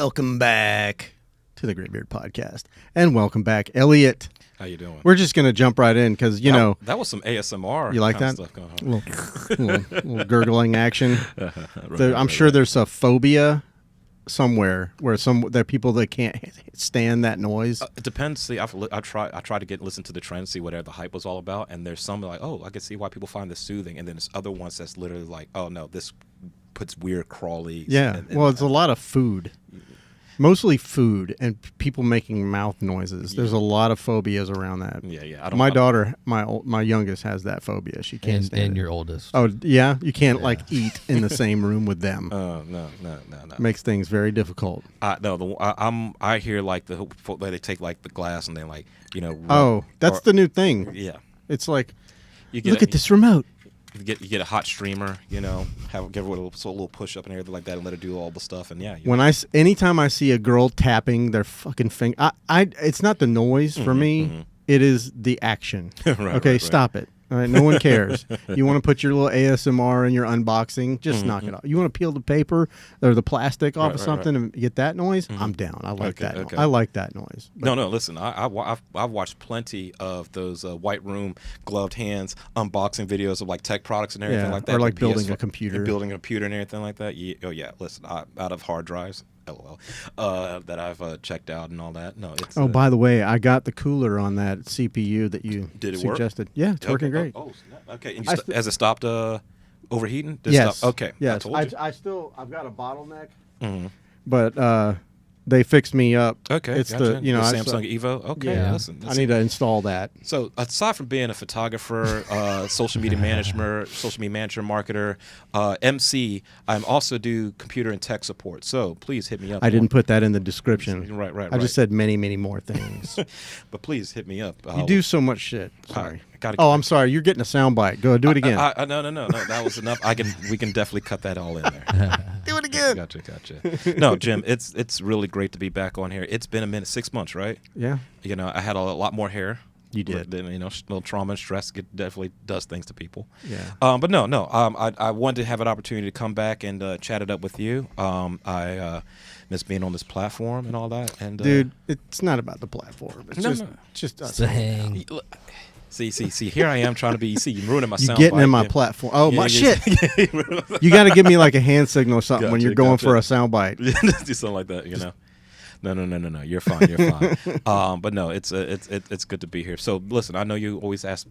Welcome back to the Graybeard Podcast. And welcome back, Elliot. How you doing? We're just going to jump right in because, you know. That was some ASMR. You like that? Stuff going on. little gurgling action. I'm sure there's a phobia somewhere where there are people that can't stand that noise. It depends. See, I try to listen to the trend, see whatever the hype was all about, and there's some like, oh, I can see why people find this soothing, and then there's other ones that's literally like, oh no, this puts weird crawlies. Yeah, well, it's a lot of food. Mostly food and people making mouth noises. There's a lot of phobias around that. Yeah. My daughter, my youngest, has that phobia. She can't stand it. And your oldest. Oh, yeah? You can't, eat in the same room with them. No. Makes things very difficult. I hear like the where they take like the glass and then like, That's the new thing. Yeah. It's like, look at this remote. You get a hot streamer, give it a little push up and everything like that, and let it do all the stuff. And yeah, anytime I see a girl tapping their fucking finger, it's not the noise for me. Mm-hmm. It is the action. Right. Stop it. All right, no one cares. You want to put your little ASMR in your unboxing, just knock it off. You want to peel the paper or the plastic off of something and get that noise? I'm down. I like that. Okay. I like that noise. But no. Listen, I've watched plenty of those white room gloved hands unboxing videos of like tech products and everything like that, or like building a computer, and everything like that. Yeah. Listen, out of hard drives. LOL, that I've checked out and all that. No, it's. Oh, by the way, I got the cooler on that CPU that you suggested. Work? Yeah, it's working great. Okay. And has it stopped overheating? Yes. Okay. Yes. I've got a bottleneck, but they fixed me up. Okay. It's gotcha. the Samsung Evo. Okay. Yeah. Listen, I need to install that. So aside from being a photographer, social media manager, marketer, MC, I also do computer and tech support. So please hit me up. I didn't put that in the description. Right. I just said many, many more things. But please hit me up. You do so much shit. Sorry. I'm sorry. You're getting a soundbite. Go do it again. No. That was enough. We can definitely cut that all in there. Do it again. Gotcha. No, Jim, it's really great to be back on here. It's been a minute, 6 months, right? Yeah. I had a lot more hair. You did. Then, little trauma and stress definitely does things to people. Yeah. But no. I wanted to have an opportunity to come back and chat it up with you. I miss being on this platform and all that. And dude, it's not about the platform. It's just us. Hang. See, here I am trying to be. You see, you're ruining my sound. You're getting in my platform. Oh, my shit. You got to give me like a hand signal or something when you're going for a soundbite. Do something like that, No. You're fine. But no, it's good to be here. So listen, I know you always ask,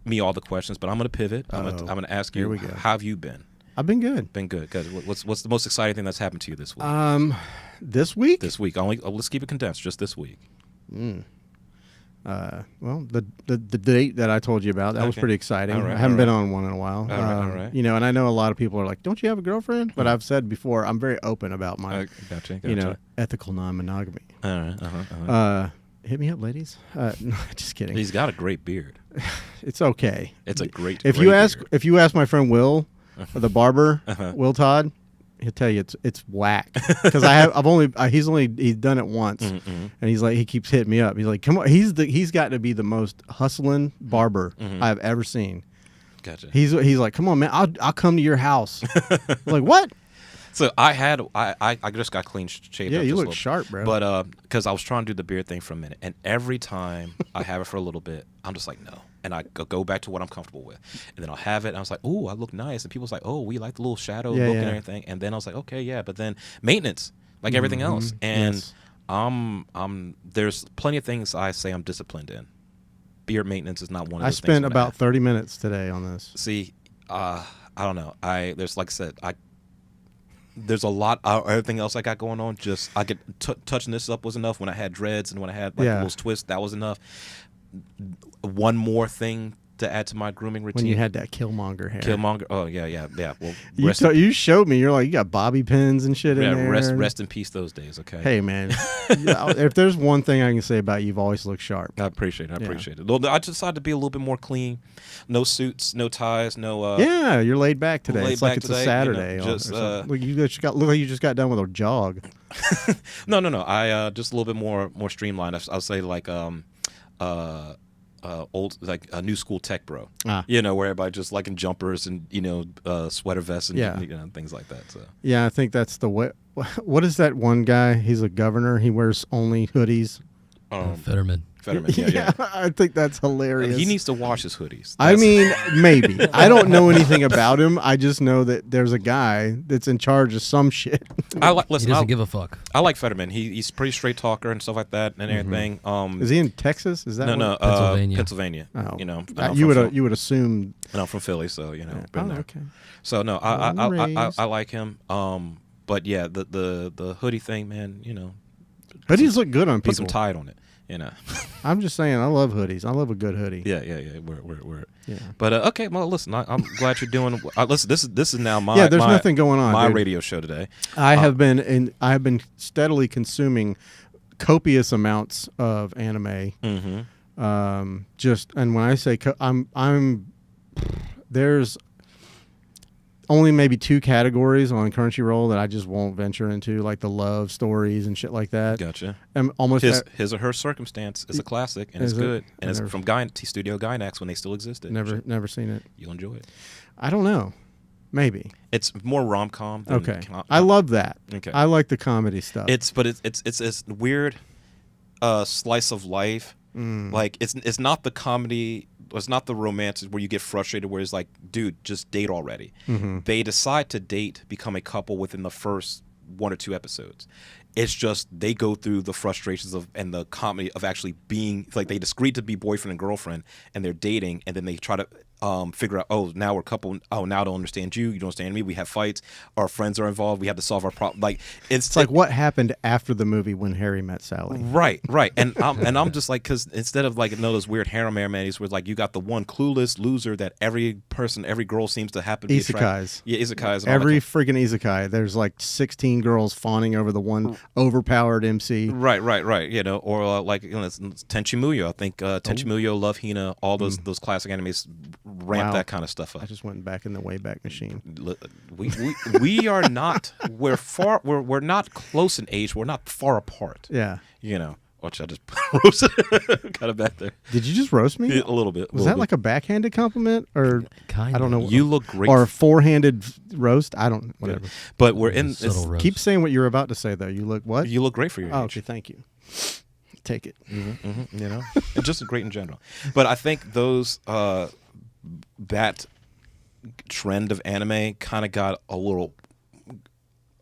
me all the questions, but I'm going to pivot. I'm going to ask you, how have you been? I've been good. Good. What's the most exciting thing that's happened to you this week? This week? This week. Let's keep it condensed. Just this week. Well, the date that I told you about, that was pretty exciting. Right, I haven't been on one in a while. All right. And I know a lot of people are like, don't you have a girlfriend? But I've said before, I'm very open about my, gotcha. ethical non-monogamy. All right. Hit me up, ladies. No, just kidding. He's got a great beard. It's okay. It's a great If you ask my friend Will, the barber, Will Todd, he'll tell you it's whack because he's done it once, and he keeps hitting me up. He's like, come on, he's got to be the most hustling barber I've ever seen. Gotcha. He's like, come on, man, I'll come to your house. I'm like, what? So I just got clean shaved. Yeah, up you just look sharp, bro. But because I was trying to do the beard thing for a minute, and every time I have it for a little bit, I'm just like, no. And I go back to what I'm comfortable with. And then I'll have it, and I was like, oh, I look nice. And people's like, oh, we like the little shadow look and everything. And then I was like, okay, yeah. But then maintenance, like everything else. And there's plenty of things I say I'm disciplined in. Beard maintenance is not one of those things. I spent about 30 minutes today on this. See, I don't know. There's like I said, there's a lot. Everything else I got going on, just I get touching this up was enough. When I had dreads and when I had those twists, that was enough. One more thing to add to my grooming routine. When you had that Killmonger hair. Killmonger. Oh yeah. Well, you showed me. You're like, you got bobby pins and shit in there. Rest in peace those days. Okay. Hey man, if there's one thing I can say about you, you've always looked sharp. I appreciate it. Well, I decided to be a little bit more clean. No suits, no ties, no. Yeah, you're laid back today. It's like it's a Saturday. You look like you just got done with a jog. No. I just a little bit more streamlined. I'll say like old like a new school tech bro. Ah. You know, where everybody just like in jumpers and sweater vests and Yeah. things like that. So Yeah, I think that's the way. What is that one guy? He's a governor. He wears only hoodies. Fetterman. Fetterman, yeah. I think that's hilarious. He needs to wash his hoodies. I mean, maybe. I don't know anything about him. I just know that there's a guy that's in charge of some shit. He doesn't give a fuck. I like Fetterman. He's pretty straight talker and stuff like that and everything. Is he in Texas? Is that no, Pennsylvania. Oh. You know, you would assume. And I'm from Philly, so been there. Okay. So no, I like him. But yeah, the hoodie thing, man. Hoodies look good on people. Put some tide on it. I'm just saying, I love hoodies. I love a good hoodie. Yeah. We're. Yeah. But okay, well, listen, I'm glad you're doing. Listen, this is now my. Yeah, there's nothing going on. My dude. radio show today. I have been steadily consuming copious amounts of anime. Mm-hmm. And when I say there's only maybe 2 categories on Crunchyroll that I just won't venture into, like the love stories and shit like that. Gotcha. And almost his or her circumstance is a classic, and it's good, and it's from Studio Gainax when they still existed. Never seen it. You'll enjoy it. I don't know. Maybe it's more rom-com. Okay, I love that. Okay, I like the comedy stuff. It's this weird slice of life. Like it's not the comedy. It's not the romance where you get frustrated where it's like, dude, just date already. Mm-hmm. They decide to become a couple within the first 1 or 2 episodes. It's just they go through the frustrations and the comedy of actually being like they agreed to be boyfriend and girlfriend and they're dating and then they try to figure out, oh, now we're a couple. Oh, now I don't understand you. You don't understand me. We have fights. Our friends are involved. We have to solve our problem. Like it's like what happened after the movie When Harry Met Sally. Right. And I'm just like, because instead of like those weird harem animes where like you got the one clueless loser that every girl seems to happen to be isekais. Yeah, isekais. Every freaking isekai, there's like 16 girls fawning over the one overpowered MC. Right. Or like it's Tenchi Muyo. I think Tenchi Muyo, Love Hina, all those classic animes ramp that kind of stuff up. I just went back in the Wayback Machine. We are not. We're not close in age. We're not far apart. Yeah. Watch, I just roasted kind of back there. Did you just roast me? Yeah, a little bit. Was that like a backhanded compliment or kind? I don't know. You look great. Or a forehanded roast? I don't. Whatever. Yeah. But we're in. Keep saying what you're about to say though. You look what? You look great for your age. Okay, thank you. Take it. Mm-hmm. And just great in general. But I think that trend of anime kind of got a little.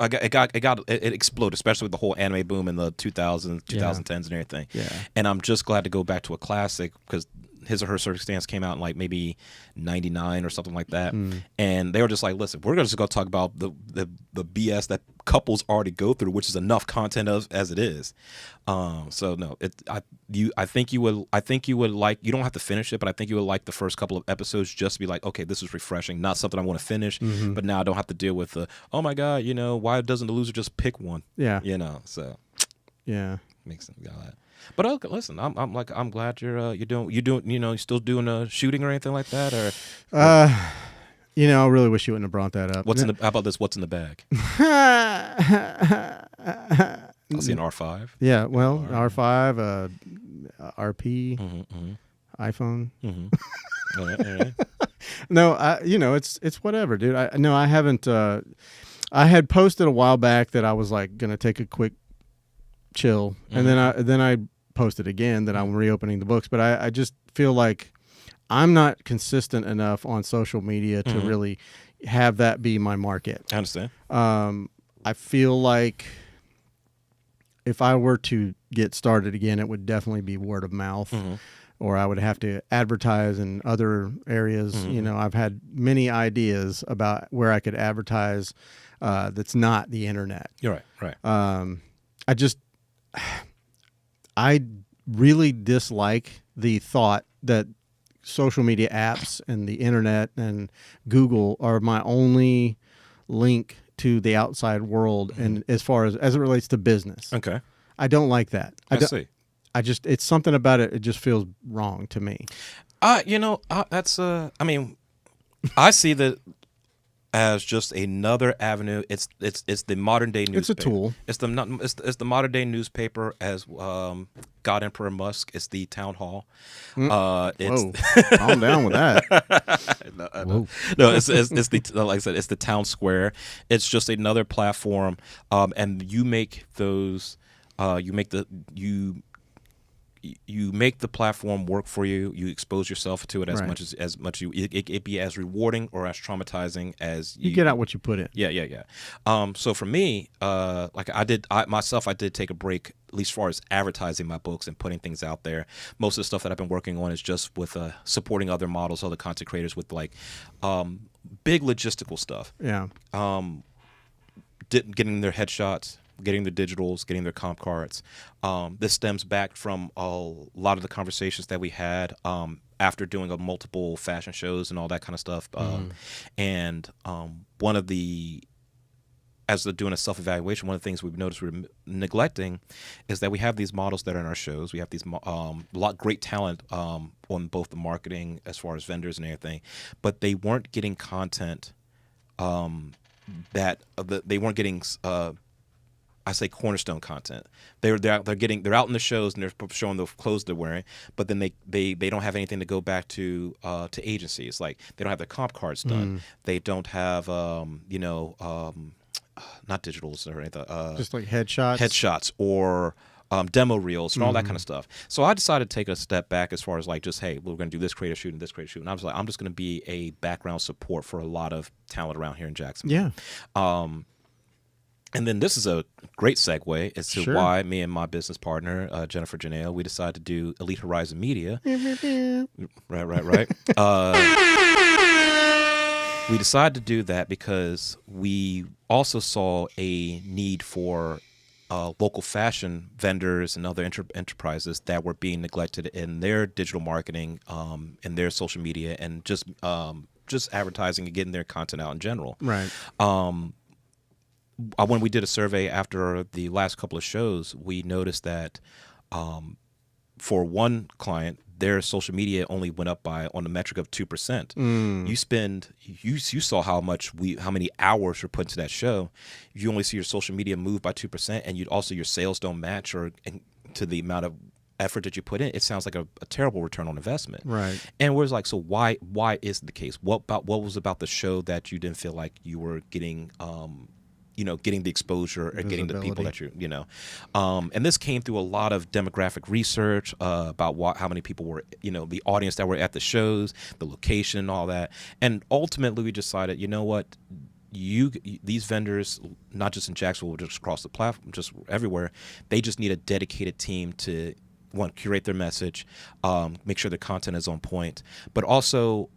It exploded, especially with the whole anime boom in the 2000s, 2010s, and everything. Yeah. And I'm just glad to go back to a classic because His or Her Circumstance came out in like maybe 99 or something like that. And they were just like, listen, we're just going to talk about the BS that couples already go through, which is enough content as it is. So no, I think you would like, you don't have to finish it, but I think you would like the first couple of episodes just to be like, okay, this is refreshing, not something I want to finish, but now I don't have to deal with oh my God, why doesn't the loser just pick one? Yeah. So yeah. Makes sense. Got that. But okay, listen, I'm glad you're still doing shooting or anything like that, or I really wish you wouldn't have brought that up. How about this? What's in the bag? I'll see an R5. Yeah, well, R5, RP, iPhone. All right. No, it's whatever, dude. I haven't. I had posted a while back that I was like gonna take a quick chill, and then I posted again that I'm reopening the books, but I just feel like I'm not consistent enough on social media to really have that be my market. I understand. I feel like if I were to get started again, it would definitely be word of mouth, or I would have to advertise in other areas. I've had many ideas about where I could advertise that's not the internet. You're right. I really dislike the thought that social media apps and the internet and Google are my only link to the outside world, and as far as it relates to business. Okay. I don't like that. I see. It's something about it. It just feels wrong to me. That's. I mean, I see that as just another avenue. It's the modern day newspaper. It's a tool. It's the modern day newspaper as God Emperor Musk. It's the town hall. Whoa, calm down with that. No, it's the like I said, it's the town square. It's just another platform, and you make those. You make the platform work for you. You expose yourself to it as much you. It be as rewarding or as traumatizing as you get out what you put in. Yeah. So for me, like I did take a break, at least as far as advertising my books and putting things out there. Most of the stuff that I've been working on is just with supporting other models, other content creators with like big logistical stuff. Yeah. Getting their headshots, getting their digitals, getting their comp cards. This stems back from a lot of the conversations that we had after doing multiple fashion shows and all that kind of stuff. And one of the, as they're doing a self-evaluation, one of the things we've noticed we're neglecting is that we have these models that are in our shows. We have these great talent on both the marketing as far as vendors and everything, but they weren't getting content they weren't getting I say cornerstone content. They're out in the shows and they're showing the clothes they're wearing, but then they don't have anything to go back to agencies. Like they don't have their comp cards done. They don't have not digitals or anything. Just like headshots or demo reels and all that kind of stuff. So I decided to take a step back as far as like just, hey, we're going to do this creative shoot and this creative shoot. And I was like, I'm just going to be a background support for a lot of talent around here in Jacksonville. Yeah. And then this is a great segue as to why me and my business partner, Jennifer Janelle, we decided to do Elite Horizon Media. Right. We decided to do that because we also saw a need for local fashion vendors and other enterprises that were being neglected in their digital marketing, in their social media, and just advertising and getting their content out in general. Right. When we did a survey after the last couple of shows, we noticed that for one client, their social media only went up by on the metric of 2%. You saw how many hours were put into that show. You only see your social media move by 2%, and your sales don't match to the amount of effort that you put in. It sounds like a terrible return on investment. Right. And we're like, so why is it the case? What was about the show that you didn't feel like you were getting getting the exposure and getting the people that and this came through a lot of demographic research about how many people were, the audience that were at the shows, the location and all that. And ultimately we decided, you know what, these vendors, not just in Jacksonville, but just across the platform, just everywhere, they just need a dedicated team to curate their message, make sure their content is on point, but also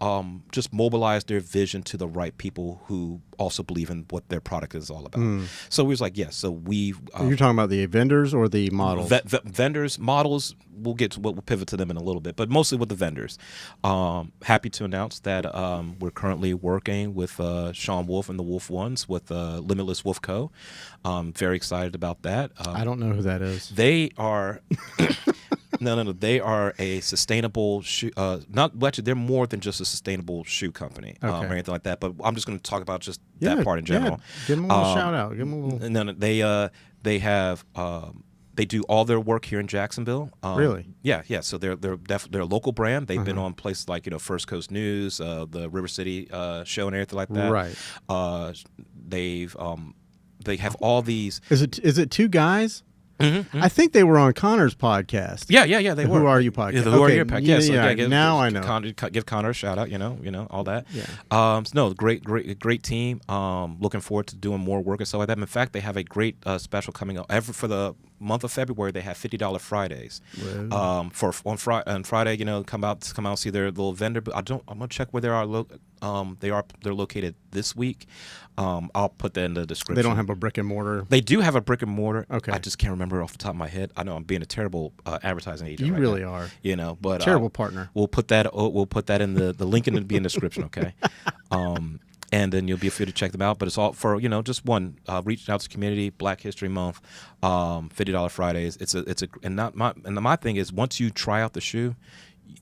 just mobilize their vision to the right people who also believe in what their product is all about. So we was like, yes. So we. You're talking about the vendors or the models? Vendors, models. We'll pivot to them in a little bit, but mostly with the vendors. Happy to announce that we're currently working with Sean Wolf and the Wolf Ones with Limitless Wolf Co. Very excited about that. I don't know who that is. They are. No. They are a sustainable shoe. They're more than just a sustainable shoe company or anything like that. But I'm just going to talk about just that part in general. Yeah. Give them a little shout out. Give them a little. No. They have. They do all their work here in Jacksonville. Really? Yeah. So they're a local brand. They've been on places like First Coast News, the River City show, and everything like that. Right. They have all these. Is it two guys? I think they were on Connor's podcast. Yeah, they were. Who Are You podcast? Yeah, the Who Are You podcast. Now I know. Give Connor a shout out. All that. Yeah. Great team. Looking forward to doing more work and stuff like that. In fact, they have a great special coming up. For the month of February, they have $50 Fridays. On Friday, come out and see their little vendor. But I'm gonna check where they are. They're located this week. I'll put that in the description. They don't have a brick and mortar. They do have a brick and mortar. Okay. I just can't remember off the top of my head. I know I'm being a terrible advertising agent. You right really now. are. But terrible partner. We'll put that in the link in the description. Okay. And then you'll be free to check them out. But it's all for just one reaching out to the community. Black History Month, $50 Fridays. My thing is once you try out the shoe,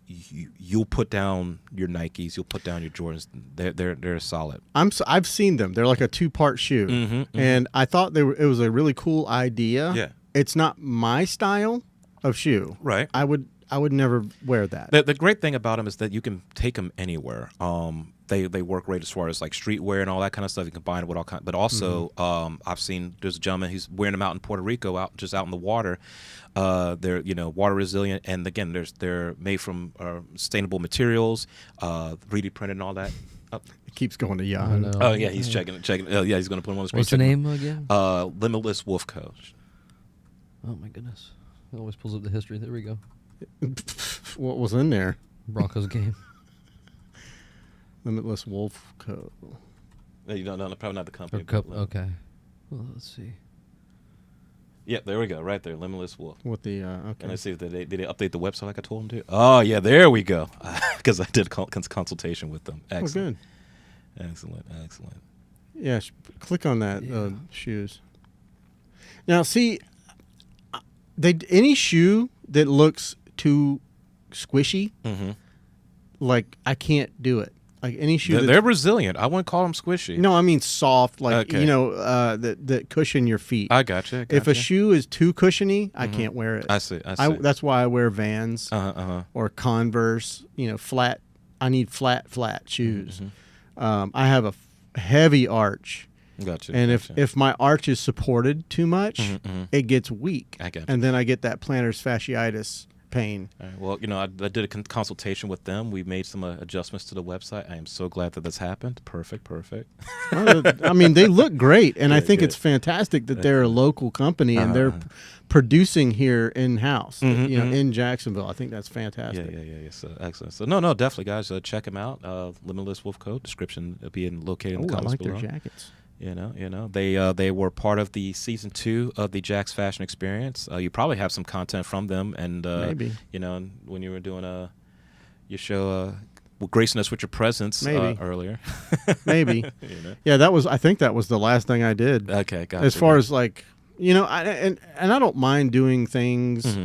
you'll put down your Nikes, you'll put down your Jordans. They're solid. I've seen them. They're like a 2-part shoe, and I thought it was a really cool idea. Yeah, it's not my style of shoe. Right. I would never wear that. The great thing about them is that you can take them anywhere. They work great as far as like streetwear and all that kind of stuff. You can combine it with all kind. But also, I've seen there's a gentleman, he's wearing them out in Puerto Rico, out in the water. They're water resilient, and again, they're made from sustainable materials, 3D printed and all that. It keeps going to Yahoo. Oh yeah, he's checking. Oh yeah, he's going to put them on the screen. What's the name again? Limitless Wolf Co. Oh my goodness! It always pulls up the history. There we go. What was in there? Broncos game. Limitless Wolf Co. No, you don't know. Probably not the company. Okay. Well, let's see. Yep, there we go. Right there, Limitless Wolf. With the okay. And let's see if did they update the website like I told them to. Oh yeah, there we go. Because I did consultation with them. Excellent. Oh, good. Excellent. Yeah, click on that shoes. Now, see, any shoe that looks too squishy, like I can't do it. Like any shoe, they're resilient. I wouldn't call them squishy. No, I mean soft, like Okay. that cushion your feet. I gotcha. If a shoe is too cushiony, I can't wear it. I see. That's why I wear Vans or Converse. Flat. I need flat shoes. I have a heavy arch. Gotcha. And if my arch is supported too much, it gets weak. I gotcha. And then I get that plantar fasciitis pain. All right. Well, I did a consultation with them. We made some adjustments to the website. I am so glad that this happened. Perfect. I mean, they look great, and I think good. It's fantastic that they're a local company and they're producing here in-house, in Jacksonville. I think that's fantastic. Yeah. So excellent. So no, definitely, guys, check them out. Limitless Wolf Co. Description will be located in the comments below. I like their jackets. They were part of the season 2 of the Jack's Fashion Experience. You probably have some content from them, and maybe when you were doing your show, gracing us with your presence earlier. Maybe. Yeah, I think that was the last thing I did. Okay, gotcha. As far as like I don't mind doing things.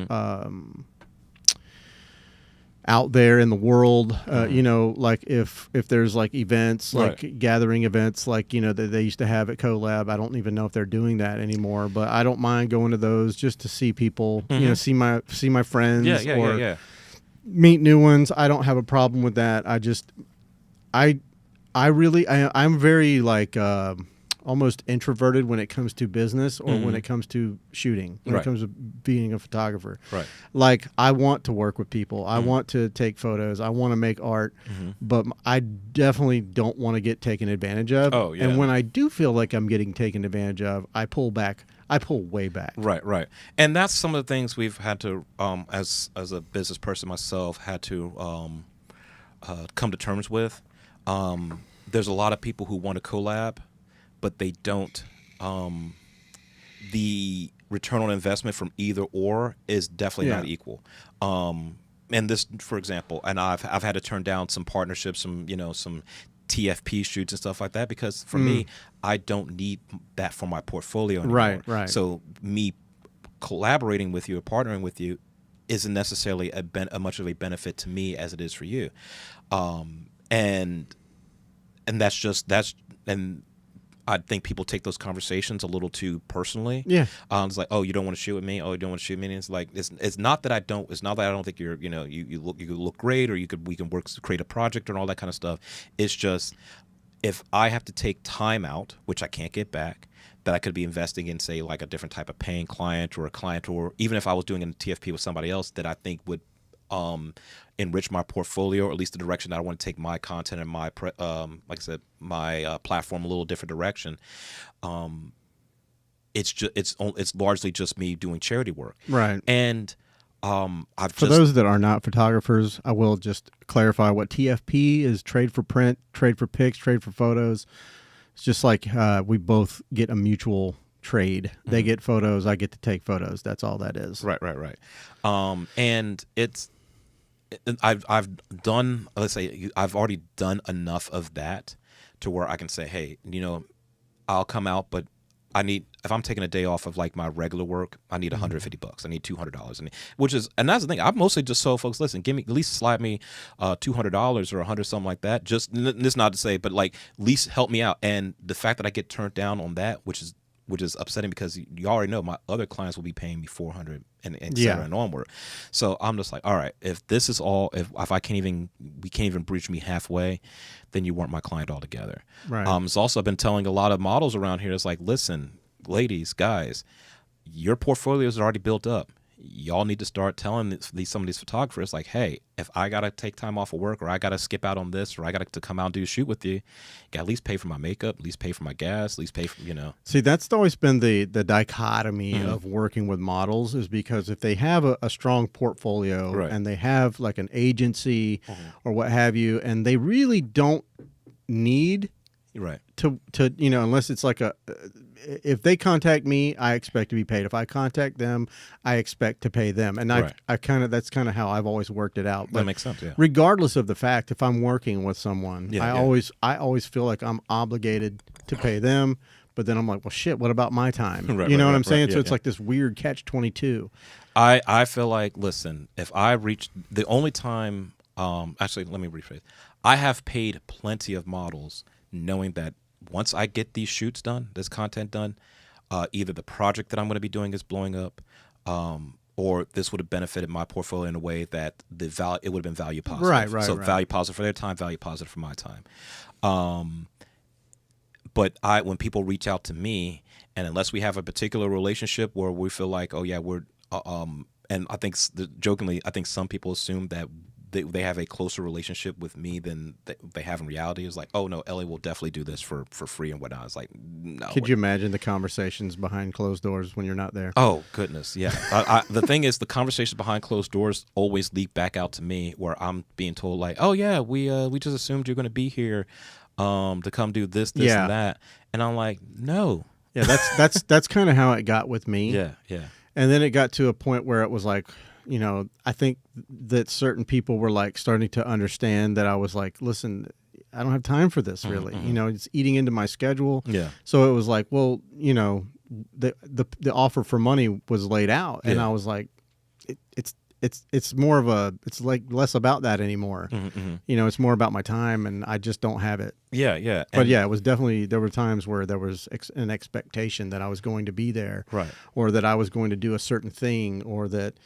Out there in the world, like if there's like events, like gathering events, like that they used to have at CoLab. I don't even know if they're doing that anymore, but I don't mind going to those just to see people, see my friends, or meet new ones. I don't have a problem with that. I'm very like almost introverted when it comes to business or when it comes to shooting, when it comes to being a photographer. Right. Like I want to work with people. I want to take photos. I want to make art, but I definitely don't want to get taken advantage of. Oh, yeah. And when I do feel like I'm getting taken advantage of, I pull back. I pull way back. Right. And that's some of the things we've had to, as a business person myself, had to come to terms with. There's a lot of people who want to collab, but they don't. The return on investment from either or is definitely not equal. And this, for example, and I've had to turn down some partnerships, some TFP shoots and stuff like that, because for me, I don't need that for my portfolio anymore. Right. So me collaborating with you or partnering with you isn't necessarily a much of a benefit to me as it is for you. And I think people take those conversations a little too personally. Yeah. It's like, oh, you don't want to shoot with me. Oh, you don't want to shoot with me. And it's like, it's not that I don't. It's not that I don't think you look great, or we can work to create a project and all that kind of stuff. It's just, if I have to take time out, which I can't get back, that I could be investing in, say, like a different type of paying client, or even if I was doing a TFP with somebody else that I think would enrich my portfolio, or at least the direction that I want to take my content and my like I said, my platform a little different direction. It's largely just me doing charity work, right? And for those that are not photographers, I will just clarify what TFP is: trade for print, trade for pics, trade for photos. It's just like we both get a mutual trade. They get photos, I get to take photos. That's all that is. Right. And it's. I've done, let's say, I've already done enough of that to where I can say, hey, I'll come out, but if I'm taking a day off of like my regular work, I need $150. I need $200, and that's the thing. I mostly just told folks, listen, give me at least slide me $200 or 100 something like that. Just this not to say, but like at least help me out. And the fact that I get turned down on that, which is upsetting because you already know my other clients will be paying me $400 and et cetera and onward. So I'm just like, all right, if this is all, if we can't even bridge me halfway, then you weren't my client altogether. Right. It's also, I've been telling a lot of models around here, it's like, listen, ladies, guys, your portfolios are already built up. Y'all need to start telling some of these photographers, like, hey, if I got to take time off of work, or I got to skip out on this, or I got to come out and do a shoot with you, got at least pay for my makeup, at least pay for my gas, at least pay for, See, that's always been the dichotomy of working with models, is because if they have a strong portfolio and they have like an agency or what have you, and they really don't need to unless it's like if they contact me, I expect to be paid. If I contact them, I expect to pay them. And that's kind of how I've always worked it out. But that makes sense. Yeah. Regardless of the fact, if I'm working with someone, I always feel like I'm obligated to pay them. But then I'm like, well, shit, what about my time? You know what I'm saying? So it's like this weird catch-22. I feel like, listen, if I reach the only time, actually, let me rephrase. I have paid plenty of models knowing that once I get these shoots done, this content done, either the project that I'm going to be doing is blowing up, or this would have benefited my portfolio in a way that it would have been value positive. Right. Value positive for their time, value positive for my time. But when people reach out to me, and unless we have a particular relationship where we feel like, oh yeah, we're, and I think jokingly, I think some people assume that they have a closer relationship with me than they have in reality. It's like, oh no, Ellie will definitely do this for free and whatnot. It's like, no. Could you imagine the conversations behind closed doors when you're not there? Oh goodness, yeah. The thing is, the conversations behind closed doors always leak back out to me, where I'm being told like, oh yeah, we just assumed you're going to be here to come do this and that, and I'm like, no. Yeah, that's kind of how it got with me. Yeah. And then it got to a point where it was like, I think that certain people were like starting to understand that I was like, listen, I don't have time for this really. It's eating into my schedule. Yeah. So it was like, well, the offer for money was laid out, and I was like, it's more of it's like less about that anymore. It's more about my time, and I just don't have it. Yeah. But yeah, it was definitely, there were times where there was an expectation that I was going to be there, right, or that I was going to do a certain thing, or that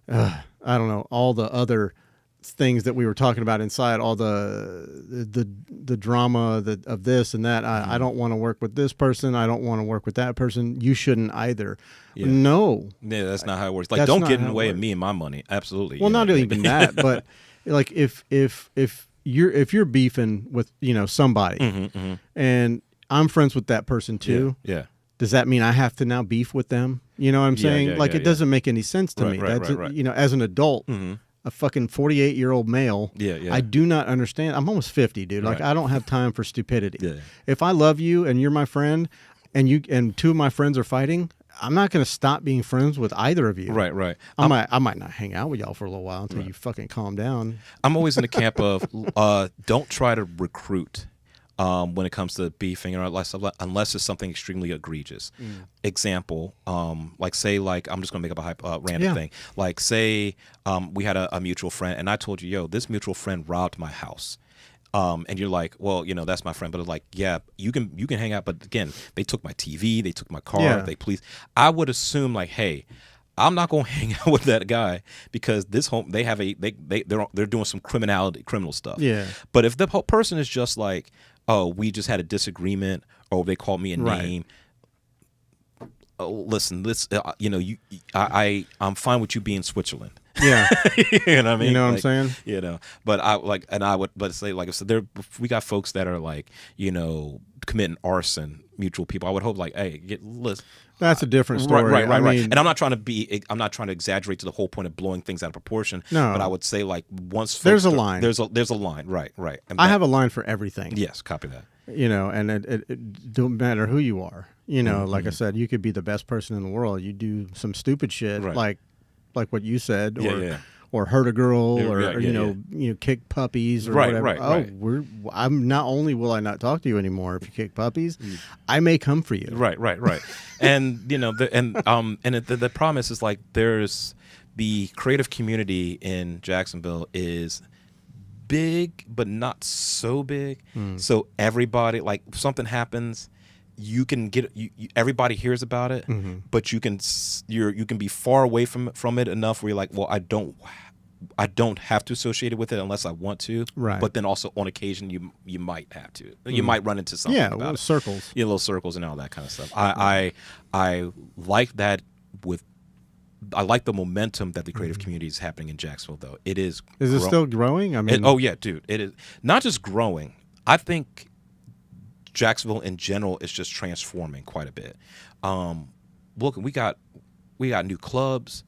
I don't know, all the other things that we were talking about inside, all the drama of this and that. I don't want to work with this person. I don't want to work with that person. You shouldn't either. Yeah. No. Yeah, that's not how it works. Like, don't get in the way of me and my money. Absolutely. Well, not even that, but like if you're beefing with somebody, and I'm friends with that person too. Yeah. Does that mean I have to now beef with them? You know what I'm saying? It doesn't make any sense to me. That's as an adult, a fucking 48-year-old male. I do not understand. I'm almost 50, dude. Like, I don't have time for stupidity. Yeah. If I love you and you're my friend, and two of my friends are fighting, I'm not going to stop being friends with either of you. Right. I might not hang out with y'all for a little while until you fucking calm down. I'm always in the camp of don't try to recruit when it comes to beefing, or unless it's something extremely egregious. Example, like say, like, I'm just gonna make up a random thing. Like say we had a mutual friend, and I told you, yo, this mutual friend robbed my house. And you're like, well, that's my friend, but it's like, yeah, you can hang out, but again, they took my TV, they took my car, I would assume like, hey, I'm not gonna hang out with that guy because this home they're doing some criminal stuff. Yeah. But if the whole person is just like, oh, we just had a disagreement, or they called me a name. Listen, I'm fine with you being Switzerland. Yeah. You know what I mean? You know what I'm saying? But say, like I said, we got folks that are like, committing arson, mutual people. I would hope like, hey, listen. That's a different story. Right. And I'm not trying to exaggerate to the whole point of blowing things out of proportion. No. But I would say like once there's a line. There's a line. Right. And I have a line for everything. Yes, copy that. And it don't matter who you are. Like I said, you could be the best person in the world. You do some stupid shit like what you said, or hurt a girl Yeah, or, yeah, or, yeah, you know, kick puppies or Right, whatever. right, Oh, right. I'm not only will I not talk to you anymore if you kick puppies, I may come for you. Right. And the promise is like there's the creative community in Jacksonville is big but not so big. So everybody, like if something happens, you can get everybody hears about it, but you can be far away from it enough where you're like, well, I don't have to associate it with it unless I want to. Right. But then also on occasion you might have to. You might run into something Yeah, about it. circles. Yeah, little circles and all that kind of stuff. I like that I like the momentum that the creative community is happening in Jacksonville, though. It is. Is it still growing? I mean, oh yeah, dude. It is not just growing. I think Jacksonville in general is just transforming quite a bit. Look, we got new clubs.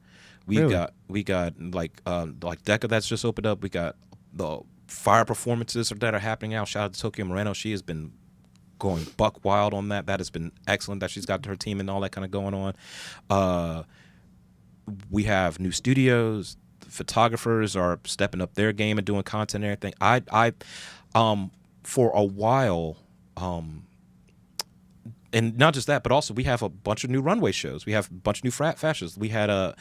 We got like DECA that's just opened up. We got the fire performances that are happening now. Shout out to Tokyo Moreno. She has been going buck wild on that. That has been excellent that she's got her team and all that kind of going on. We have new studios. The photographers are stepping up their game and doing content and everything. I for a while, and not just that, but also we have a bunch of new runway shows. We have a bunch of new fashions. We had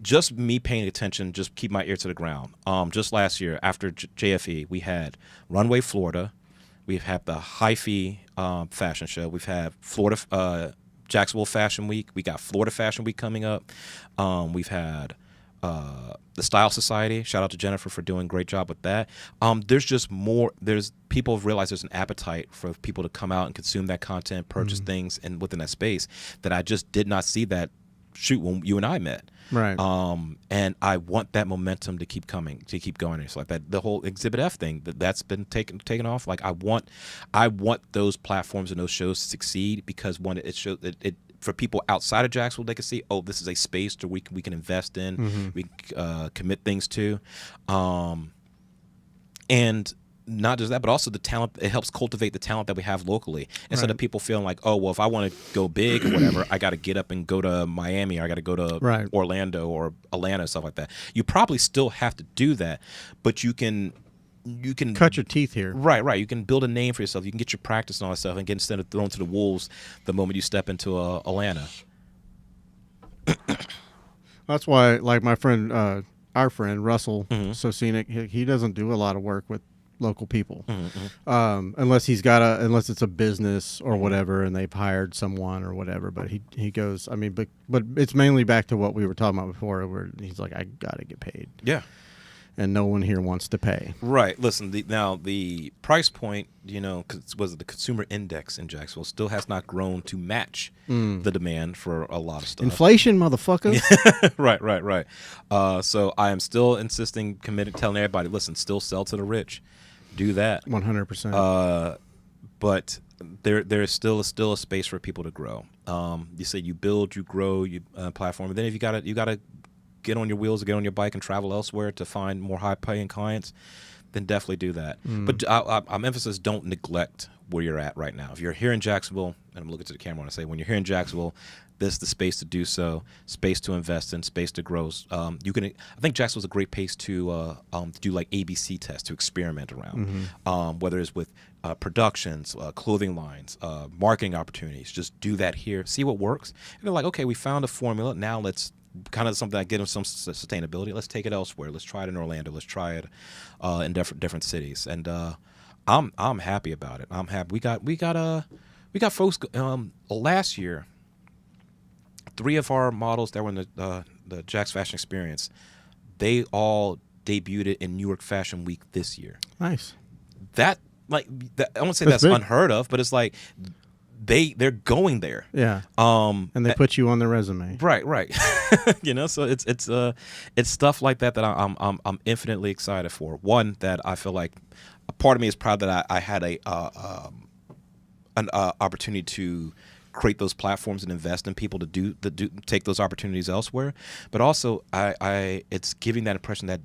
just me paying attention, just keep my ear to the ground. Just last year after JFE, we had Runway Florida. We've had the Hyphy fashion show. We've had Florida Jacksonville Fashion Week. We got Florida Fashion Week coming up. We've had the Style Society. Shout out to Jennifer for doing a great job with that. There's just more. There's people have realized there's an appetite for people to come out and consume that content, purchase things, and within that space that I just did not see that shoot when you and I met. Right. And I want that momentum to keep coming, to keep going. It's like that the whole Exhibit F thing that's been taken off. Like I want those platforms and those shows to succeed because one, it shows it for people outside of Jacksonville, they can see, oh, this is a space that we can invest in, we commit things to, and not just that, but also the talent. It helps cultivate the talent that we have locally instead of people feeling like, oh, well, if I want to go big or whatever, I got to get up and go to Miami, or I got to go to Orlando or Atlanta, stuff like that. You probably still have to do that, but you can cut your teeth here. Right. You can build a name for yourself. You can get your practice and all that stuff, and get instead of thrown to the wolves the moment you step into Atlanta. That's why, like my friend, our friend Russell Socinic, he doesn't do a lot of work with local people, unless it's a business or whatever, and they've hired someone or whatever. But he goes, I mean, but it's mainly back to what we were talking about before, where he's like, I gotta get paid. Yeah. And no one here wants to pay. Right. Listen, the price point, was the consumer index in Jacksonville still has not grown to match the demand for a lot of stuff. Inflation, motherfucker. Right. So I am still insisting, committed, telling everybody, listen, still sell to the rich. Do that. 100%. But there is still a space for people to grow. You say you build, you grow, you platform. And then if you gotta get on your wheels, get on your bike, and travel elsewhere to find more high-paying clients, then definitely do that. But I'm emphasis, don't neglect where you're at right now. If you're here in Jacksonville, and I'm looking to the camera when I say, when you're here in Jacksonville, this is the space to do so, space to invest in, space to grow. I think Jacksonville's a great place to do like ABC tests, to experiment around, whether it's with productions, clothing lines, marketing opportunities. Just do that here, see what works. And they're like, okay, we found a formula. Now let's kind of something that gives them some sustainability. Let's take it elsewhere. Let's try it in Orlando. Let's try it in different cities. And I'm happy about it. I'm happy. We got folks last year. 3 of our models that were in the Jack's Fashion Experience, they all debuted in New York Fashion Week this year. Nice. I won't say that's unheard of, but it's like they're going there. Yeah. And they put you on their resume. Right. So it's stuff like that I'm infinitely excited for. One, that I feel like a part of me is proud that I had an opportunity to create those platforms and invest in people to take those opportunities elsewhere. But also, it's giving that impression that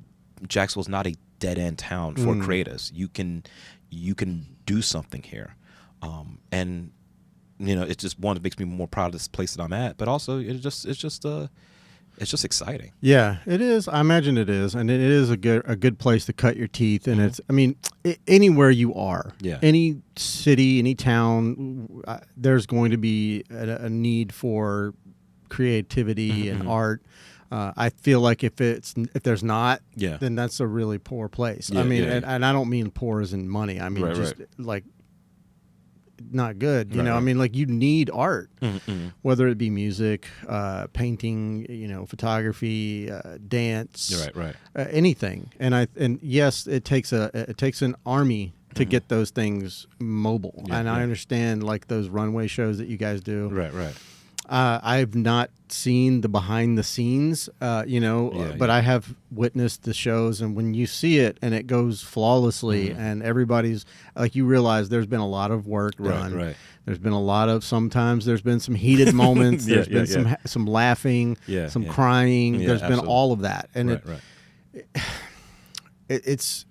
Jacksonville's not a dead end town for creators. You can do something here, and it's just one that makes me more proud of this place that I'm at. But also, it's it's just exciting. Yeah, it is. I imagine it is, and it is a good place to cut your teeth. And it's, I mean, anywhere you are, any city, any town, there's going to be a need for creativity and art. I feel like if there's not, then that's a really poor place. I mean, and I don't mean poor as in money. I mean just like not good. You know, I mean, like you need art, whether it be music, painting, you know, photography, dance, anything. And yes, it takes an army to get those things mobile. And I understand like those runway shows that you guys do. Right. I've not seen the behind the scenes, but I have witnessed the shows, and when you see it and it goes flawlessly, and everybody's like, you realize there's been a lot of work done. Right. There's been a lot of, sometimes there's been some heated moments. There's been some laughing, some crying. There's been all of that, and it's.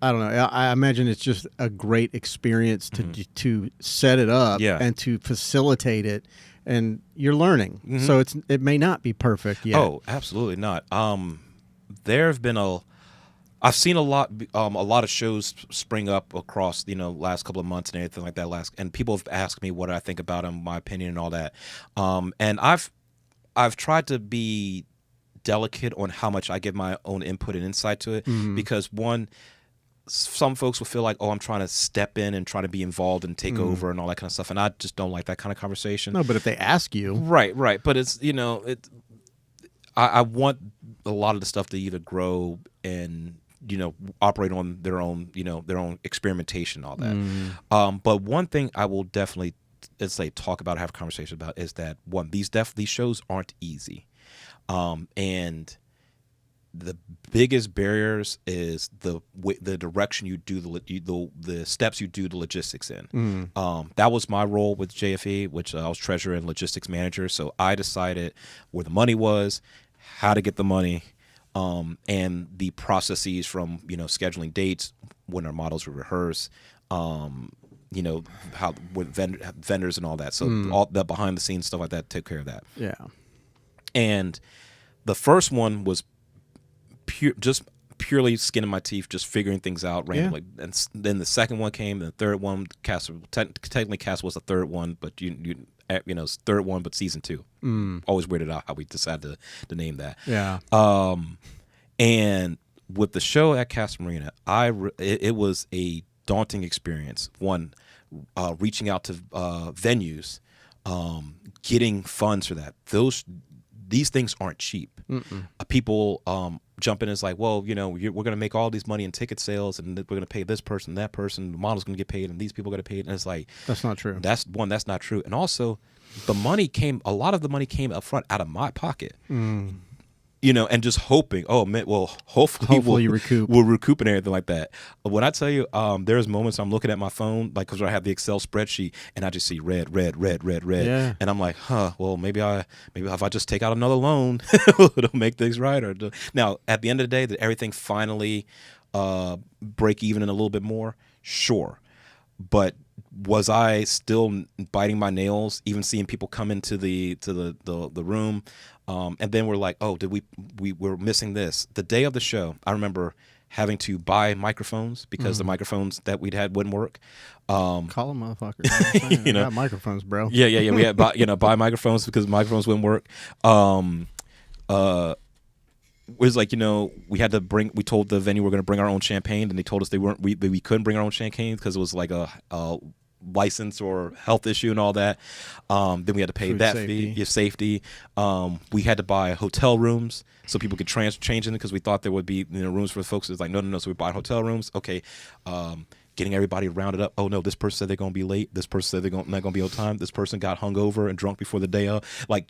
I don't know. I imagine it's just a great experience to set it up and to facilitate it, and you're learning. So it may not be perfect yet. Oh, absolutely not. There have been I've seen a lot of shows spring up across last couple of months and everything like that. And people have asked me what I think about them, my opinion, and all that. And I've tried to be delicate on how much I give my own input and insight to it, because one. Some folks will feel like, oh, I'm trying to step in and trying to be involved and take over and all that kind of stuff, and I just don't like that kind of conversation. No, but if they ask you, right, but it's I want a lot of the stuff to either grow and operate on their own their own experimentation and all that. But one thing I will definitely talk about, have a conversation about, is that one, these shows aren't easy, and the biggest barriers is the direction you do the steps you do the logistics in. That was my role with JFE, which I was treasurer and logistics manager. So I decided where the money was, how to get the money, and the processes from scheduling dates, when our models would rehearse, how with vendors and all that. So all the behind the scenes stuff like that, take care of that. Yeah. And the first one was purely skin in my teeth, just figuring things out randomly. And then the second one came, and the third one, technically Cast was the third one, but third one, but season 2. Always weirded out how we decided to name that. Yeah. And with the show at Casa Marina, it was a daunting experience. One, reaching out to venues, getting funds for that. These things aren't cheap. People jump in and it's like, well, we're going to make all these money in ticket sales, and we're going to pay this person, that person, the model's going to get paid, and these people are going to get paid. And it's like, that's not true. That's not true. And also, a lot of the money came up front out of my pocket. And just hoping, oh man, well, hopefully we'll recoup and everything like that. When I tell you, there's moments I'm looking at my phone, like, because I have the Excel spreadsheet, and I just see red, and I'm like, well, maybe if I just take out another loan, it'll make things right. Now, at the end of the day, did everything finally break even in a little bit more? Sure, but was I still biting my nails, even seeing people come into the room? And then we're like, oh, we're missing this. The day of the show, I remember having to buy microphones because the microphones that we'd had wouldn't work. Call them motherfuckers. We got microphones, bro. Yeah. We had buy microphones because microphones wouldn't work. It was like, we had to we told the venue we're going to bring our own champagne, and they told us we couldn't bring our own champagne because it was like a license or health issue and all that. Then we had to pay food that safety. Fee, safety. We had to buy hotel rooms so people could change in, because we thought there would be rooms for the folks. It's like, no. So we bought hotel rooms. Okay. Getting everybody rounded up. Oh no, this person said they're going to be late. This person said they're not going to be on time. This person got hungover and drunk before the day of. I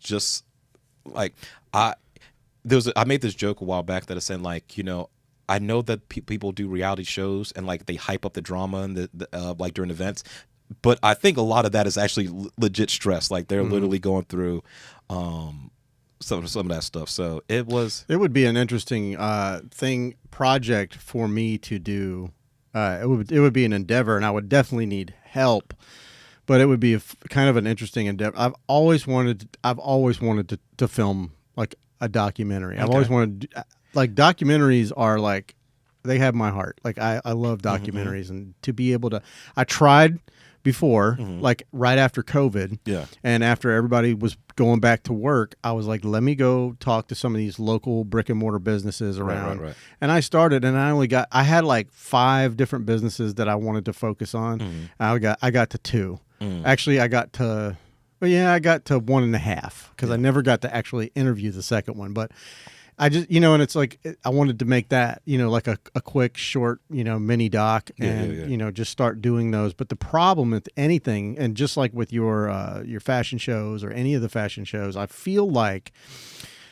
made this joke a while back that I said, like, I know that people do reality shows and like they hype up the drama and the like during events, but I think a lot of that is actually legit stress. Like they're literally going through some of that stuff. So it would be an interesting project for me to do. It would be an endeavor, and I would definitely need help but it would be kind of an interesting endeavor. I've always wanted to film like a documentary. I've always wanted like documentaries are like they have my heart. Like I love documentaries, and to be able to, I tried before, like right after COVID, and after everybody was going back to work, I was like, let me go talk to some of these local brick and mortar businesses around. Right. And I started, and I had like 5 different businesses that I wanted to focus on. I got to 2. Actually, I got to 1.5 because I never got to actually interview the second one, but. I just, and it's like, I wanted to make that, like a quick, short, mini doc and, just start doing those. But the problem with anything, and just like with your fashion shows or any of the fashion shows, I feel like,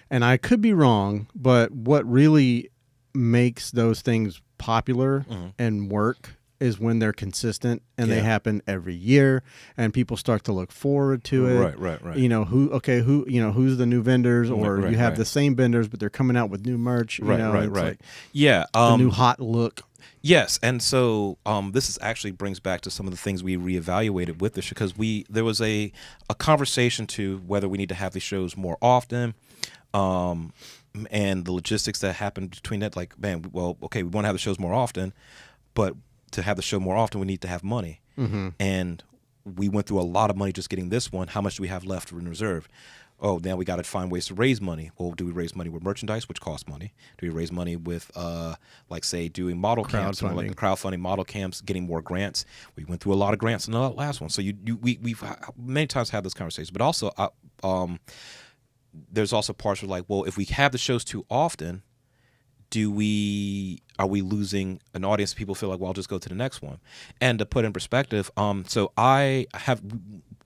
and I could be wrong, but what really makes those things popular and work is when they're consistent and they happen every year and people start to look forward to it. Right. Who's the new vendors, or you have the same vendors, but they're coming out with new merch. Right. Like the new hot look. Yes, and so this actually brings back to some of the things we reevaluated with this, because there was a conversation to whether we need to have these shows more often, and the logistics that happen between that. Like, man, well, okay, we want to have the shows more often, but to have the show more often, we need to have money. And we went through a lot of money just getting this one. How much do we have left in reserve? Oh, now we got to find ways to raise money. Well, do we raise money with merchandise, which costs money? Do we raise money with, like, say, doing model camps, like crowdfunding model camps, getting more grants? We went through a lot of grants in the last one. So we've many times had this conversation. But also, there's also parts where, like, well, if we have the shows too often, are we losing an audience? People feel like, well, I'll just go to the next one. And to put in perspective, so I have,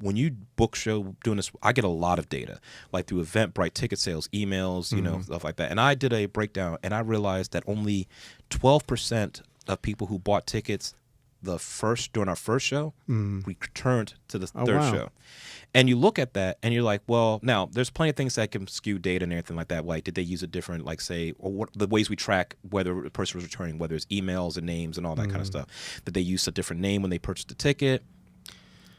when you book show doing this, I get a lot of data, like through Eventbrite, ticket sales, emails, stuff like that. And I did a breakdown, and I realized that only 12% of people who bought tickets during our first show returned to the third show. And you look at that and you're like, well, now there's plenty of things that can skew data and everything like that. Like, did they use a different, like, say, or what the ways we track whether a person was returning, whether it's emails and names and all that kind of stuff. Did they use a different name when they purchased the ticket?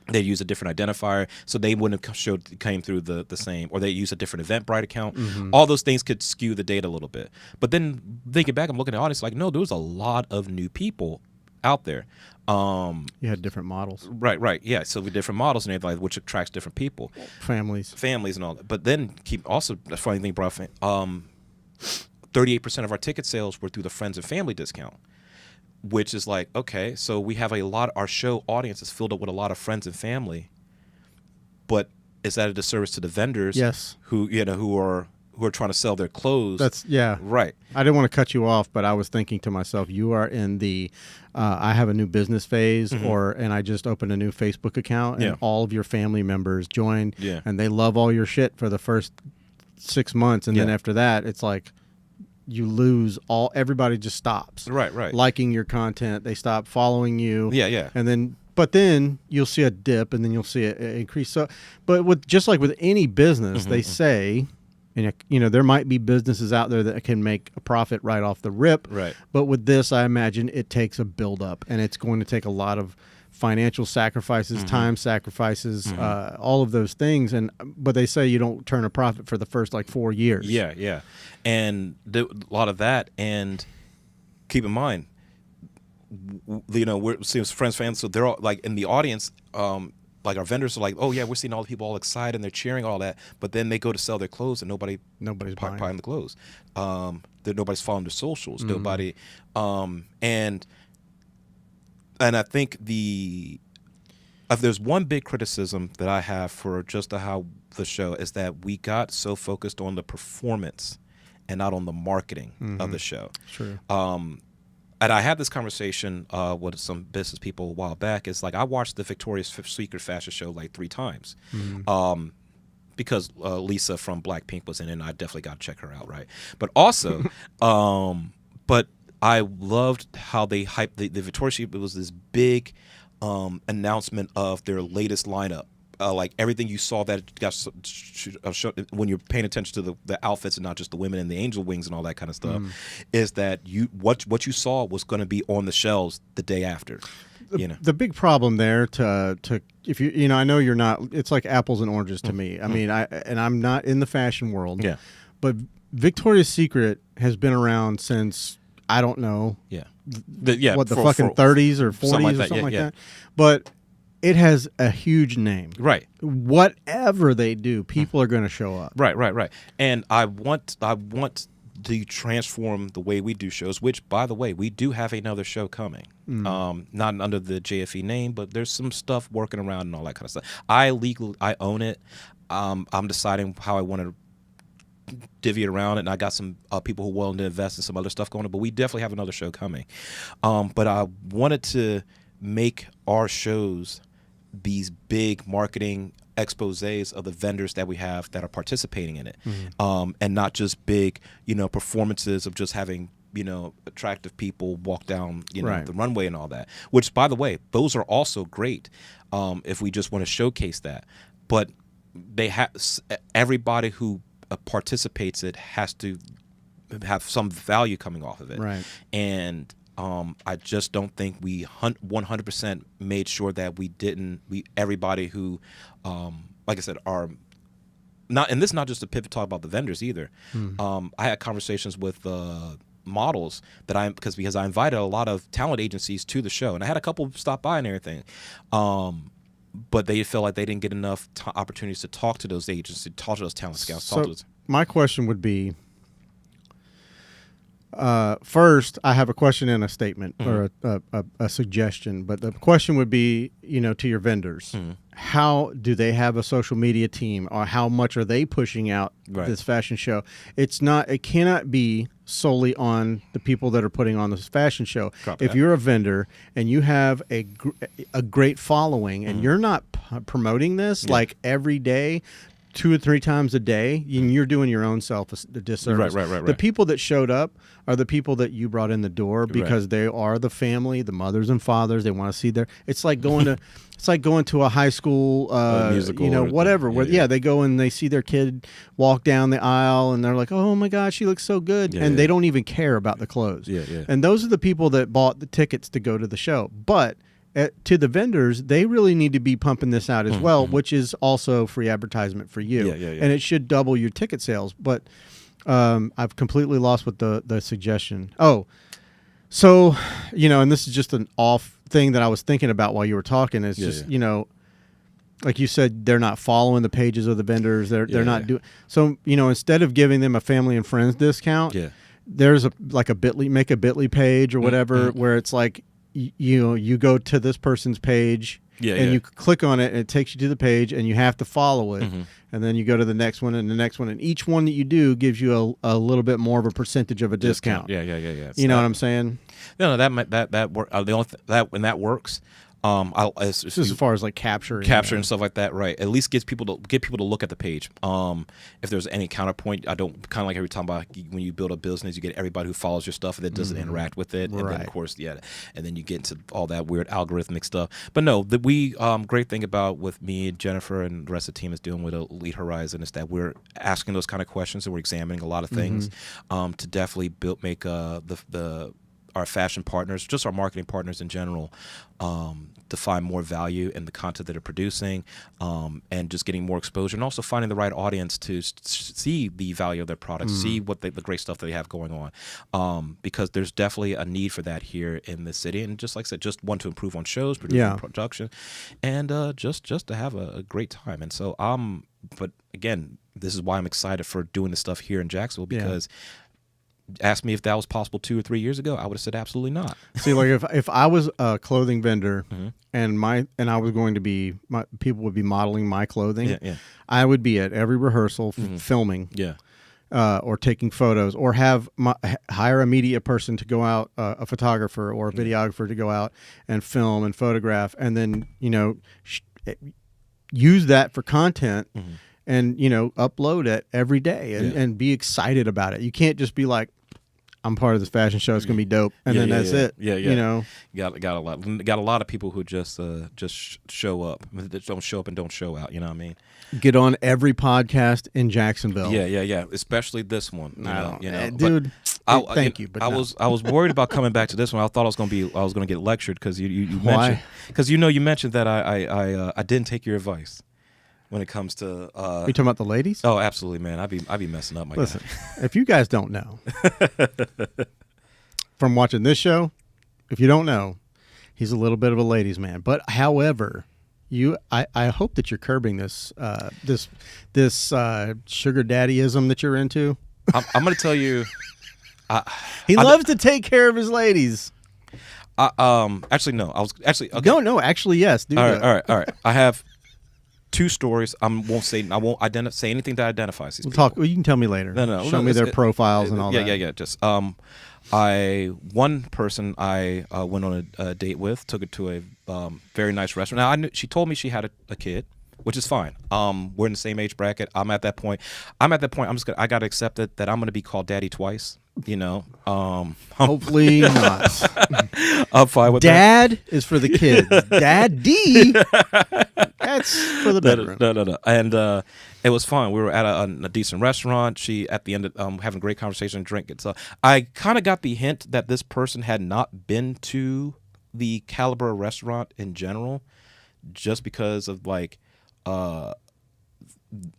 They use a different identifier, so they wouldn't have came through the same, or they use a different Eventbrite account. All those things could skew the data a little bit. But then thinking back, I'm looking at the audience like, no, there was a lot of new people out there. You had different models. Right. Yeah. So with different models and everything, which attracts different people. Families and all that. But then the funny thing brought 38% of our ticket sales were through the friends and family discount, which is like, okay, so we have our show audience is filled up with a lot of friends and family, but is that a disservice to the vendors? Yes. Who are trying to sell their clothes. Right. I didn't want to cut you off, but I was thinking to myself, you are in the I have a new business phase, and I just opened a new Facebook account, and all of your family members joined, and they love all your shit for the first 6 months, and then after that, it's like you lose everybody just stops. Right. Liking your content, they stop following you. Yeah. But then you'll see a dip, and then you'll see it increase. So, but just like with any business, they say. And, there might be businesses out there that can make a profit right off the rip. Right. But with this, I imagine it takes a build-up, and it's going to take a lot of financial sacrifices, time sacrifices, all of those things. But they say you don't turn a profit for the first, 4 years. Yeah. And a lot of that. And keep in mind, we're seeing friends, fans, so they're all, like, in the audience, like, our vendors are like, oh yeah, we're seeing all the people all excited and they're cheering all that, but then they go to sell their clothes and nobody's buying the clothes. Nobody's following their socials. Nobody, and I think if there's one big criticism that I have for just how the show is that we got so focused on the performance and not on the marketing of the show. True. And I had this conversation with some business people a while back. It's like I watched the Victoria's Secret fashion show 3 times because Lisa from Blackpink was in it, and I definitely got to check her out, right? But also, but I loved how they hyped the Victoria's Secret. It was this big announcement of their latest lineup. Like everything you saw that got showed when you're paying attention to the outfits and not just the women and the angel wings and all that kind of stuff, is that what you saw was going to be on the shelves the day after. the big problem there to if you I know you're not. It's like apples and oranges to me. I mean, I'm not in the fashion world. Yeah. But Victoria's Secret has been around since I don't know. Yeah. What the fucking 30s or 40s or something like that. But it has a huge name. Right. Whatever they do, people are going to show up. Right. And I want to transform the way we do shows, which, by the way, we do have another show coming. Not under the JFE name, but there's some stuff working around and all that kind of stuff. I own it. I'm deciding how I want to divvy it around, and I got some people who are willing to invest in some other stuff going on, but we definitely have another show coming. But I wanted to make our shows these big marketing exposés of the vendors that we have that are participating in it, and not just big, performances of just having, attractive people walk down, the runway and all that, which, by the way, those are also great if we just want to showcase that. But they have everybody who participates it has to have some value coming off of it. Right. And I just don't think we 100% made sure that everybody who, like I said, are not, and this is not just a pivot talk about the vendors either. I had conversations with models because I invited a lot of talent agencies to the show, and I had a couple stop by and everything. But they felt like they didn't get enough opportunities to talk to those agents, to talk to those talent scouts. So my question would be, first, I have a question and a statement or a suggestion. But the question would be, to your vendors, how do they have a social media team, or how much are they pushing out this fashion show? It cannot be solely on the people that are putting on this fashion show. If you're a vendor and you have a great following and you're not promoting this like every day, 2 or 3 times a day, you're doing your own self a disservice. Right. The people that showed up are the people that you brought in the door because they are the family, the mothers and fathers. They want to see it's like going to a high school musical, whatever. They go and they see their kid walk down the aisle and they're like, "Oh my gosh, she looks so good," and they don't even care about the clothes. And those are the people that bought the tickets to go to the show. But to the vendors, they really need to be pumping this out as well, which is also free advertisement for you. And it should double your ticket sales. But I've completely lost what the suggestion. Oh, so, and this is just an off thing that I was thinking about while you were talking. It's just, like you said, they're not following the pages of the vendors. They're not doing. So, instead of giving them a family and friends discount, there's a Bitly page or whatever where it's like, you go to this person's page and you click on it and it takes you to the page and you have to follow it. And then you go to the next one and the next one, and each one that you do gives you a little bit more of a percentage of a discount. Yeah. You know what I'm saying? No, that work. The only when that works. As far as like capturing and stuff like that, right? At least get people to look at the page. If there's any counterpoint, I don't kind of like every time about when you build a business, you get everybody who follows your stuff and that doesn't interact with it, and then of course, and then you get into all that weird algorithmic stuff. But no, great thing about with me and Jennifer and the rest of the team is doing with Elite Horizon is that we're asking those kind of questions and we're examining a lot of things to definitely make our fashion partners, just our marketing partners in general, to find more value in the content that they're producing, and just getting more exposure, and also finding the right audience to see the value of their products, see what the great stuff that they have going on, because there's definitely a need for that here in the city, and just like I said, just want to improve on shows, production, and just to have a great time. And so but again, this is why I'm excited for doing this stuff here in Jacksonville, because asked me if that was possible 2 or 3 years ago, I would have said absolutely not. See, like if I was a clothing vendor and I was going to be people would be modeling my clothing, I would be at every rehearsal filming, or taking photos, or hire a media person to go out, a photographer or a videographer to go out and film and photograph, and then use that for content. And upload it every day and be excited about it. You can't just be like, I'm part of this fashion show. It's gonna be dope, and then that's it. Got a lot of people who just show up, don't show up and don't show out. You know what I mean? Get on every podcast in Jacksonville. Yeah. Especially this one. Dude. Thank you, but I no. was worried about coming back to this one. I thought I was going to get lectured because you Why? mentioned because you mentioned that I didn't take your advice when it comes to. Are you talking about the ladies? Oh, absolutely, man. I'd be messing up my Listen, guy. if you guys don't know from watching this show, if you don't know, he's a little bit of a ladies' man. But however, I hope that you're curbing this sugar daddyism that you're into. I'm going to tell you. He loves to take care of his ladies. Actually, no. I was actually okay. No. Actually, yes. Do All that. right. I have 2 stories. I won't say anything that identifies these people. Well, you can tell me later. No. Show me their profiles and all that. Yeah. Just one person I went on a date with, took her to a very nice restaurant. Now she told me she had a kid, which is fine. We're in the same age bracket. I'm at that point. I got to accept it that I'm going to be called daddy twice. You know, hopefully not. I'm fine with Dad is for the kids. Daddy, that's for the bedroom. No. And it was fun. We were at a decent restaurant. She at the end of, having a great conversation, drinking. So I kind of got the hint that this person had not been to the caliber restaurant in general, just because of like.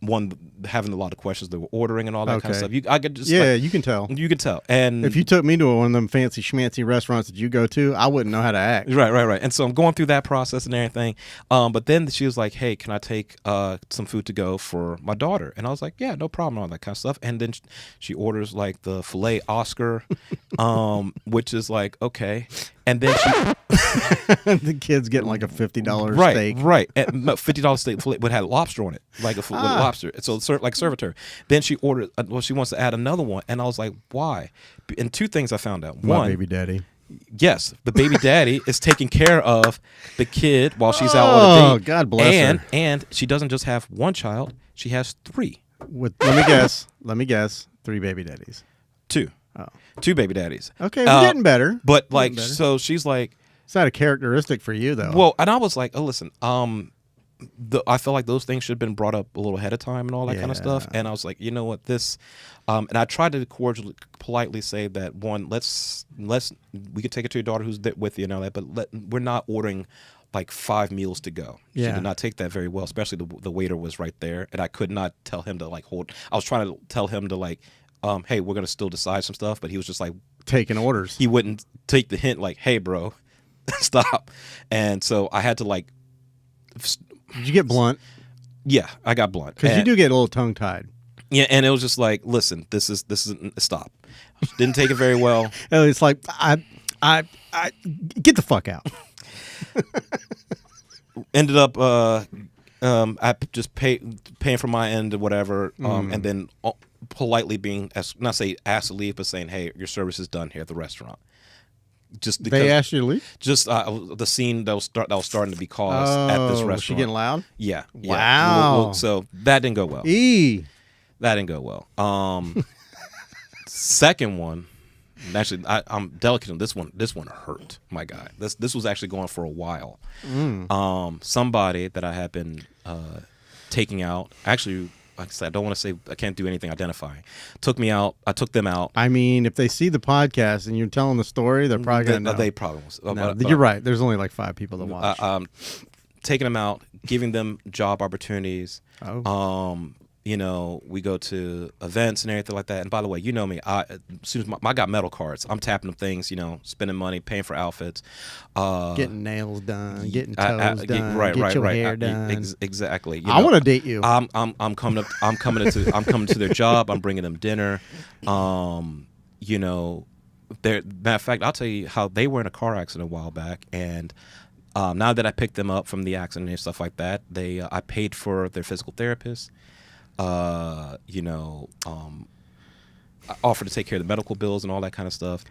One having a lot of questions they were ordering and all that kind of stuff. I could just you can tell. You can tell. And if you took me to one of them fancy schmancy restaurants that you go to, I wouldn't know how to act. Right. And so I'm going through that process and everything. But then she was like, "Hey, can I take some food to go for my daughter?" And I was like, "Yeah, no problem," all that kind of stuff. And then she orders like the filet Oscar, which is like okay. And then the kid's getting like a $50 steak. Right. No, $50 steak filet, but had lobster on it, like a filet lobster. So serve it to her. Then she ordered. She wants to add another one, and I was like, "Why?" And 2 things I found out. My One, baby daddy. Yes, the baby daddy is taking care of the kid while she's out on a date. Oh, God bless her. And she doesn't just have 1 child; she has 3. Let me guess. 3 baby daddies. 2. Oh. 2 baby daddies. Okay, we're getting better. But like, so she's like, it's not a characteristic for you though. Well, and I was like, oh, listen, I feel like those things should have been brought up a little ahead of time and all that kind of stuff. And I was like, you know what, this, and I tried to cordially, politely say that one, we could take it to your daughter who's with you and all that, but we're not ordering like 5 meals to go. She did not take that very well, especially the waiter was right there, and I could not tell him to like hold. I was trying to tell him to like, hey, we're gonna still decide some stuff, but he was just like taking orders. He wouldn't take the hint, like, hey, bro, stop. And so I had to like. Did you get blunt? Yeah, I got blunt because you do get a little tongue tied. Yeah, and it was just like, listen, this is stop. Didn't take it very well. It's like I get the fuck out. Ended up I just paying for my end or whatever, and then politely being not say asked to leave, but saying, hey, your service is done here at the restaurant. Just because, they asked you to leave? Just the scene that was starting to be caused at this restaurant. Was she getting loud? Yeah. Wow. So that didn't go well. That didn't go well. Second one, actually, I'm delicate on this one. This one hurt, my guy. This was actually going for a while. Somebody that I had been taking out, actually, like I said, I don't want to say, I can't do anything identifying. Took me out. I took them out. I mean, if they see the podcast and you're telling the story, they're probably going to know. They probably won't. No, you're right. There's only like 5 people to watch. Taking them out, giving them job opportunities. You know, we go to events and everything like that. And by the way, you know me. As soon as I got metal cards, I'm tapping them things. You know, spending money, paying for outfits, getting nails done, getting toes done, right, your hair done. Exactly. I want to date you. I'm coming to their job. I'm bringing them dinner. You know, matter of fact, I'll tell you how they were in a car accident a while back, and now that I picked them up from the accident and stuff like that, I paid for their physical therapist. You know, I offered to take care of the medical bills and all that kind of stuff.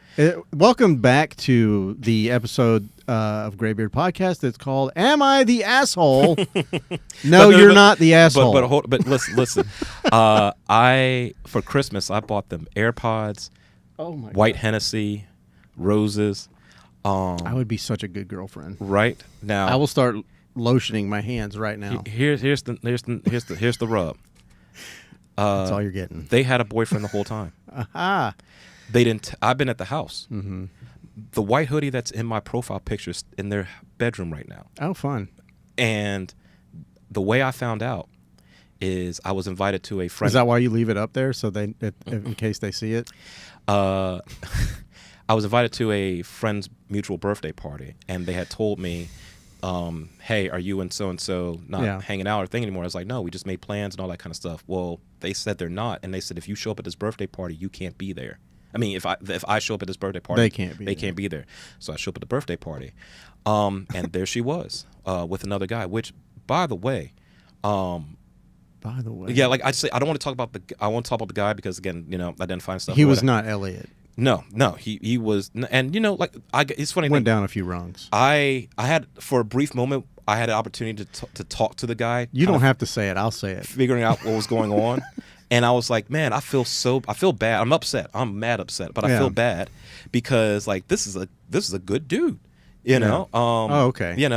Welcome back to the episode of Graybeard Podcast. It's called "Am I the Asshole?" No, you're not the asshole. But listen. For Christmas I bought them AirPods, white Hennessy, roses. I would be such a good girlfriend. Right now, I will start lotioning my hands right now. Here's the rub. That's all you're getting. They had a boyfriend the whole time. Aha. They didn't. I've been at the house. Mm-hmm. The white hoodie that's in my profile picture is in their bedroom right now. Oh, fun. And the way I found out is I was invited to a friend. Is that why you leave it up there so they, in case they see it? I was invited to a friend's mutual birthday party, and they had told me, hey, are you and so not hanging out or thing anymore? I was like, no, we just made plans and all that kind of stuff. Well, they said they're not, and they said if you show up at this birthday party, you can't be there. I mean, if I show up at this birthday party, they can't be there. So I show up at the birthday party, and there she was with another guy. Which, by the way, yeah, like I say, I don't want to talk about I want to talk about the guy because again, identifying stuff. He was not Elliot. No, he was, and like it's funny. Went down a few rungs. I had for a brief moment, I had an opportunity to talk to the guy. You don't have to say it. I'll say it. Figuring out what was going on. And I was like, man, I feel bad. I'm upset. I'm mad upset, but I feel bad because like this is a good dude, you know. Oh, okay. He's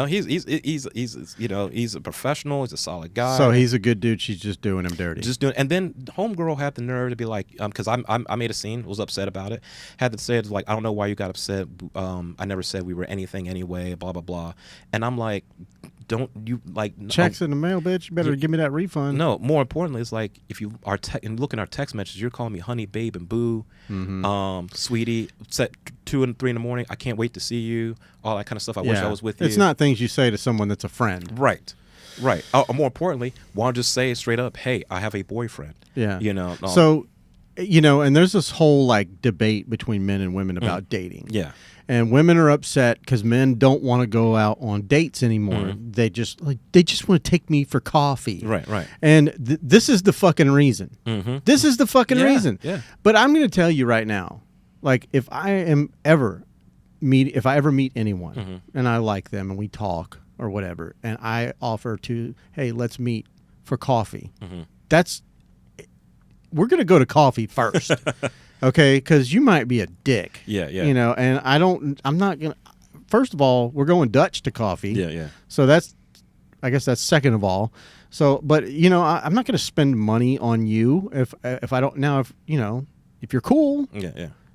a professional. He's a solid guy. So he's a good dude. She's just doing him dirty. And then homegirl had the nerve to be like, because I made a scene, was upset about it. Had to say it like, I don't know why you got upset. I never said we were anything anyway. Blah blah blah. And I'm like, don't you like checks in the mail, bitch? You better give me that refund. No, more importantly, it's like if you are and look in our text messages, you're calling me honey, babe, and boo, sweetie. It's at 2 and 3 in the morning. I can't wait to see you. All that kind of stuff. I wish I was with you. It's not things you say to someone that's a friend. Right. More importantly, why don't just say straight up, hey, I have a boyfriend. Yeah. So, and there's this whole like debate between men and women about dating. Yeah. And women are upset because men don't want to go out on dates anymore. They just want to take me for coffee. Right. And this is the fucking reason. This is the fucking reason. Yeah. But I'm going to tell you right now, like if I ever meet anyone and I like them and we talk or whatever, and I offer to, hey, let's meet for coffee. We're going to go to coffee first. Okay, because you might be a dick. Yeah. And I'm not going to. First of all, we're going Dutch to coffee. Yeah. So I guess that's second of all. So, but I'm not going to spend money on you if I don't. Now, if you're cool.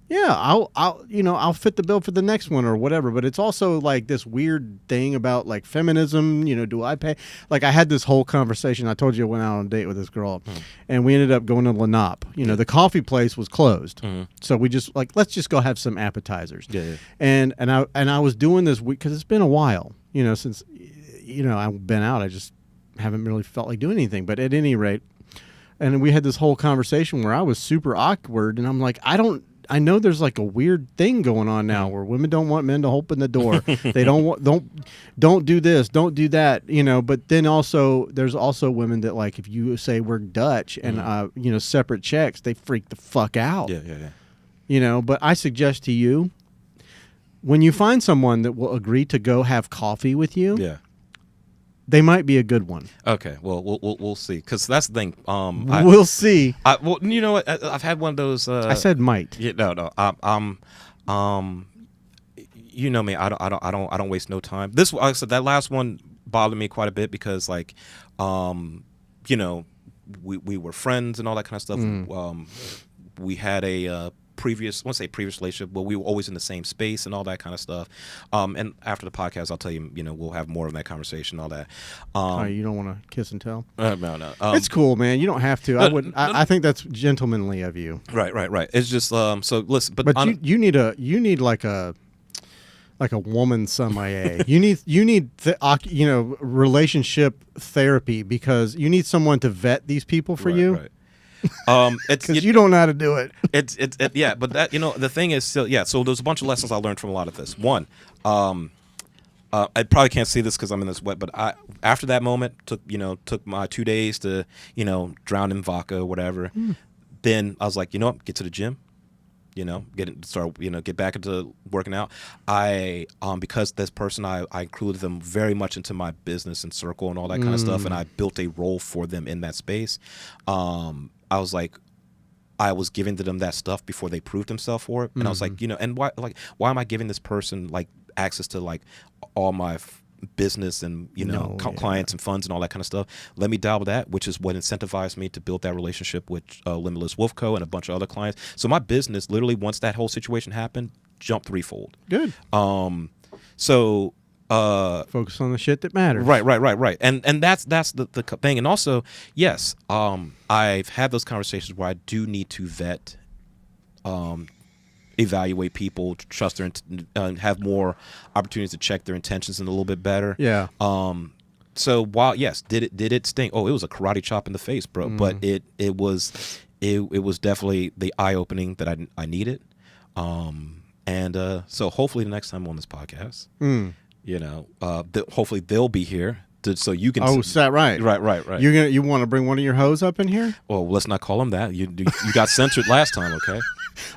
Yeah, I'll fit the bill for the next one or whatever. But it's also like this weird thing about like feminism. Do I pay? Like I had this whole conversation. I told you I went out on a date with this girl, and we ended up going to Lenape. The coffee place was closed, so we just like let's just go have some appetizers. Yeah. And I was doing this week because it's been a while. Since I've been out. I just haven't really felt like doing anything. But at any rate, and we had this whole conversation where I was super awkward, and I'm like, I know there's like a weird thing going on now where women don't want men to open the door. They don't do this, don't do that, but then also there's also women that like if you say we're Dutch and separate checks, they freak the fuck out. Yeah. But I suggest to you when you find someone that will agree to go have coffee with you, they might be a good one. Okay, well, we'll see. Because that's the thing. We'll see. Well, you know what? I've had one of those. I said might. Yeah, no. You know me. I don't waste no time. Like I said, that last one bothered me quite a bit because, like, we were friends and all that kind of stuff. We had a previous relationship, but we were always in the same space and all that kind of stuff. And after the podcast, I'll tell you, we'll have more of that conversation, all that. You don't want to kiss and tell? No. It's cool, man. You don't have to. I wouldn't. I think that's gentlemanly of you. Right. It's just so listen, but you need like a woman sommelier. you need relationship therapy because you need someone to vet these people for you. Right. It's because you don't know how to do it. Yeah, but that the thing is still so there's a bunch of lessons I learned from a lot of this. One, I probably can't see this because I'm in this wet, but after that moment took my 2 days to drown in vodka or whatever. Then I was like, get to the gym, get back into working out. Because this person I included them very much into my business and circle and all that kind of stuff, and I built a role for them in that space. I was like, I was giving to them that stuff before they proved themselves for it, and I was like, and why am I giving this person like access to like all my business and clients and funds and all that kind of stuff. Let me dabble that, which is what incentivized me to build that relationship with Limitless Wolf Co. and a bunch of other clients. So my business literally, once that whole situation happened, jumped threefold. Good. So focus on the shit that matters. Right. And that's the thing. And also, yes, I've had those conversations where I do need to vet, evaluate people, trust their, have more opportunities to check their intentions a little bit better. Yeah. So while did it sting? Oh, it was a karate chop in the face, bro. But it was definitely the eye opening that I needed. And so hopefully the next time I'm on this podcast, hopefully they'll be here. So you can. Oh, is that right? Right. You want to bring one of your hoes up in here? Well, let's not call them that. You got censored last time, okay?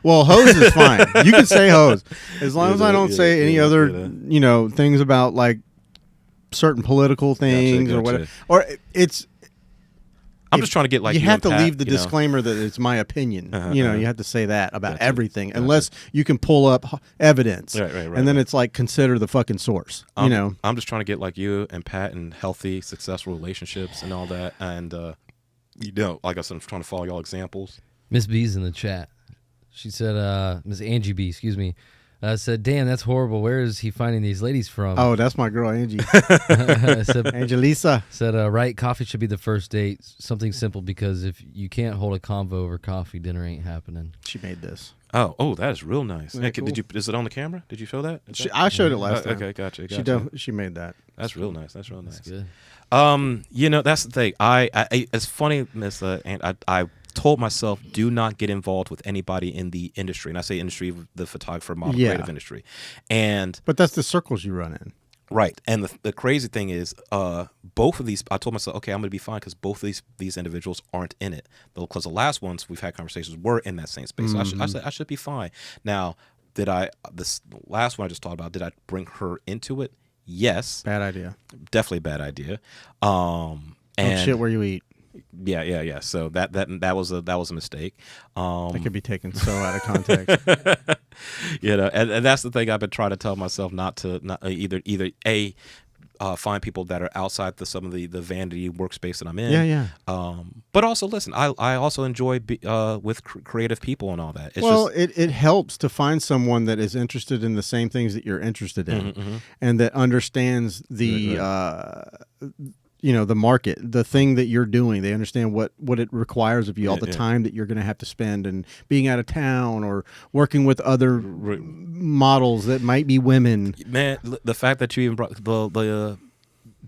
Well, hose is fine. You can say hose as long as I don't say any other things about like certain political things Gotcha. or whatever. Or it's. I'm just trying to get like you have to Pat, leave the disclaimer that it's my opinion. You have to say that about everything, Gotcha. unless you can pull up evidence, Right, and then it's like consider the fucking source. I'm just trying to get like you and Pat in healthy, successful relationships and all that. And like I said, I'm trying to follow y'all examples. Miss B's in the chat. She said, Miss Angie B, excuse me, said, "Damn, that's horrible. Where is he finding these ladies from?" Oh, that's my girl Angie. Angelisa said, "Right, coffee should be the first date. Something simple, because if you can't hold a convo over coffee, dinner ain't happening." She made this. Oh, that is real nice. Yeah, cool. Is it on the camera? Did you show that? I showed it last time. Okay, gotcha. She made that. That's real nice. That's real nice. That's good. That's the thing. It's funny, Miss, and I told myself, do not get involved with anybody in the industry, and I say industry, the photographer, model, creative industry, but that's the circles you run in, right? And the crazy thing is, both of these, I told myself, okay, I'm going to be fine because both of these individuals aren't in it, because the last ones we've had conversations were in that same space. Mm-hmm. So I should be fine. Now, this last one I just talked about, did I bring her into it? Yes. Bad idea. Definitely a bad idea. And shit where you eat. Yeah. So that was a mistake. That could be taken so out of context. And that's the thing I've been trying to tell myself, not either find people that are outside some of the vanity workspace that I'm in. Yeah. But also listen, I also enjoy with creative people and all that. It helps to find someone that is interested in the same things that you're interested in, and that understands the the market, the thing that you're doing. They understand what it requires of you, all the time that you're going to have to spend, and being out of town or working with other models that might be women. Man, the fact that you even brought do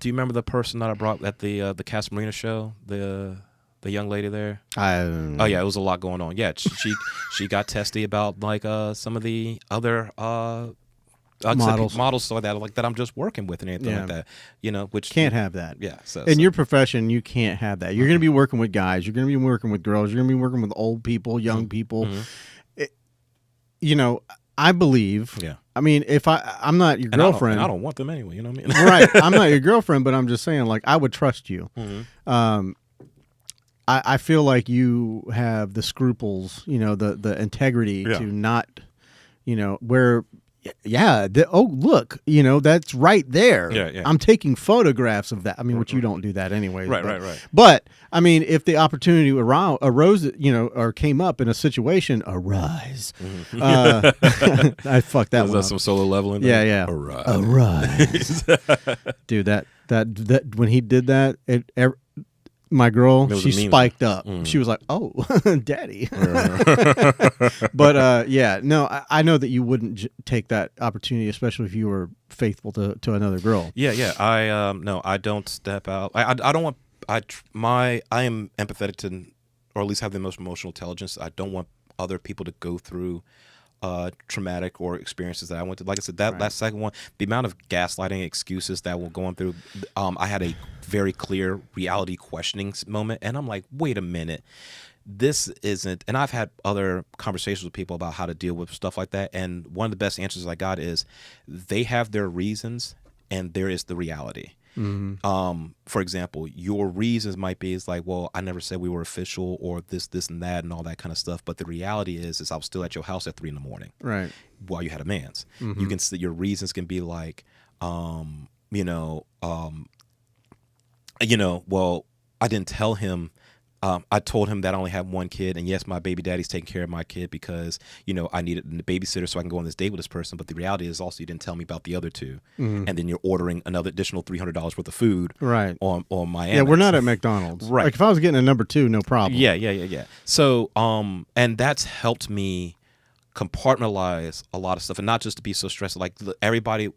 you remember the person that I brought at the Casa Marina show? The young lady there. Oh yeah, it was a lot going on. Yeah, she got testy about like some of the other models like that I'm just working with and anything like that, which can't have that. Yeah. So in your profession, you can't have that. You're going to be working with guys. You're going to be working with girls. You're going to be working with old people, young people. I believe. Yeah. I mean, if I'm not your girlfriend, I don't want them anyway. You know what I mean? Right. I'm not your girlfriend, but I'm just saying, like, I would trust you. I feel like you have the scruples, the integrity to not, where. Look, that's right there. Yeah. I'm taking photographs of that. I mean, which you don't do that anyway. Right. But I mean, if the opportunity arose, or came up in a situation, arise. I fucked that one. That's some solo leveling. Yeah. Arise. Dude, that when he did that, my girl, she spiked up. She was like, "Oh, daddy." But I know that you wouldn't take that opportunity, especially if you were faithful to another girl. Yeah. I don't step out. I don't want. I am empathetic to, or at least have the most emotional intelligence. I don't want other people to go through traumatic or experiences that I went through. Like I said, that second one, the amount of gaslighting excuses that were going through, I had a very clear reality questioning moment, and I'm like, wait a minute, this isn't. And I've had other conversations with people about how to deal with stuff like that, and one of the best answers I got is they have their reasons and there is the reality. For example, your reasons might be is like, well, I never said we were official, or this and that and all that kind of stuff. But the reality is I was still at your house at 3 a.m, right, while you had a man's. You can see your reasons can be like, well, I didn't tell him. I told him that I only have one kid, and yes, my baby daddy's taking care of my kid because I needed a babysitter so I can go on this date with this person. But the reality is also you didn't tell me about the other two, and then you're ordering another additional $300 worth of food, right? On my yeah, we're not at McDonald's, right? Like if I was getting a number 2, no problem. Yeah. So and that's helped me compartmentalize a lot of stuff, and not just to be so stressed. Like everybody,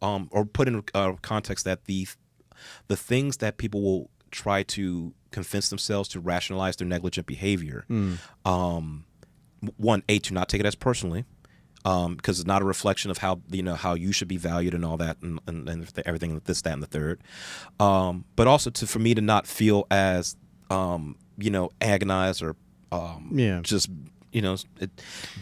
or put in context that the things that people will try to convince themselves to rationalize their negligent behavior. One, to not take it as personally, because it's not a reflection of how how you should be valued and all that, and everything, this, that, and the third. But also for me to not feel as agonized or just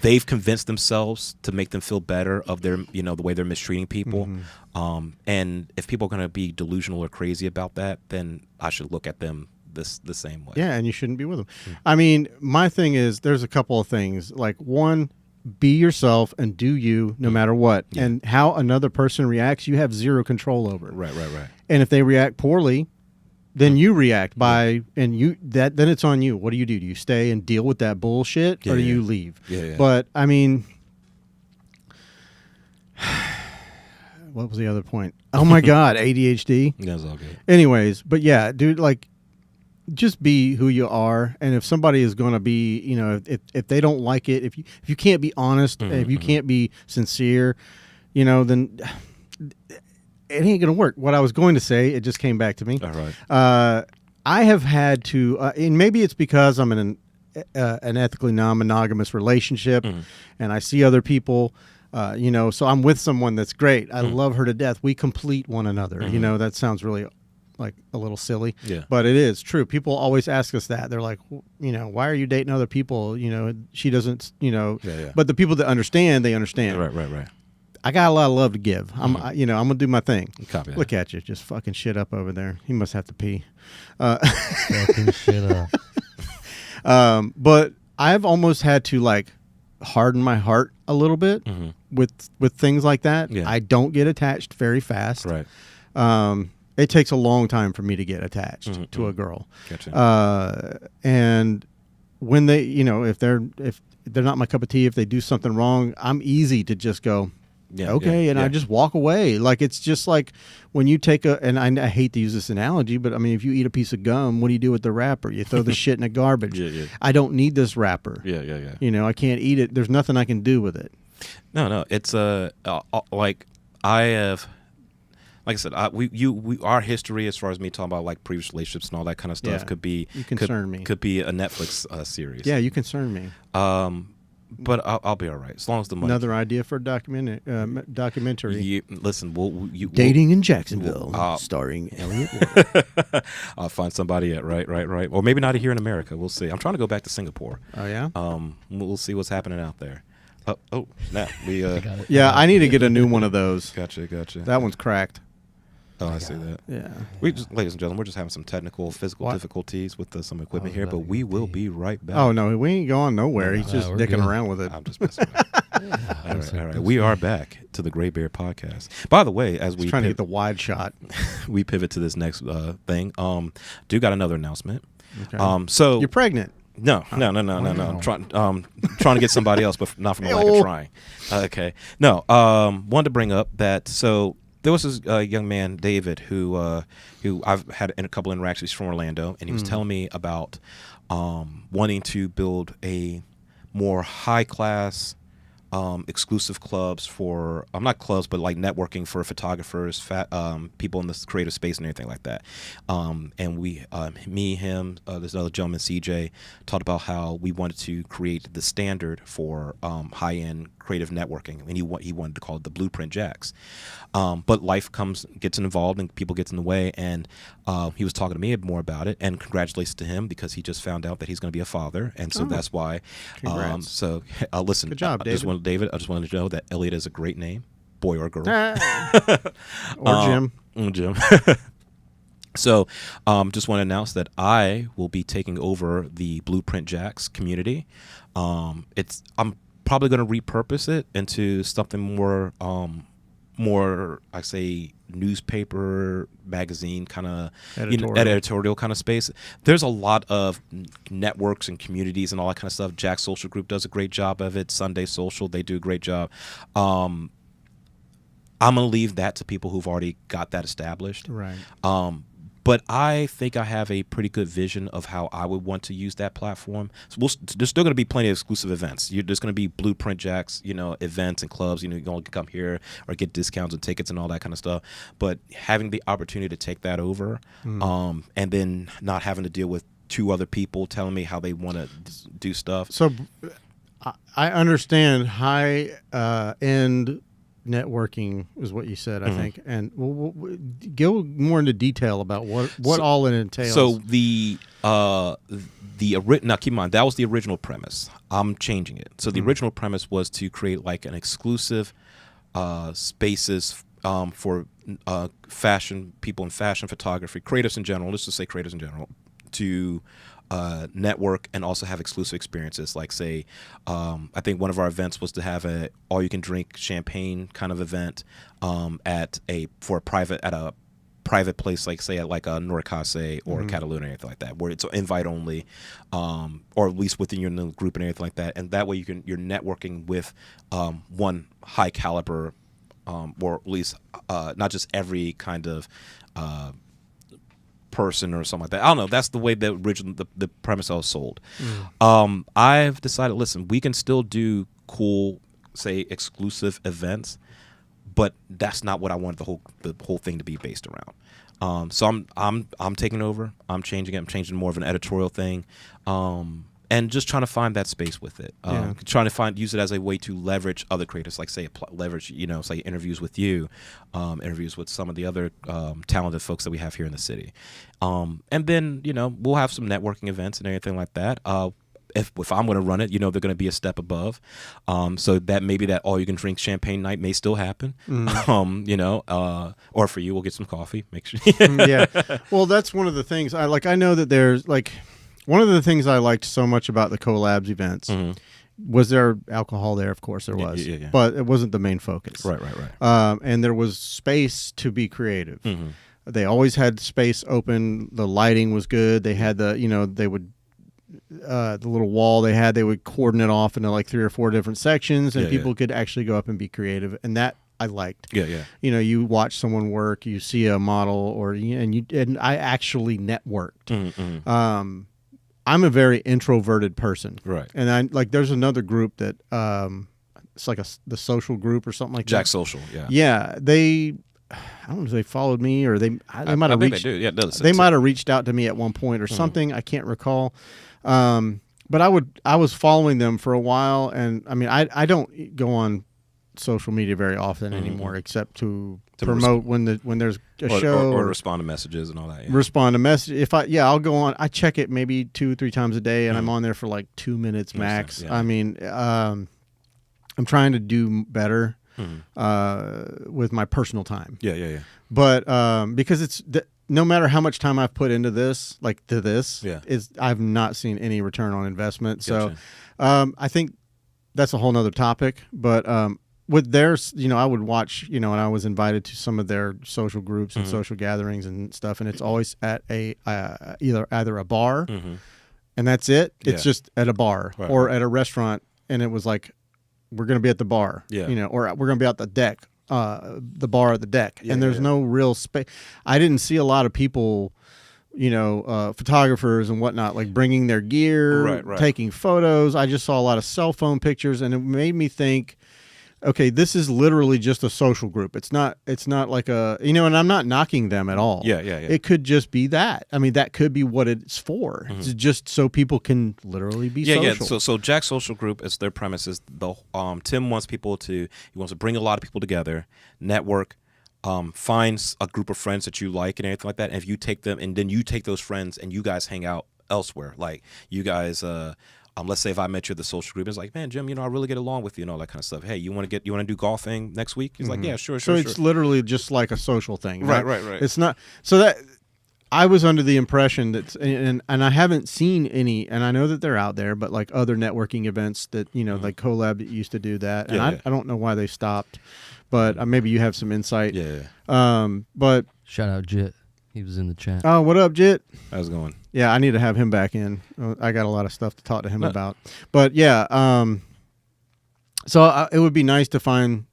they've convinced themselves to make them feel better of their the way they're mistreating people. And if people are going to be delusional or crazy about that, then I should look at them the same way. Yeah, and you shouldn't be with them. I mean, my thing is there's a couple of things. Like, one, be yourself and do you no matter what. Yeah. And how another person reacts, you have zero control over. Right. And if they react poorly, then you react and then it's on you. What do? Do you stay and deal with that bullshit, or do you leave? Yeah. But I mean, what was the other point? Oh my God, ADHD. That's all good. Anyways, but yeah, dude, like, just be who you are. And if somebody is going to be, if they don't like it, if you can't be honest, if you can't be sincere, then it ain't going to work. What I was going to say, it just came back to me. All right. I have had to, and maybe it's because I'm in an ethically non-monogamous relationship, and I see other people, so I'm with someone that's great. I love her to death. We complete one another. That sounds really like a little silly, but it is true. People always ask us that. They're like, why are you dating other people? She doesn't, but the people that understand, they understand. Right. I got a lot of love to give. I'm gonna do my thing. Copy that. Look at you, just fucking shit up over there. He must have to pee. Fucking shit up. But I've almost had to like harden my heart a little bit with things like that. Yeah. I don't get attached very fast. Right. It takes a long time for me to get attached to a girl. Gotcha. And when they, if they're not my cup of tea, if they do something wrong, I'm easy to just go, and I just walk away. Like, it's just like when you take and I hate to use this analogy, but I mean, if you eat a piece of gum, what do you do with the wrapper? You throw the shit in the garbage. I don't need this wrapper. Yeah. I can't eat it. There's nothing I can do with it. No. It's like I have. Like I said, our history as far as me talking about like previous relationships and all that kind of stuff could be you concern me. Could be a Netflix series. Yeah, you concern me. But I'll be all right as long as the money. Another idea for a documentary. Listen, Dating in Jacksonville, starring Elliot. I'll find somebody at right, or maybe not here in America. We'll see. I'm trying to go back to Singapore. Oh yeah. We'll see what's happening out there. Now we. Yeah, I need to get a new one of those. Gotcha. That one's cracked. Oh, I see that. Yeah. Ladies and gentlemen, we're just having some physical difficulties with some equipment here, but we will be right back. Oh, no, we ain't going nowhere. He's just dicking around with it. I'm just messing around. All right. We are back to the Gray Bear Podcast. By the way, as we trying to get the wide shot, we pivot to this next thing. Do got another announcement. Okay. So you're pregnant. No. I'm trying to get somebody else, but not from a lack of trying. Okay. No. Wanted to bring up that there was this young man, David, who I've had a couple interactions from Orlando, and he was telling me about wanting to build a more high class, exclusive clubs for not clubs, but like networking for photographers, people in the creative space and everything like that. And we, me, him, this other gentleman, CJ, talked about how we wanted to create the standard for high end creative networking, and he wanted to call it the Blueprint Jacks. But life gets involved and people gets in the way, and he was talking to me more about it, and congratulations to him because he just found out that he's going to be a father, and so that's why. Congrats. Listen, good job, David. I just wanted to know that Elliot is a great name, boy or girl. Or Jim. Jim. So, just want to announce that I will be taking over the Blueprint Jacks community. I'm probably going to repurpose it into something more more, I say, newspaper, magazine kind of Editorial. editorial kind of space. There's a lot of networks and communities and all that kind of stuff. Jack's Social Group does a great job of it. Sunday Social, they do a great job. I'm gonna leave that to people who've already got that established. Right. But I think I have a pretty good vision of how I would want to use that platform. So there's still going to be plenty of exclusive events. There's going to be Blueprint Jacks, events and clubs. You can come here or get discounts and tickets and all that kind of stuff. But having the opportunity to take that over, and then not having to deal with 2 other people telling me how they want to do stuff. So I understand high end networking is what you said, I think, and we'll go more into detail about what all it entails. So now keep in mind that was the original premise. I'm changing it. So the original premise was to create like an exclusive spaces for fashion people in fashion photography, creatives in general. Let's just say creatives in general, to network and also have exclusive experiences. Like, say, I think one of our events was to have a all-you-can-drink champagne kind of event at a private place, like say at like a Noricase or Cataluna or anything like that, where it's invite only, or at least within your group and anything like that. And that way you're networking with one high caliber, or at least not just every kind of person or something like that. I don't know. That's the way the premise I was sold. I've decided, listen, we can still do cool, say, exclusive events, but that's not what I want the whole thing to be based around. So I'm taking over. I'm changing it. I'm changing more of an editorial thing, and just trying to find that space with it. Trying to use it as a way to leverage other creators, like say leverage, say interviews with you, interviews with some of the other talented folks that we have here in the city, and then we'll have some networking events and everything like that. If I'm going to run it, they're going to be a step above, so that maybe that all you can drink champagne night may still happen, or for you, we'll get some coffee. Make sure. Yeah, well, that's one of the things I know that there's like. One of the things I liked so much about the collabs events was there alcohol there. Of course there was, but it wasn't the main focus. Right. And there was space to be creative. They always had space open. The lighting was good. They had the little wall they would cordon it off into like 3 or 4 different sections, and people could actually go up and be creative. And that I liked. You watch someone work, you see a model, and I actually networked. I'm a very introverted person, right? And there's another group that it's like the social group or something like Jack that. Social, yeah. I don't know if they followed me or they might have reached. They do. Yeah, they might have reached out to me at one point or something. I can't recall. But I was following them for a while, and I mean I don't go on social media very often anymore, except to promote when there's a show or respond to messages and all that. Respond to messages. I'll go on. I check it maybe 2-3 times a day, and I'm on there for like 2 minutes max. I mean, I'm trying to do better with my personal time. Yeah. But because it's no matter how much time I've put into this, I've not seen any return on investment. Gotcha. So I think that's a whole nother topic. But with theirs, I would watch, and I was invited to some of their social groups and social gatherings and stuff, and it's always at a either a bar, and that's it. It's just at a bar or at a restaurant, and it was like, we're going to be at the bar, or we're going to be at the deck, the bar at the deck, and there's no real space. I didn't see a lot of people, photographers and whatnot, like bringing their gear, taking photos. I just saw a lot of cell phone pictures, and it made me think, okay, this is literally just a social group. It's not like a, and I'm not knocking them at all. Yeah. It could just be that. I mean, that could be what it's for. It's just so people can literally be social. Yeah. So Jack's Social Group, is their premise is Tim wants he wants to bring a lot of people together, network, find a group of friends that you like and everything like that. And if you take them, and then you take those friends and you guys hang out elsewhere. Like you guys, let's say if I met you at the social group, it's like, man, Jim, I really get along with you and all that kind of stuff. Hey, you want to do golfing next week? He's like, yeah, sure. So it's literally just like a social thing. Right. It's not so that I was under the impression that, and I haven't seen any, and I know that they're out there, but like other networking events that, you know, like Collab that used to do that. And I don't know why they stopped, but maybe you have some insight. Yeah. But shout out Jit. He was in the chat. Oh, what up, Jit? How's it going? Yeah, I need to have him back in. I got a lot of stuff to talk to him about. But yeah, so it would be nice to find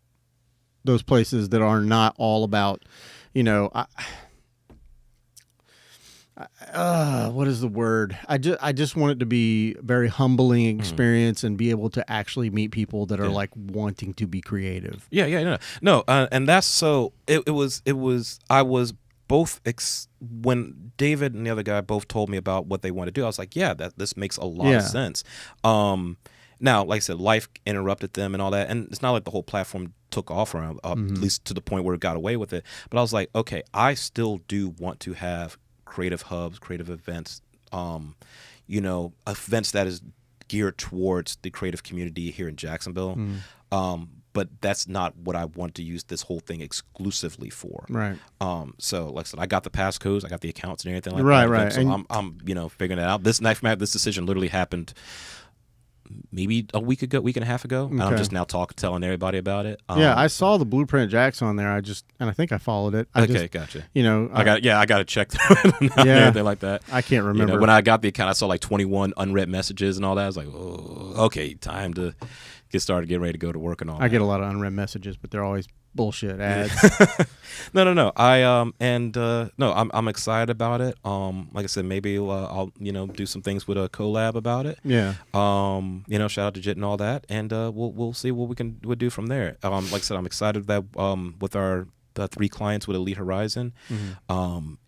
those places that are not all about, you know, what is the word? I just want it to be a very humbling experience and be able to actually meet people that are like wanting to be creative. No, and that's so. It was. I was both when David and the other guy both told me about what they want to do. I was like, yeah, this makes a lot of sense. Now, like I said, life interrupted them and all that, and it's not like the whole platform took off around, at least to the point where it got away with it. But I was like, okay, I still do want to have creative hubs, creative events, you know, events that is geared towards the creative community here in Jacksonville. But that's not what I want to use this whole thing exclusively for. Right. So like I said, I got the passcodes, I got the accounts and everything like that. Right. So I'm you know, figuring it out. This decision literally happened maybe a week and a half ago. Okay. And I'm just now telling everybody about it. Yeah, I saw the Blueprint Jacks on there. And I think I followed it. Gotcha. You know, I got to check through it and everything like that. I can't remember. You know, when I got the account, I saw like 21 unread messages and all that. I was like, oh, okay, time to get started, get ready to go to work and all that. I get a lot of unread messages, but they're always bullshit ads. No. I'm excited about it. Like I said, maybe I'll do some things with a collab about it. Yeah. Shout out to Jit and all that, and we'll see what we'll do from there. Like I said, I'm excited that with the 3 clients with Elite Horizon,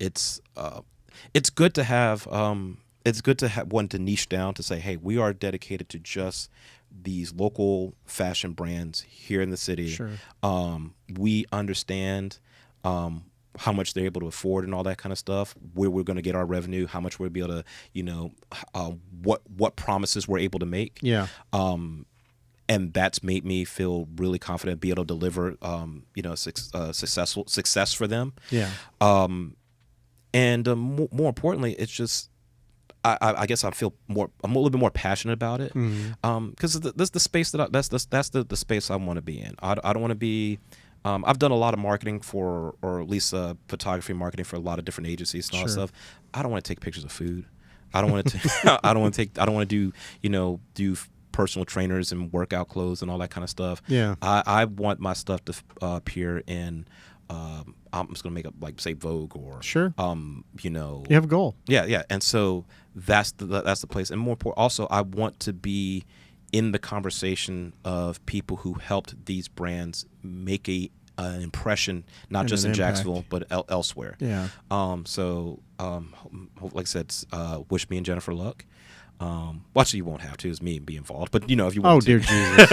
it's good to have one to niche down to say, hey, we are dedicated to just these local fashion brands here in the city. Sure. We understand how much they're able to afford and all that kind of stuff, where we're going to get our revenue, how much we'll be able to, what promises we're able to make. Yeah. And that's made me feel really confident, be able to deliver, success for them. Yeah. And more importantly, it's just, I guess I'm a little bit more passionate about it, because that's the space that's the space I want to be in. I don't want to be. I've done a lot of marketing or at least photography marketing for a lot of different agencies and all that stuff. I don't want to take pictures of food. I don't want to. I don't want to do personal trainers and workout clothes and all that kind of stuff. Yeah. I want my stuff to appear in. I'm just gonna make up like say Vogue or you have a goal. Yeah, and so that's the place. And more important, also I want to be in the conversation of people who helped these brands make an impression, not just in Jacksonville but elsewhere. Yeah. Like I said, wish me and Jennifer luck. Well, actually, you won't have to. It's me be involved, but if you want to. Oh, dear Jesus.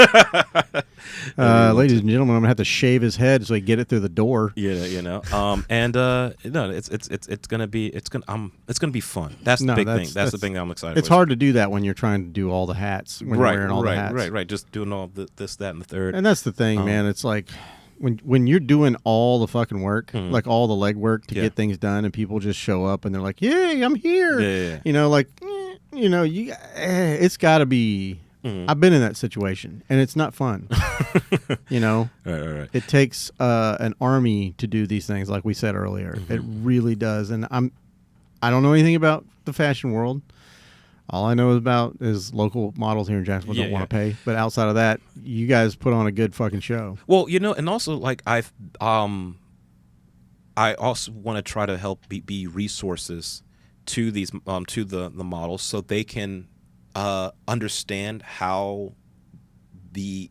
Ladies and gentlemen, I'm gonna have to shave his head so he get it through the door. Yeah, it's gonna be fun. That's the big thing. That's the thing I'm excited. It's hard to do that when you're trying to do all the hats. When you're wearing all the hats. Right. Just doing all this, that, and the third. And that's the thing, man. It's like when you're doing all the fucking work, like all the legwork to get things done, and people just show up and they're like, "Yay, I'm here!" Yeah. It's got to be. I've been in that situation, and it's not fun. Right. It takes an army to do these things, like we said earlier. It really does. And I don't know anything about the fashion world. All I know is local models here in Jacksonville don't want to pay. But outside of that, you guys put on a good fucking show. Well, and also like I also want to try to help be resources to these to the models so they can understand how the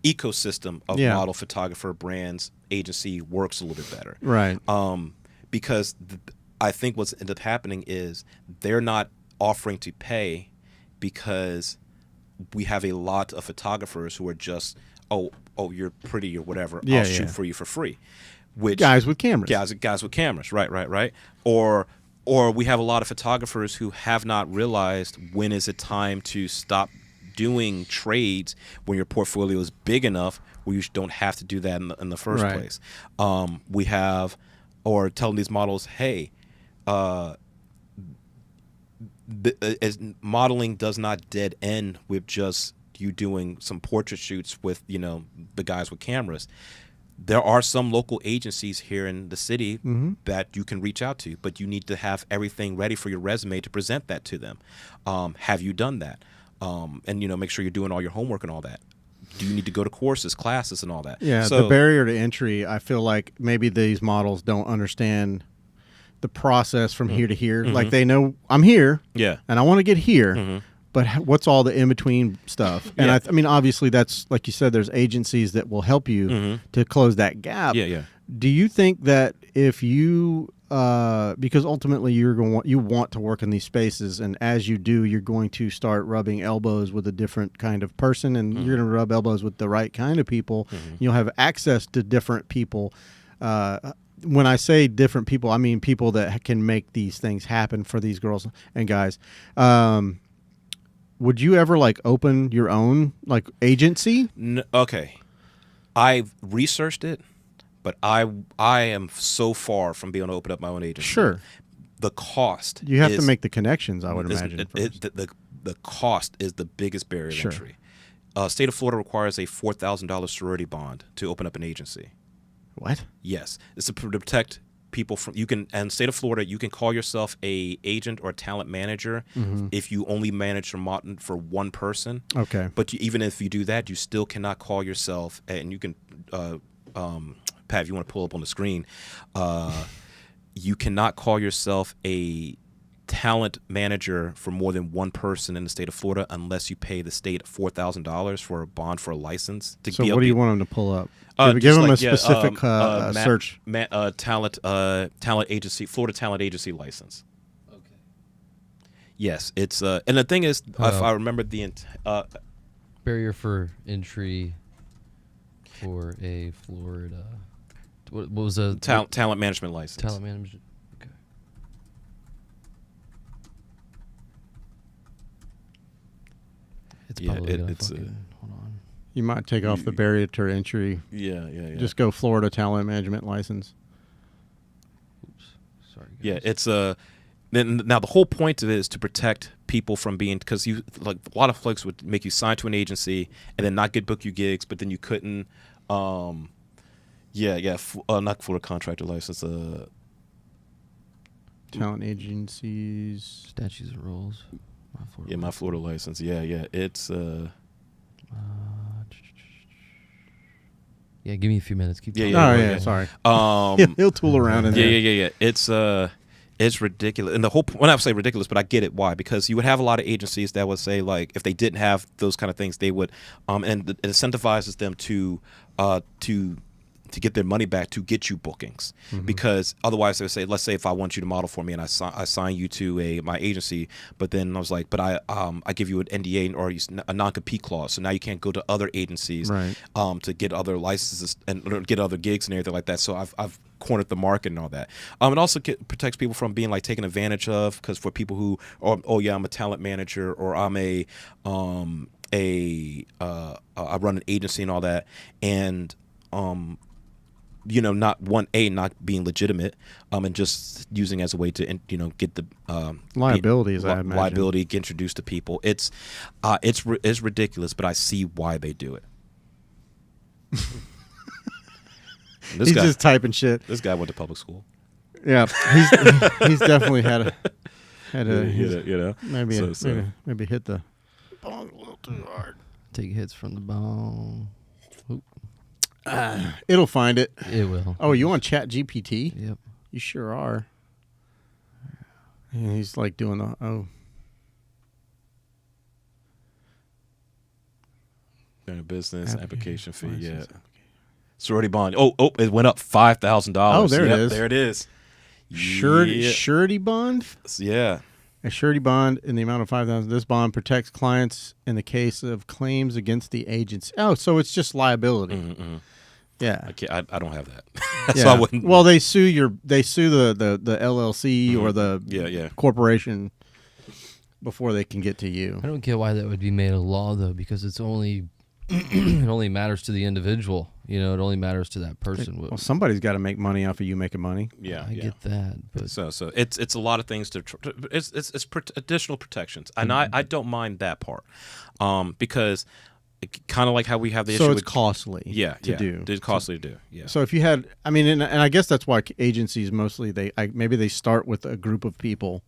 ecosystem of model, photographer, brands, agency works a little bit better. Right. Because I think what's ended up happening is they're not offering to pay because we have a lot of photographers who are just, oh, you're pretty or whatever. I'll shoot for you for free. Which guys with cameras. Guys with cameras. Right. Or we have a lot of photographers who have not realized when is it time to stop doing trades when your portfolio is big enough where you don't have to do that in the first place. We have, or telling these models, hey, as modeling does not dead end with just you doing some portrait shoots with the guys with cameras. There are some local agencies here in the city that you can reach out to, but you need to have everything ready for your resume to present that to them. Have you done that? And make sure you're doing all your homework and all that. Do you need to go to courses, classes, and all that? Yeah, so, the barrier to entry, I feel like maybe these models don't understand the process from here to here. Like they know I'm here, and I want to get here, but what's all the in-between stuff? And I mean, obviously, that's like you said, there's agencies that will help you to close that gap. Yeah. Do you think that if you, because ultimately you want to work in these spaces, and as you do, you're going to start rubbing elbows with a different kind of person, and you're going to rub elbows with the right kind of people. You'll have access to different people. When I say different people, I mean people that can make these things happen for these girls and guys. Would you ever open your own agency? Okay, I've researched it, but I am so far from being able to open up my own agency. Sure. The cost. You have to make the connections, I would imagine. The cost is the biggest barrier to entry. State of Florida requires a $4,000 surety bond to open up an agency. What? Yes, it's to protect people from and state of Florida, you can call yourself a agent or a talent manager if you only manage for one person. Okay. But even if you do that, you still cannot call yourself, and you can, Pat, if you want to pull up on the screen, you cannot call yourself a talent manager for more than one person in the state of Florida unless you pay the state $4,000 for a bond for a license. So what do you want them to pull up? Give them a specific search. Talent agency, Florida talent agency license. Okay. Yes, it's and the thing is, if I remember barrier for entry for a Florida. What was a talent management license? Talent management. Okay. It's probably hold on. You might take off the barrier to entry. Yeah. Just go Florida talent management license. Oops. Sorry. Guys. Yeah, it's now the whole point of it is to protect people from being, because a lot of folks would make you sign to an agency and then not book you gigs, but then you couldn't. Not Florida contractor license. Talent agencies, statutes and rules. My Florida license. Yeah. It's yeah, give me a few minutes. Keep talking. Sorry. He'll tool around in there. Yeah. It's ridiculous. And the whole when I say ridiculous, but I get it why, because you would have a lot of agencies that would say, if they didn't have those kind of things, they would and it incentivizes them to get their money back to get you bookings, because otherwise they would say, let's say if I want you to model for me and I sign you to my agency, but then I was like, but I give you an NDA or a non-compete clause, so now you can't go to other agencies to get other licenses and get other gigs and everything like that. So I've cornered the market and all that. It also protects people from being taken advantage of, because for people who I'm a talent manager, or I'm I run an agency and all that, and not being legitimate, and just using as a way to get the liabilities. I imagine liability get introduced to people. It's ridiculous, but I see why they do it. He's just typing shit. This guy went to public school. Yeah, he's definitely had a maybe hit the bong a little too hard. Take hits from the bong. It'll find it. It will. Oh, you on Chat GPT? Yep. You sure are. And he's doing the business application fee. Yeah. Surety bond. Oh, it went up $5,000. Oh, there it is. There it is. Surety bond? Yeah. A surety bond in the amount of $5,000. This bond protects clients in the case of claims against the agency. Oh, so it's just liability. Mm-hmm. Yeah. I don't have that. Yeah. So I wouldn't. Well, they sue the LLC or the corporation before they can get to you. I don't get why that would be made a law, though, because it's only it only matters to the individual. You know, it only matters to that person. Well, somebody's got to make money off of you making money. Yeah, I get that, but so it's a lot of things to it's additional protections, and I don't mind that part, because kind of like how we have the issue. So it's with, costly. To do. It's costly to do. Yeah. So if you had, I mean, and I guess that's why agencies mostly maybe they start with a group of people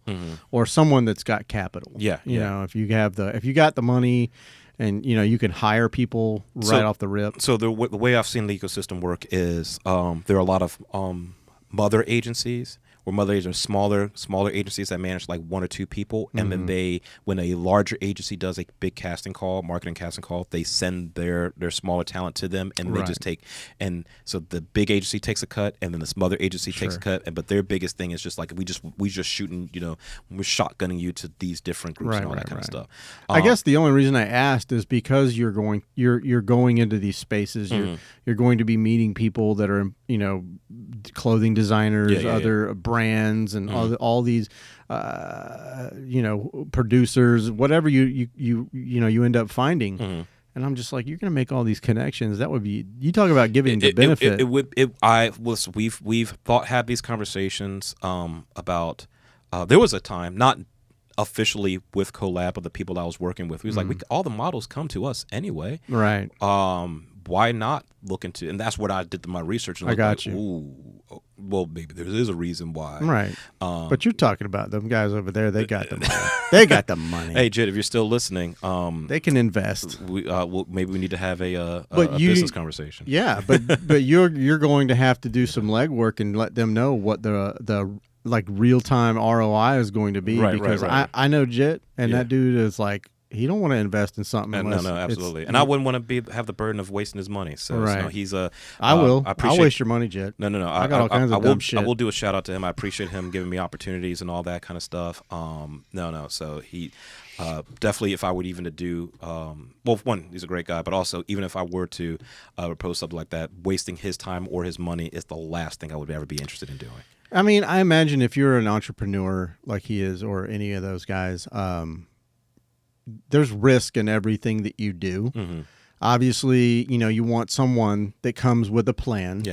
or someone that's got capital. Yeah. You know, if you got the money. And, you know, you can hire people right off the rip. So the way I've seen the ecosystem work is there are a lot of mother agencies or smaller agencies that manage like 1 or 2 people. And then when a larger agency does a big marketing casting call, they send their smaller talent to them, and they just take. And so the big agency takes a cut, and then this mother agency takes a cut. But their biggest thing is just like, we just shooting, you know, we're shotgunning you to these different groups and all that kind of stuff. I guess the only reason I asked is because you're going into these spaces. You're going to be meeting people that are, you know, clothing designers, other brands, and all these, you know, producers, whatever you end up finding. And I'm just like, you're going to make all these connections. That would be, you talk about giving the benefit. We've had these conversations about. There was a time, not officially with Collab, but the people I was working with, we was like, all the models come to us anyway, right? Why not look into? And that's what I did my research. And I got you. Ooh, well, maybe there is a reason why, right? But you're talking about them guys over there. They got the money. They got the money. Hey, Jid, if you're still listening, they can invest. Maybe we need to have a business conversation. Yeah, but you're going to have to do some legwork and let them know what the like real time ROI is going to be, because I know Jit, and that dude is like, he don't want to invest in something. Unless no, absolutely. And I wouldn't want to have the burden of wasting his money. So, so he's a. I will. I'll waste your money, Jet. No. I got all kinds of dumb shit. I will do a shout out to him. I appreciate him giving me opportunities and all that kind of stuff. No. So he definitely, if I would even to do, well, one, he's a great guy, but also even if I were to propose something like that, wasting his time or his money is the last thing I would ever be interested in doing. I mean, I imagine if you're an entrepreneur like he is, or any of those guys, there's risk in everything that you do. Obviously, you know, you want someone that comes with a plan,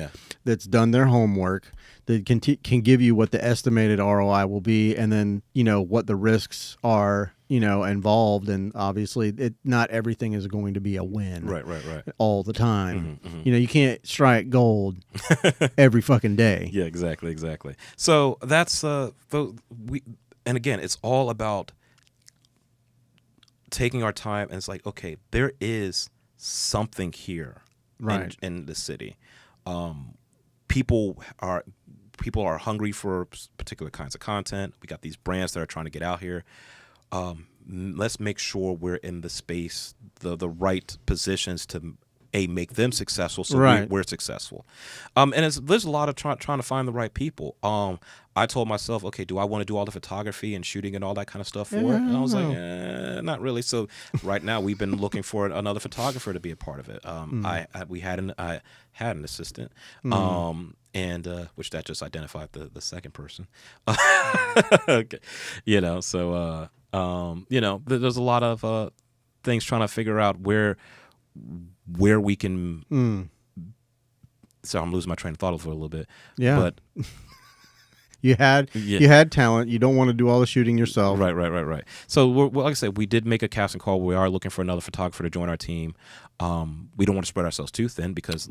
that's done their homework, that can give you what the estimated ROI will be, and then, you know, what the risks are, you know, involved. And obviously, not everything is going to be a win, right, all the time. You know, you can't strike gold every fucking day. Yeah, exactly. So that's and again, it's all about taking our time, and it's like, okay, there is something here, in the city. People are hungry for particular kinds of content. We got these brands that are trying to get out here. Let's make sure we're in the space, the right positions to make them successful, so we're successful. And there's a lot of trying to find the right people. I told myself, okay, do I want to do all the photography and shooting and all that kind of stuff for it? And I was like, not really. So right now we've been looking for another photographer to be a part of it. I had an assistant, and which that just identified the second person. Okay. You know, so you know, there's a lot of things trying to figure out where we can. So I'm losing my train of thought for a little bit. Yeah, but. You had talent. You don't want to do all the shooting yourself. Right. So, like I said, we did make a casting call. We are looking for another photographer to join our team. We don't want to spread ourselves too thin, because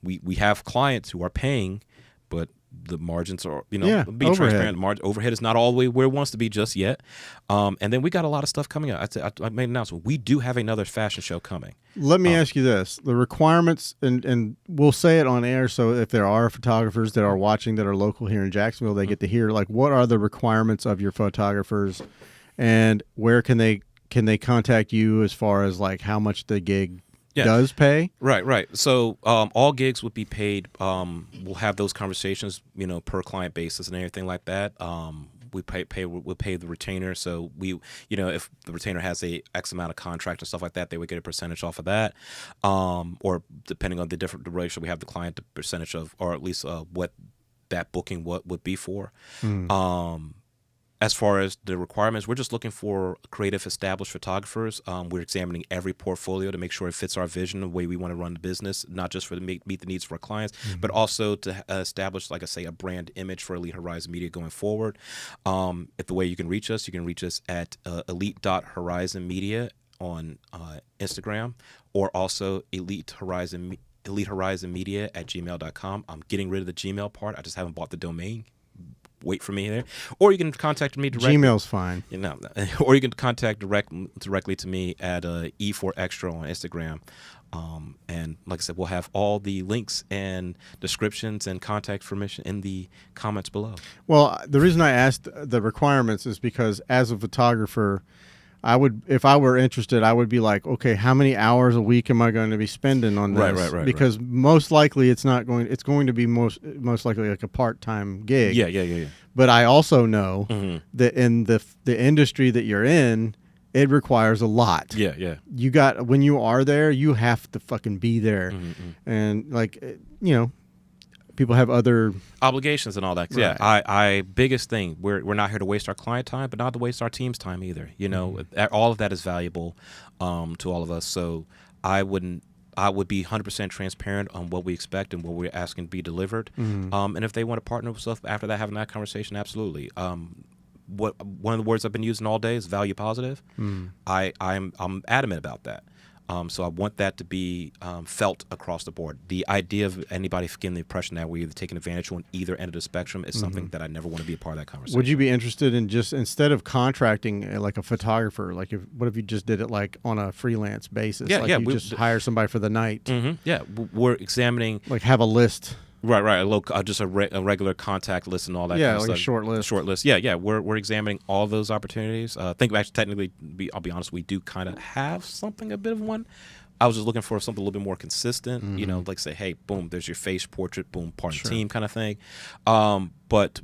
we have clients who are paying, but the margins are, you know, being transparent. Overhead is not all the way where it wants to be just yet. And then we got a lot of stuff coming up. I made an announcement. We do have another fashion show coming. Let me ask you this. The requirements, and we'll say it on air, so if there are photographers that are watching that are local here in Jacksonville, they get to hear, like, what are the requirements of your photographers, and where can they contact you as far as, like, how much the gig does pay? Right. So all gigs would be paid. We'll have those conversations, you know, per client basis and everything like that. We'll pay the retainer. So we, you know, if the retainer has a X amount of contract and stuff like that, they would get a percentage off of that. Or depending on the different duration, we have the client the percentage of, or at least what that booking would be for. as far as the requirements, we're just looking for creative, established photographers. We're examining every portfolio to make sure it fits our vision, the way we want to run the business, not just for meet the needs of our clients, but also to establish, like I say, a brand image for Elite Horizon Media going forward. If the way you can reach us at elite.horizonmedia on Instagram, or also Elite Horizon Media at gmail.com. I'm getting rid of the Gmail part. I just haven't bought the domain. Wait for me there, or you can contact me directly. Gmail's fine. Or you can contact directly to me at E4Extra on Instagram. And like I said, we'll have all the links and descriptions and contact information in the comments below. Well, the reason I asked the requirements is because as a photographer, if I were interested, I would be like, okay, how many hours a week am I going to be spending on this? Right. Because most likely it's going to be most likely like a part-time gig. Yeah. But I also know that in the industry that you're in, it requires a lot. Yeah. When you are there, you have to fucking be there. And like, people have other obligations and all that. Right. Yeah, biggest thing, we're not here to waste our client time, but not to waste our team's time either. All of that is valuable to all of us. So I would be 100% transparent on what we expect and what we're asking to be delivered. And if they want to partner with us after that, having that conversation, absolutely. One of the words I've been using all day is value positive. I'm adamant about that. So I want that to be felt across the board. The idea of anybody getting the impression that we're either taking advantage on either end of the spectrum is something that I never want to be a part of that conversation. Would you be interested in just, instead of contracting like a photographer, like what if you just did it like on a freelance basis? Yeah, like yeah. You just hire somebody for the night. Yeah, we're examining. Like have a list. Right. Just a regular contact list and all that. Yeah, kind of like stuff. a short list. Short list. Yeah. We're examining all those opportunities. I think actually technically, I'll be honest, we do kind of have a bit of one. I was just looking for something a little bit more consistent. Like say, hey, boom, there's your face portrait, boom, part of the team kind of thing. But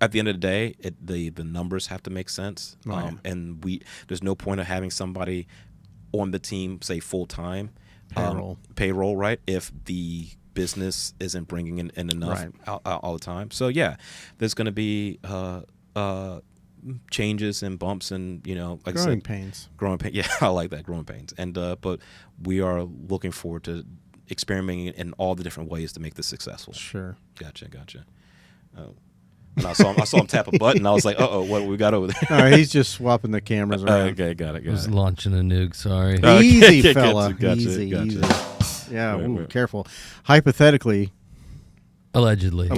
at the end of the day, the numbers have to make sense. Right. And there's no point of having somebody on the team say full time payroll, right? If the business isn't bringing in enough all the time. So yeah, there's going to be changes and bumps and like growing I said, pains. Yeah, I like that, growing pains. And but we are looking forward to experimenting in all the different ways to make this successful. Sure. Gotcha. Oh. And I saw him tap a button. I was like, what we got over there? All right, he's just swapping the cameras around. Okay, got it. I was launching a nuke, sorry. Easy, fella. Gotcha. Easy. Yeah, Right. Careful. Hypothetically. Allegedly.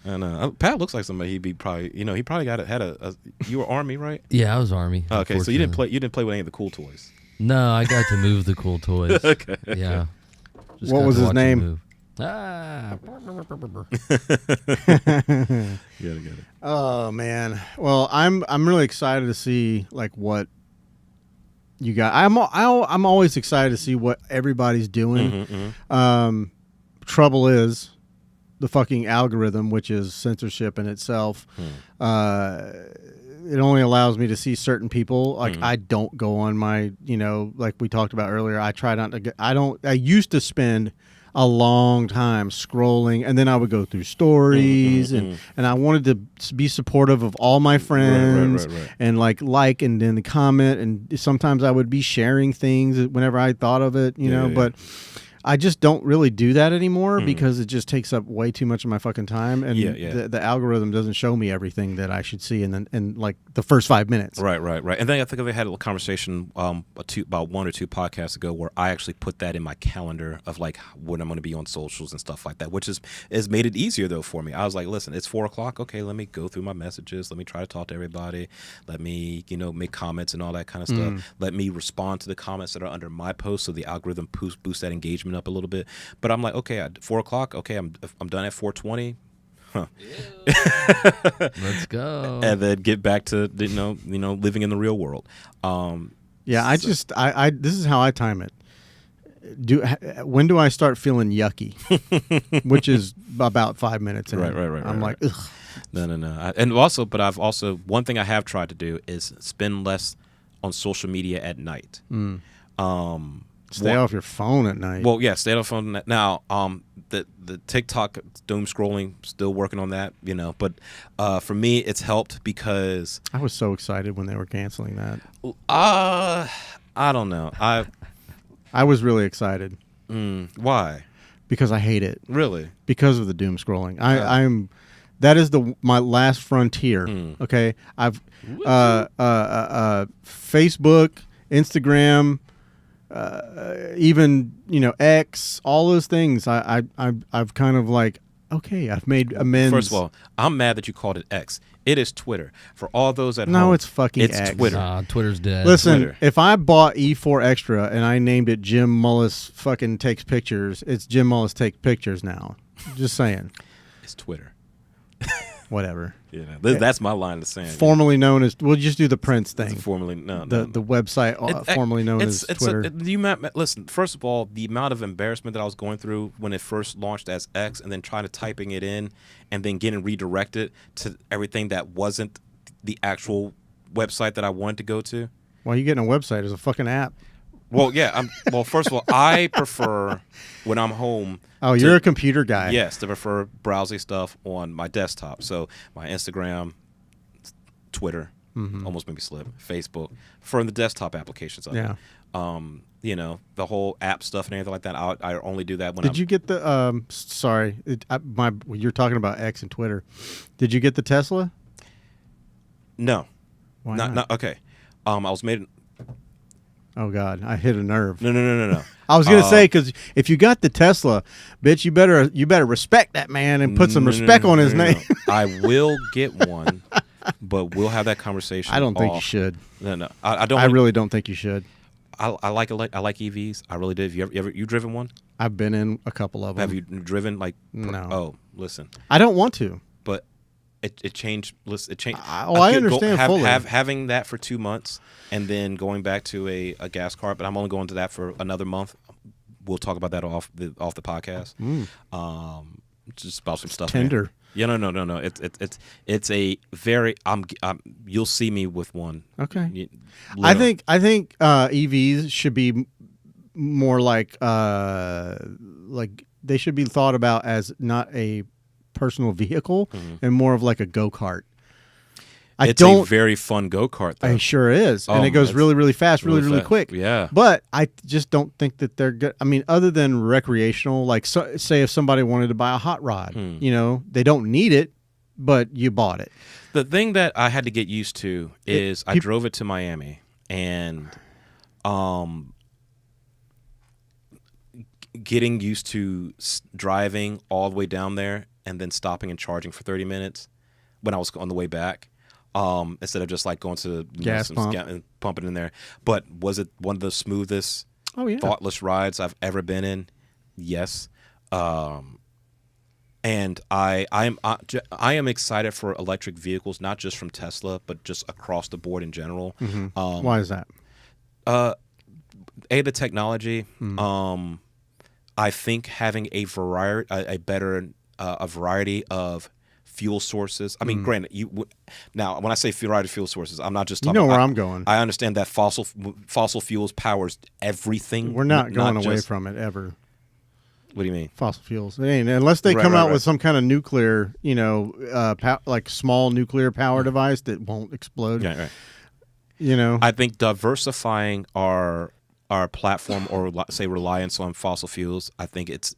And Pat looks like somebody he'd be probably, he probably had a you were Army, right? Yeah, I was Army. Okay, so you didn't play with any of the cool toys. No, I got to move the cool toys. Okay. Yeah. Just What got was to his watch name? him move. Get it. Oh man. Well, I'm really excited to see like what you got. I'm always excited to see what everybody's doing. Trouble is the fucking algorithm, which is censorship in itself. It only allows me to see certain people. Like I don't go on my, like we talked about earlier. I try not to. I used to spend a long time scrolling, and then I would go through stories, and I wanted to be supportive of all my friends, and like and then comment, and sometimes I would be sharing things whenever I thought of it, but I just don't really do that anymore because it just takes up way too much of my fucking time, and the algorithm doesn't show me everything that I should see in like the first 5 minutes. Right. And then I think I had a conversation about 1 or 2 podcasts ago where I actually put that in my calendar of like when I'm going to be on socials and stuff like that, which has made it easier though for me. I was like, listen, it's 4:00. Okay, let me go through my messages. Let me try to talk to everybody. Let me make comments and all that kind of stuff. Let me respond to the comments that are under my post so the algorithm boosts that engagement up a little bit. But I'm like, okay, at 4:00, okay, I'm done at 4:20. Let's go. And then get back to living in the real world. I this is how I time it. When do I start feeling yucky? Which is about 5 minutes in. Right. I'm like, ugh. No. But I've also, one thing I have tried to do is spend less on social media at night. Stay off your phone at night. Well, yeah, stay off phone. Now, the TikTok doom scrolling, still working on that, But for me, it's helped because I was so excited when they were canceling that. I don't know. I was really excited. Why? Because I hate it. Really? Because of the doom scrolling. I'm. That is my last frontier. Okay, I've Facebook, Instagram, even X, all those things. I've kind of like, okay, I've made amends. First of all, I'm mad that you called it X. It is Twitter. For all those at home, no, it's fucking it's X. Twitter. Twitter's dead. Listen, Twitter. If I bought E4 Extra and I named it Jim Mullis fucking takes pictures, it's Jim Mullis takes pictures now. Just saying. It's Twitter. Whatever. That's my line of saying. Formerly known as, we'll just do the Prince thing. Formerly, no. The website formerly known as Twitter. Listen, first of all, the amount of embarrassment that I was going through when it first launched as X, and then trying to typing it in, and then getting redirected to everything that wasn't the actual website that I wanted to go to. Why are you getting a website? It's a fucking app. Well, yeah. First of all, I prefer when I'm home. Oh, you're a computer guy. Yes, to prefer browsing stuff on my desktop. So my Instagram, Twitter, almost made me slip, Facebook, for the desktop applications of it. The whole app stuff and everything like that. I only do that when Did you get the, sorry, you're talking about X and Twitter. Did you get the Tesla? No. Why not? Okay. I was made... Oh, God, I hit a nerve. No. I was going to say, because if you got the Tesla, bitch, you better respect that man and put some respect on his name. I will get one, but we'll have that conversation. I don't think you should. No. I don't. I really don't think you should. I like EVs. I really did. Have you driven one? I've been in a couple of them. Have you driven No. Oh, listen. I don't want to. But it changed. Listen, it changed. I understand fully. Having that for 2 months and then going back to a gas car, but I'm only going to that for another month. We'll talk about that off the podcast. Just about some stuff. Tender. Man. Yeah, no. It's a very. You'll see me with one. Okay. I think EVs should be more like they should be thought about as not a personal vehicle and more of like a go-kart. It's a very fun go-kart, though. It sure is. And it goes really, really fast, really quick. Yeah. But I just don't think that they're good. I mean, other than recreational, like say if somebody wanted to buy a hot rod, they don't need it, but you bought it. The thing that I had to get used to is I drove it to Miami, and getting used to driving all the way down there and then stopping and charging for 30 minutes when I was on the way back. Instead of just like going to gas pump and pumping in there. But was it one of the smoothest, thoughtless rides I've ever been in? Yes. And I am excited for electric vehicles, not just from Tesla, but just across the board in general. Why is that? The technology. I think having a variety of fuel sources. I mean, granted, now when I say variety of fuel sources, I'm not just talking. You know where I'm going. I understand that fossil fuels powers everything. We're not going away from it ever. What do you mean? Fossil fuels. It ain't, unless they come out with some kind of nuclear, like small nuclear power device that won't explode. Yeah, right. I think diversifying our platform or say reliance on fossil fuels, I think it's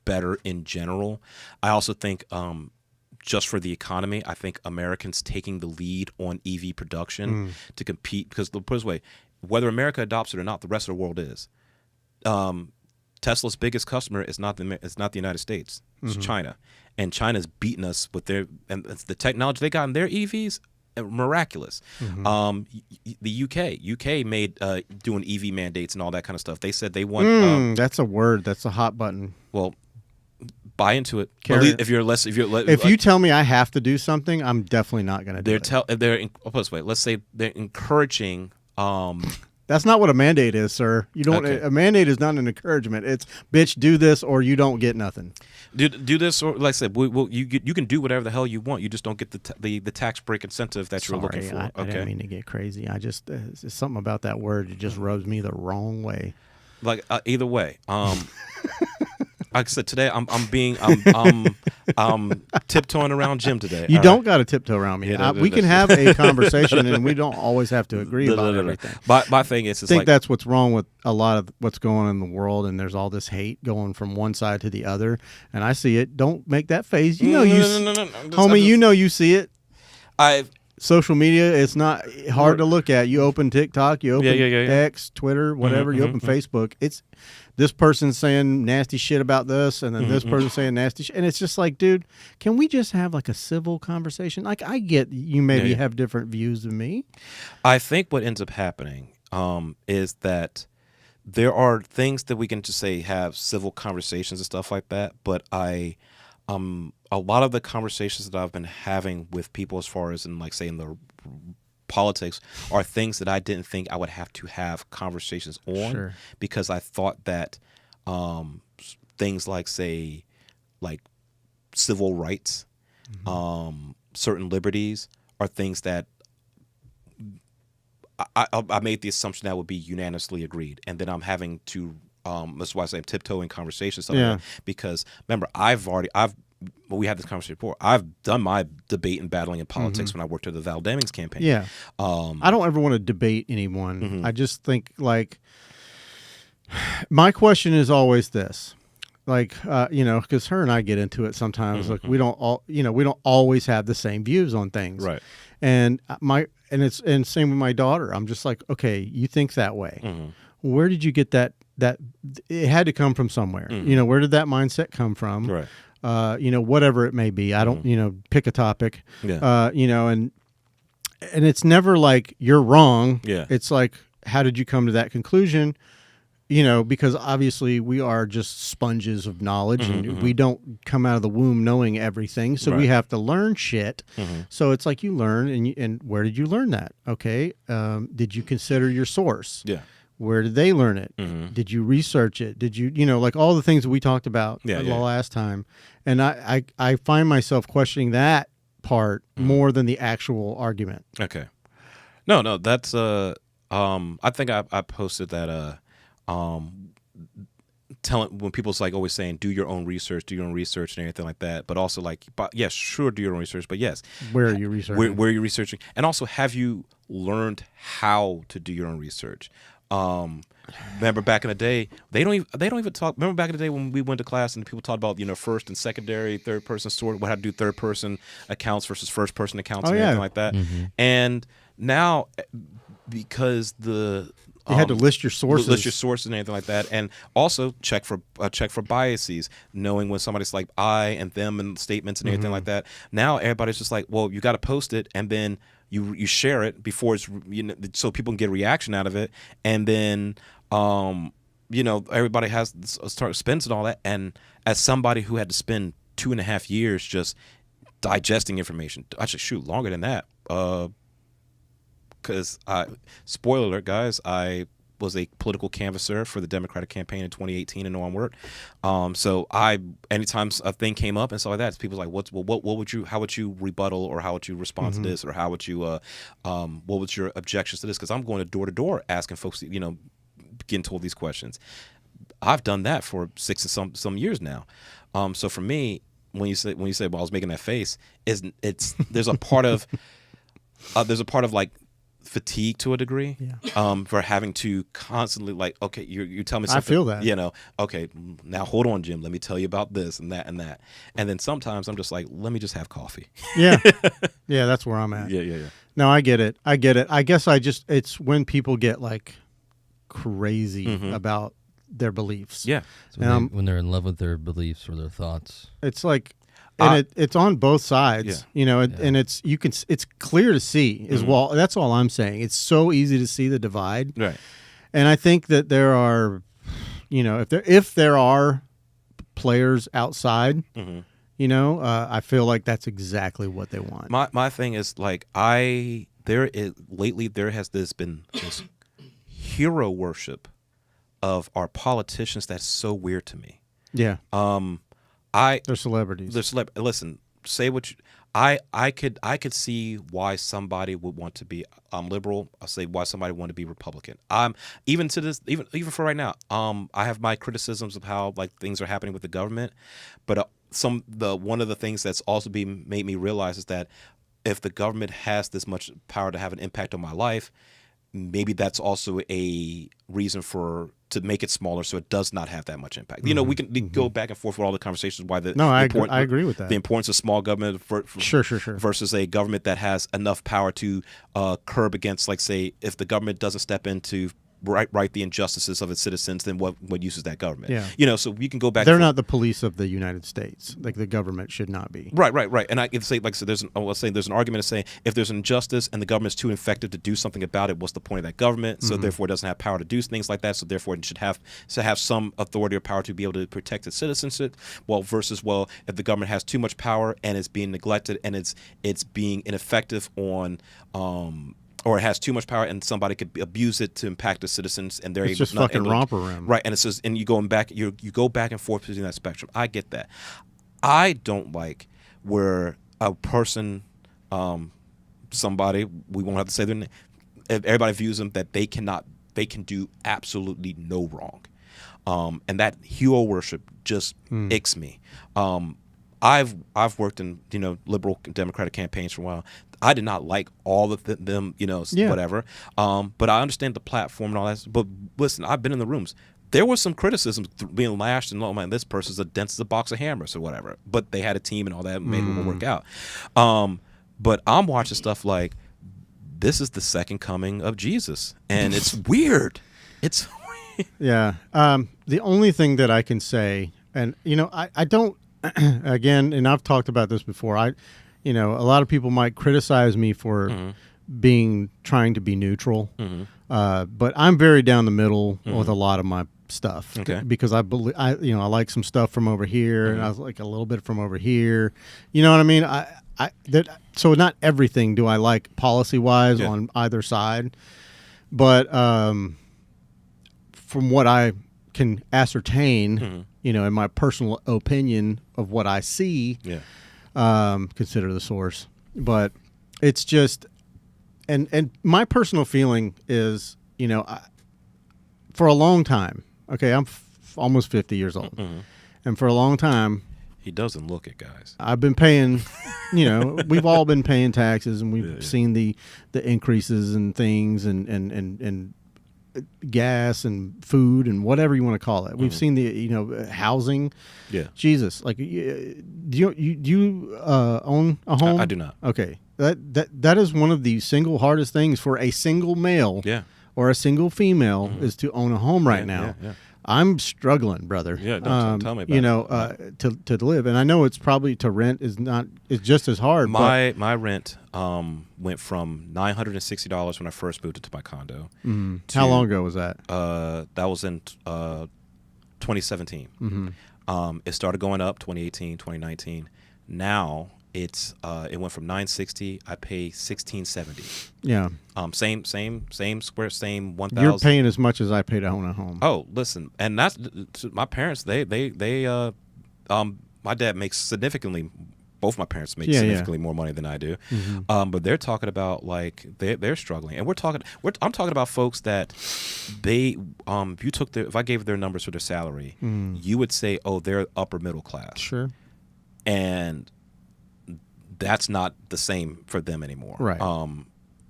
better in general. I also think just for the economy, I think Americans taking the lead on EV production to compete, because put it this way, whether America adopts it or not, the rest of the world is. Tesla's biggest customer is not the United States. It's China, and China's beating us with the technology they got in their EVs. Miraculous. The UK made doing EV mandates and all that kind of stuff. They said they want. That's a word. That's a hot button. Well, buy into it. If you tell me I have to do something, I'm definitely not going to do it. Let's say they're encouraging. That's not what a mandate is, sir. You don't. Okay. A mandate is not an encouragement. It's bitch, do this or you don't get nothing. Do this, or like I said, you can do whatever the hell you want. You just don't get the tax break incentive that you're looking for. I didn't mean to get crazy. I just it's something about that word. It just rubs me the wrong way. Like either way. Like I said today, I'm tiptoeing around Jim today. You don't got to tiptoe around me. Yeah, We can have a conversation, and we don't always have to agree about everything. My thing is, I think that's what's wrong with a lot of what's going on in the world, and there's all this hate going from one side to the other, and I see it. Don't make that face. You know, homie, you know you see it. Social media, it's not hard to look at. You open TikTok, you open X, Twitter, whatever, you open Facebook. It's this person saying nasty shit about this, and then this person saying nasty shit. And it's just like, dude, can we just have like a civil conversation? Like, I get you maybe have different views than me. I think what ends up happening is that there are things that we can just say have civil conversations and stuff like that, but a lot of the conversations that I've been having with people as far as in like say in the politics are things that I didn't think I would have to have conversations on because I thought that things like say like civil rights, certain liberties are things that I made the assumption that would be unanimously agreed, and then I'm having to that's why I say I'm tiptoeing conversations like that, because remember we had this conversation before. I've done my debate and battling in politics when I worked at the Val Demings campaign. Yeah. I don't ever want to debate anyone. I just think like my question is always this. Like, because her and I get into it sometimes. Like we don't always have the same views on things. Right. And same with my daughter. I'm just like, okay, you think that way. Where did you get that it had to come from somewhere. Where did that mindset come from? Right. Whatever it may be. I don't, pick a topic. Yeah. And it's never like you're wrong. Yeah. It's like, how did you come to that conclusion? Because obviously we are just sponges of knowledge and we don't come out of the womb knowing everything. So we have to learn shit. So it's like you learn and where did you learn that? Okay. Did you consider your source? Yeah. Where did they learn it? Did you research it? Did you, like all the things that we talked about the last time? And I find myself questioning that part more than the actual argument. Okay. No, that's, I think I posted that, telling when people's like always saying, do your own research and everything like that. But also like, yes, sure, do your own research. But yes. Where are you researching? Where are you researching? And also, have you learned how to do your own research? Remember back in the day, they don't even talk. Remember back in the day when we went to class and people talked about first and secondary, third person story, how to do third person accounts versus first person accounts and everything like that. And now because you had to list your sources, and anything like that, and also check for biases, knowing when somebody's like I and them and statements and everything like that. Now everybody's just like, well, you got to post it and then you share it before it's so people can get a reaction out of it, and then everybody has start spends and all that. And as somebody who had to spend 2.5 years just digesting information, actually shoot longer than that. Because spoiler alert, guys, I was a political canvasser for the Democratic campaign in 2018 and onward. So anytime a thing came up and stuff like that, people like, how would you rebuttal, or how would you respond to this, or how would you, what was your objections to this? Because I'm going to door asking folks, getting told these questions. I've done that for 6 and some years now. So for me, when you say, well, I was making that face, there's a part of like fatigue to a degree, for having to constantly like, okay, you tell me something. I feel that. Okay, now hold on, Jim. Let me tell you about this and that and that. And then sometimes I'm just like, let me just have coffee. Yeah, that's where I'm at. Yeah. No, I get it. I guess it's when people get like crazy about their beliefs. Yeah, so when they're in love with their beliefs or their thoughts. It's like. And it's on both sides, and it's clear to see as well. That's all I'm saying. It's so easy to see the divide, right? And I think that there are, if there are players outside, I feel like that's exactly what they want. My thing is like lately there has been this hero worship of our politicians that's so weird to me. Yeah. They're celebrities. Listen, say what you, I could see why somebody would want to be liberal. I'll say why somebody would want to be Republican. Even to this, even for right now, I have my criticisms of how like things are happening with the government, but one of the things that's also made me realize is that if the government has this much power to have an impact on my life, maybe that's also a reason to make it smaller so it does not have that much impact. You know, we can go back and forth with all the conversations why I agree with that. The importance of small government sure. versus a government that has enough power to curb against, like, say, if the government doesn't step in to right the injustices of its citizens, then what use is that government? Yeah. You know, so we can go back. They're not the police of the United States. Like the government should not be. Right. And I can say, like, so there's an argument to say if there's an injustice and the government's too ineffective to do something about it, what's the point of that government? So therefore, it doesn't have power to do things like that. So therefore, it should have some authority or power to be able to protect its citizenship. Versus if the government has too much power and it's being neglected and it's being ineffective on or it has too much power and somebody could abuse it to impact the citizens, and they're it's just fucking romper room, right? And it says, and you go back and forth between that spectrum. I get that. I don't like where a person, somebody, we won't have to say their name, everybody views them that they can do absolutely no wrong, and that hero worship just icks me. I've worked in liberal Democratic campaigns for a while. I did not like all of them, whatever. But I understand the platform and all that. But listen, I've been in the rooms. There was some criticism being lashed, and man, this person's as dense as a box of hammers or whatever. But they had a team and all that, and made it work out. But I'm watching stuff like this is the second coming of Jesus, and it's weird. It's weird. Yeah. The only thing that I can say, and I don't. Again, and I've talked about this before. A lot of people might criticize me for trying to be neutral, but I'm very down the middle with a lot of my stuff. Okay. Because I believe I like some stuff from over here, and I like a little bit from over here. You know what I mean? So not everything do I like policy wise on either side, but from what I can ascertain. In my personal opinion of what I see, consider the source. But it's just, and my personal feeling is, for a long time, okay, I'm almost 50 years old. And for a long time, he doesn't look it, guys. I've been paying, we've all been paying taxes, and we've seen the increases and things and gas and food and whatever you want to call it. We've seen the housing. Yeah. Jesus, like, do you own a home? I do not. Okay, that is one of the single hardest things for a single male. Or a single female is to own a home right now. Yeah. I'm struggling, brother. Yeah, don't tell me about it. To live, and I know it's probably to rent is just as hard. My rent went from $960 when I first moved into my condo. How long ago was that? That was in 2017. It started going up 2018, 2019. Now it went from $960. I pay $1,670. Yeah. Same square, same 1,000. You're paying as much as I pay to own a home. Oh, listen, and that's my parents. My dad makes significantly. Both my parents make significantly more money than I do. But they're talking about like they're struggling, and I'm talking about folks that if I gave their numbers for their salary, you would say, oh, they're upper middle class. Sure. And that's not the same for them anymore. Right.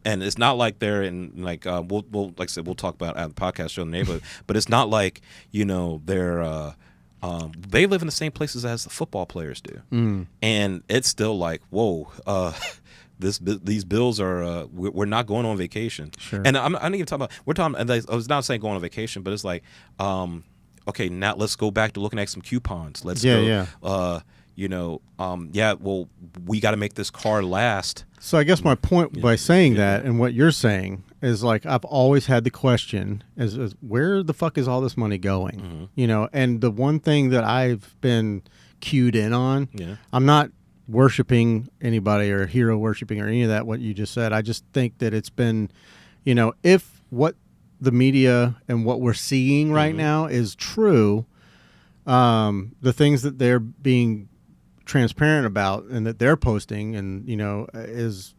And it's not like they're in like we'll like I said, we'll talk about at the podcast show in the neighborhood, but it's not like they're they live in the same places as the football players do, and it's still like, whoa, these bills are we're not going on vacation. Sure. And I'm not even talking about and I was not saying going on vacation, but it's like okay, now let's go back to looking at some coupons. Let's go. Well, we got to make this car last. So I guess my point by saying that and what you're saying is like I've always had the question is where the fuck is all this money going? And the one thing that I've been cued in on, I'm not worshiping anybody or hero worshiping or any of that, what you just said. I just think that it's been, if what the media and what we're seeing right now is true, the things that they're being transparent about and that they're posting, and is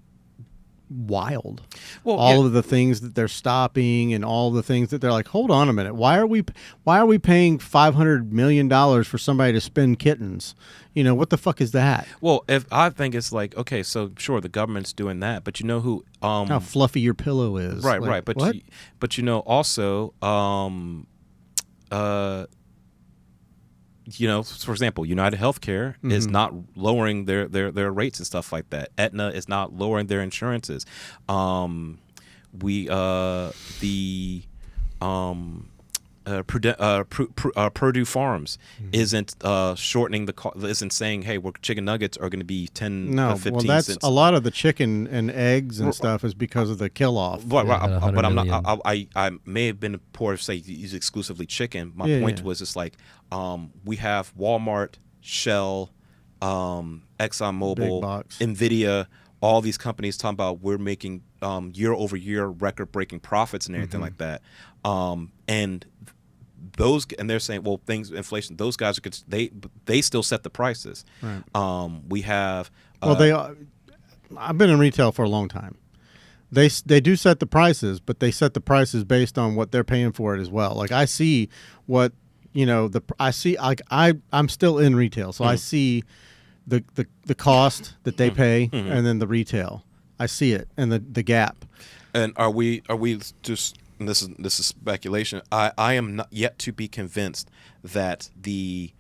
wild. Well, all of the things that they're stopping and all the things that they're like, hold on a minute, why are we paying $500 million for somebody to spin kittens? What the fuck is that? Well, if I think it's like, okay, so sure, the government's doing that, but you know who how fluffy your pillow is. Right, like, right. But what? Also for example, United Healthcare is not lowering their rates and stuff like that. Aetna is not lowering their insurances. Purdue Farms isn't shortening isn't saying, hey, chicken nuggets are going to be 10 no, 15 well, that's cents. a lot of the chicken and eggs and stuff is because of the kill off. But I'm million. not. I may have been poor to say use exclusively chicken. My point was just like we have Walmart, Shell, ExxonMobil, Nvidia, all these companies talking about we're making year over year record breaking profits and everything like that, and they're saying, well, inflation. Those guys they still set the prices. Right. We have I've been in retail for a long time. They do set the prices, but they set the prices based on what they're paying for it as well. Like I see what I'm still in retail, so I see the cost that they pay and then the retail. I see it and the gap. And are we just, and this is speculation. I am not yet to be convinced that the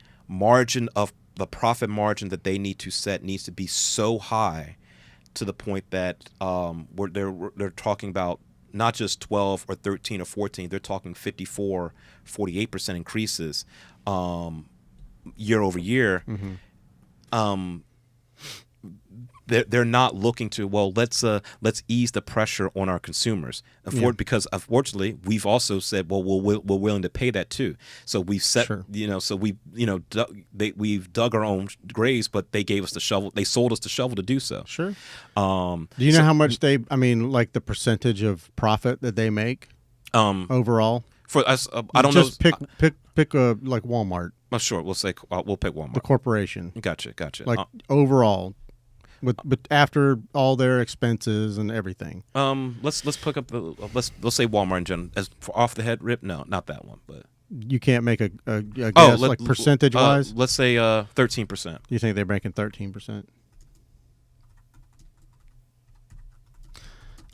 profit margin that they need to set needs to be so high to the point that they're talking about not just 12 or 13 or 14, they're talking 54, 48% increases year over year. They're not looking to, well, let's ease the pressure on our consumers. Because unfortunately, we've also said, well, we're willing to pay that too. So we've set, so we've dug our own graves, but they gave us the shovel. They sold us the shovel to do so. Sure. Do you know how much like the percentage of profit that they make overall? For us, I don't know. Just pick like Walmart. Oh, sure. We'll say we'll pick Walmart. The corporation. Gotcha. Like overall. But after all their expenses and everything, let's pick up let's say Walmart in general. As for off the head rip, no, not that one. But you can't make a guess like percentage wise. Let's say 13%. You think they're making 13%?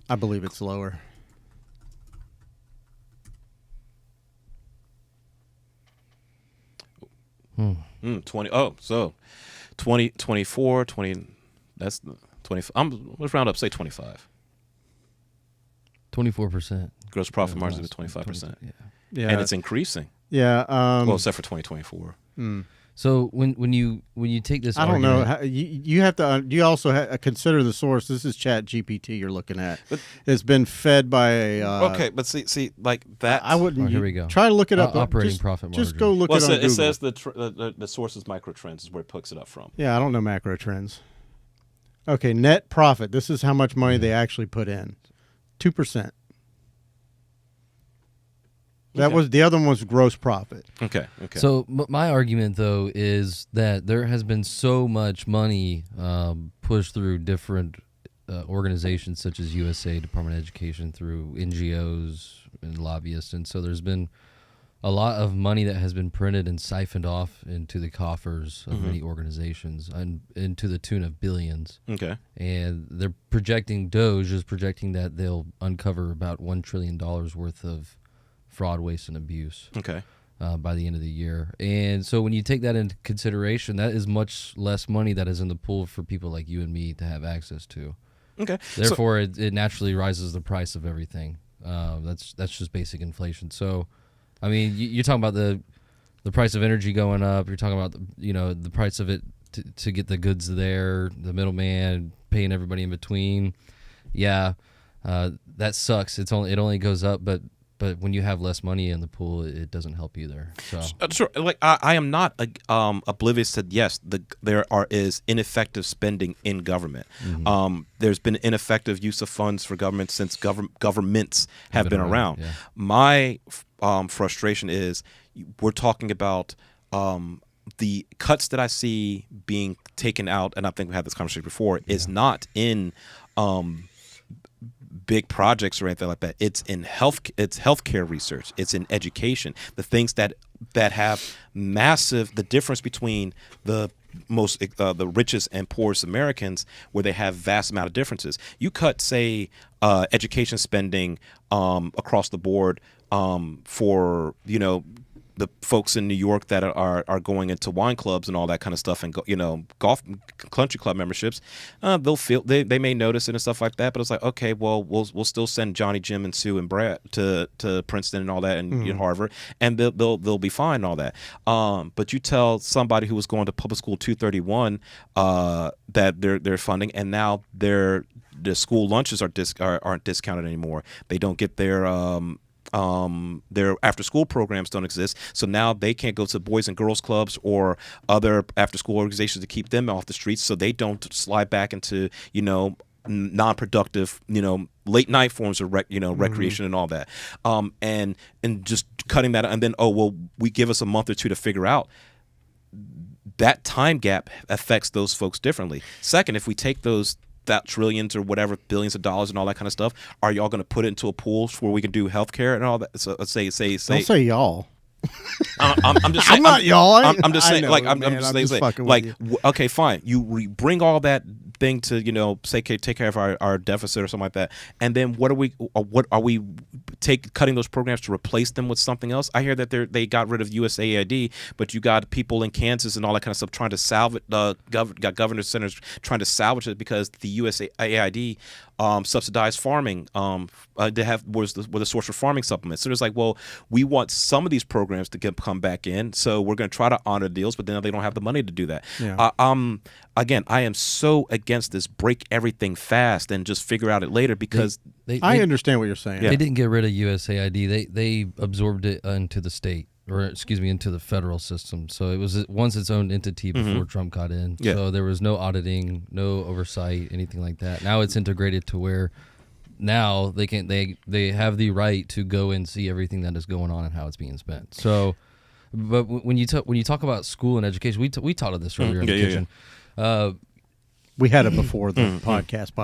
I believe it's lower. Hmm. 20. Oh, so 20, 24, 20. That's 20. Let's round up. Say 25. 24%. Gross profit margin is 25%. Yeah, and it's increasing. Yeah. Well, except for 2024. So when you take this, I don't know. You have to. You also consider the source. This is Chat GPT you're looking at. But it's been fed by a. Okay, but see, like that. I wouldn't. Here we go. Try to look it up. Operating profit margin. Just go look it up. It says the source is micro trends is where it picks it up from. Yeah, I don't know macro trends. Okay, net profit. This is how much money they actually put in. 2%. That was the other one was gross profit. Okay. So my argument though is that there has been so much money pushed through different organizations such as USA Department of Education, through NGOs and lobbyists, and so there's been a lot of money that has been printed and siphoned off into the coffers of many organizations, and to the tune of billions. Okay. And they're projecting, Doge is projecting that they'll uncover about $1 trillion worth of fraud, waste, and abuse. Okay. By the end of the year. And so when you take that into consideration, that is much less money that is in the pool for people like you and me to have access to. Okay. Therefore, it naturally rises the price of everything. That's just basic inflation. So, I mean, you're talking about the price of energy going up. You're talking about the price of it to get the goods there, the middleman paying everybody in between. Yeah, that sucks. It only goes up, but when you have less money in the pool, it doesn't help either. So sure, like I am not oblivious to there is ineffective spending in government. There's been ineffective use of funds for government since governments have been around. My frustration is we're talking about the cuts that I see being taken out, and I think we had this conversation before, is not in big projects or anything like that. It's in healthcare research. It's in education. The things that have massive, the difference between the richest and poorest Americans, where they have vast amount of differences. You cut, say, education spending across the board for, you know, the folks in New York that are going into wine clubs and all that kind of stuff, and golf country club memberships, they'll feel they may notice it and stuff like that. But it's like, okay, well, we'll still send Johnny, Jim, and Sue and Brad to Princeton and all that, and Harvard, and they'll be fine and all that. But you tell somebody who was going to public school 231 that they're funding, and now the school lunches aren't discounted anymore. They don't get their after school programs don't exist, so now they can't go to boys and girls clubs or other after school organizations to keep them off the streets, so they don't slide back into, you know, non-productive, you know, late night forms of recreation and all that, and just cutting that, and then we give us a month or two to figure out. That time gap affects those folks differently. Second, if we take that trillions or whatever billions of dollars and all that kind of stuff, are y'all going to put it into a pool where we can do healthcare and all that? So let's say don't say y'all. I'm just saying. I'm not y'all. I'm just saying. Know, like man, I'm just saying. Like okay, fine. You bring all that thing to, you know, say take care of our deficit or something like that, and then what are we cutting those programs to replace them with something else? I hear that they got rid of USAID, but you got people in Kansas and all that kind of stuff trying to salvage. Got governor centers trying to salvage it because the USAID subsidized farming. Were the source for farming supplements. So there's like, well, we want some of these programs to come back in, so we're going to try to honor deals, but then they don't have the money to do that. Yeah. Again, I am so against this break everything fast and just figure out it later, because I understand what you're saying. Yeah. They didn't get rid of USAID. They absorbed it into the state, or excuse me, into the federal system. So it was once its own entity before Trump got in. Yeah. So there was no auditing, no oversight, anything like that. Now it's integrated to where now they have the right to go and see everything that is going on and how it's being spent. So, but when you talk about school and education, we taught this earlier in the kitchen. We had it before the podcast.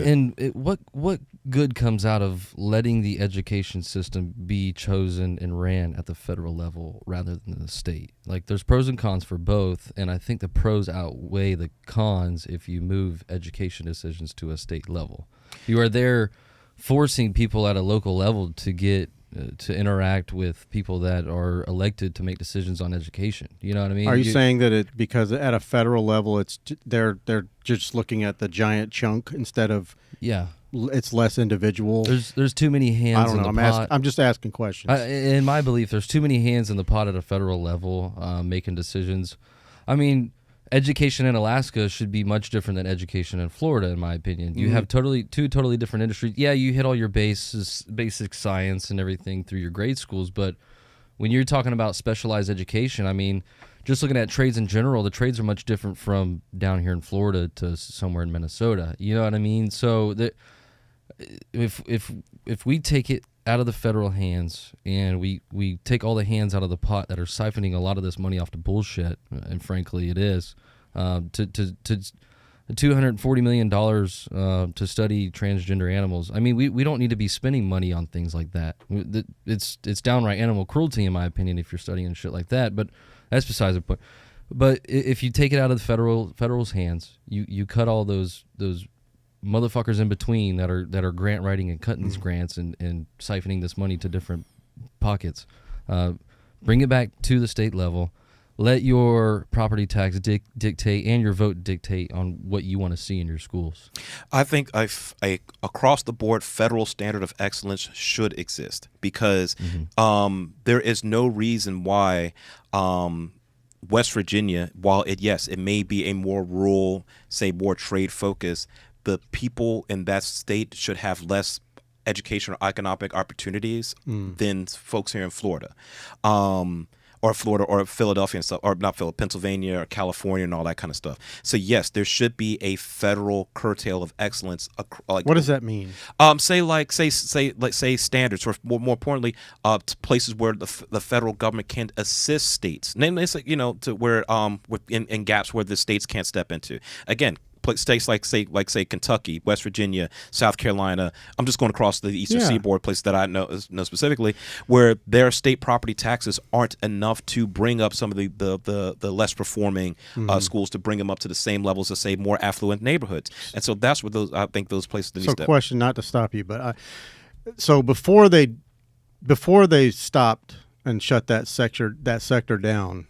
And what good comes out of letting the education system be chosen and ran at the federal level rather than the state? Like, there's pros and cons for both, and I think the pros outweigh the cons if you move education decisions to a state level. You are there forcing people at a local level to get to interact with people that are elected to make decisions on education. You know what I mean? Are you saying that because at a federal level they're just looking at the giant chunk instead of it's less individual? There's too many hands in the pot. I'm just asking questions. In my belief, there's too many hands in the pot at a federal level making decisions. I mean, education in Alaska should be much different than education in Florida, in my opinion. You have two totally different industries. Yeah, you hit all your basic science and everything through your grade schools, but when you're talking about specialized education, I mean, just looking at trades in general, the trades are much different from down here in Florida to somewhere in Minnesota. You know what I mean? So if we take it out of the federal hands and we take all the hands out of the pot that are siphoning a lot of this money off to bullshit, and frankly it is, to $240 million to study transgender animals. I mean, we don't need to be spending money on things like that. It's downright animal cruelty, in my opinion, if you're studying shit like that, but that's besides the point. But if you take it out of the federal's hands, you cut all those motherfuckers in between that are grant writing and cutting these grants and siphoning this money to different pockets. Bring it back to the state level. Let your property tax dictate and your vote dictate on what you want to see in your schools. I think a across the board federal standard of excellence should exist, because there is no reason why West Virginia, while it may be a more rural, say more trade focused, the people in that state should have less education or economic opportunities than folks here in Florida. Or or Florida or Philadelphia and stuff, or not Philadelphia, Pennsylvania or California and all that kind of stuff. So yes, there should be a federal curtail of excellence. What does that mean? Say standards, or more importantly, places where the federal government can assist states, namely, to where in gaps where the states can't step into. Again, states like say Kentucky, West Virginia, South Carolina. I'm just going across the Eastern Seaboard, places that I know specifically, where their state property taxes aren't enough to bring up some of the less performing schools, to bring them up to the same levels as, say, more affluent neighborhoods. And so that's where I think those places need to step. So, question, not to stop you, but so before they stopped and shut that sector down,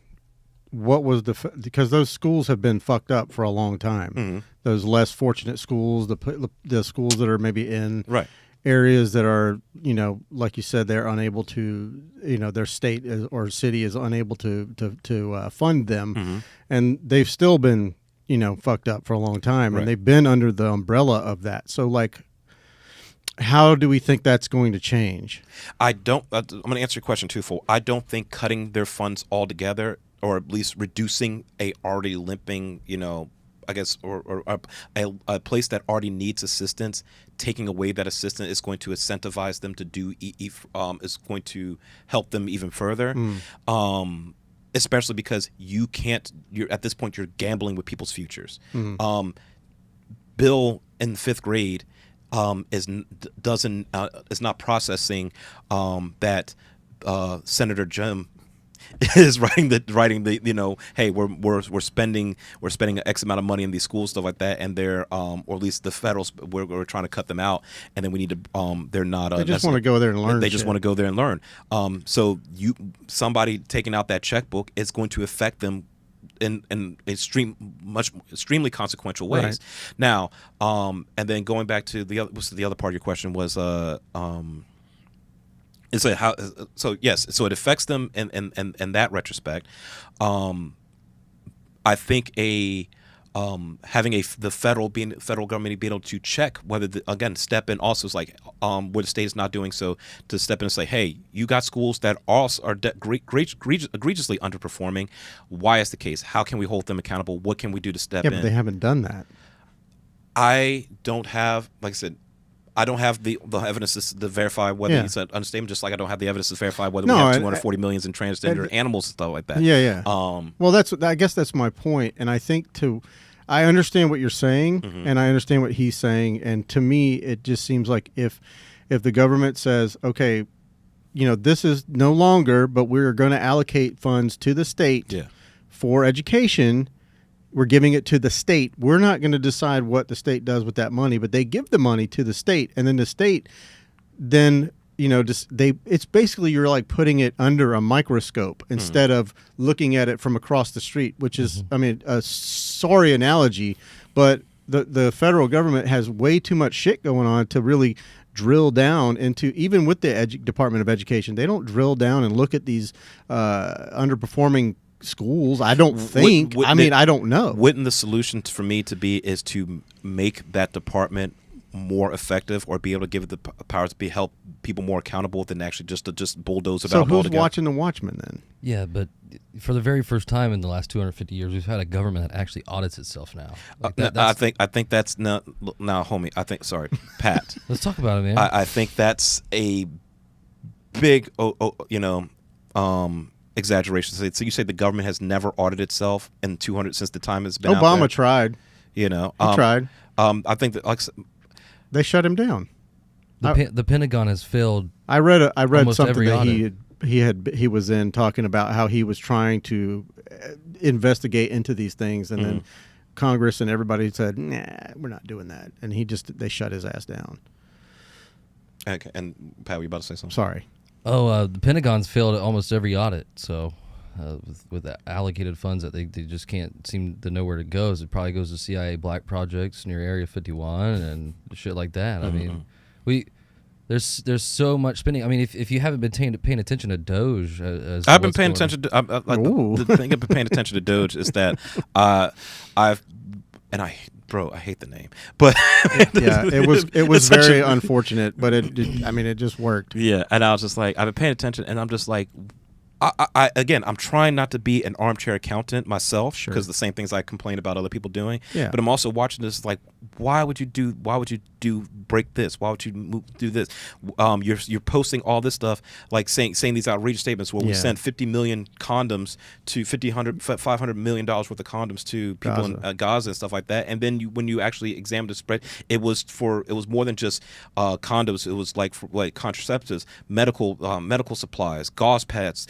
what was because those schools have been fucked up for a long time. Mm-hmm. Those less fortunate schools, the schools that are maybe in areas that are, like you said, they're unable to, their state or city is unable to fund them, and they've still been, fucked up for a long time, and they've been under the umbrella of that. So, like, how do we think that's going to change? I'm going to answer your question twofold. I don't think cutting their funds altogether, or at least reducing a already limping, I guess, or a place that already needs assistance, taking away that assistance is going to incentivize them to do, is going to help them even further. Especially because you're at this point, you're gambling with people's futures. Bill in the 5th grade is not processing that Senator Jim is writing the hey, we're spending an X amount of money in these schools, stuff like that, and they're or at least the federal, we're trying to cut them out, and then we need to they're not they just want to go there and learn. They just want to go there and learn. So somebody taking out that checkbook is going to affect them in extremely consequential ways. Right. Now, and then going back to the other part of your question was is how, so yes, so it affects them in that retrospect. I think having the federal government being able to check whether step in also is like where the state is not doing so, to step in and say, hey, you got schools that also are egregiously underperforming. Why is the case? How can we hold them accountable? What can we do to step in? Yeah, but they haven't done that. I don't have, like I said, I don't have the evidence to verify whether he's an understatement, just like I don't have the evidence to verify whether we have 240 million in transgender animals and stuff like that. Yeah. Well, I guess that's my point, and I think I understand what you're saying, and I understand what he's saying, and to me, it just seems like if the government says, okay, this is no longer, but we're going to allocate funds to the state for education. We're giving it to the state. We're not going to decide what the state does with that money, but they give the money to the state, and then the state, it's basically, you're like putting it under a microscope instead of looking at it from across the street, which is, a sorry analogy, but the federal government has way too much shit going on to really drill down into, even with the Department of Education, they don't drill down and look at these underperforming schools. I don't think. I don't know. Wouldn't the solution for me is to make that department more effective, or be able to give it the power to help people more accountable than actually just bulldoze it out? So who's watching the Watchmen then? Yeah, but for the very first time in the last 250 years, we've had a government that actually audits itself now. I think that's now, homie. I think, sorry, Pat. Let's talk about it, man. I think that's a big, exaggeration. So you say the government has never audited itself in 200 since the time it's been out there? Obama tried. He tried. I think that they shut him down. The Pentagon has failed. I read something that audit. he was in talking about how he was trying to investigate into these things, and then Congress and everybody said, "Nah, we're not doing that," and they shut his ass down. Okay, and Pat, were you about to say something? Sorry. Oh, the Pentagon's failed at almost every audit. So, with the allocated funds that they just can't seem to know where it goes. It probably goes to CIA black projects near Area 51 and shit like that. I mean, there's so much spending. I mean, if you haven't been paying attention to Doge, I've been paying attention to. The thing I've been paying attention to Doge is that I hate the name, but it was very unfortunate, but it just worked. Yeah, and I was just like, I've been paying attention, and I'm just like, again, I'm trying not to be an armchair accountant myself, Sure. because the same things I complain about other people doing. Yeah. But I'm also watching this like, why would you break this? Why would you do this? You're posting all this stuff, like saying these outrageous statements where we sent 50 million condoms to $500 million worth of condoms to people in Gaza and stuff like that. And then when you actually examine the spread, it was more than just condoms. It was like for, like contraceptives, medical supplies, gauze pads,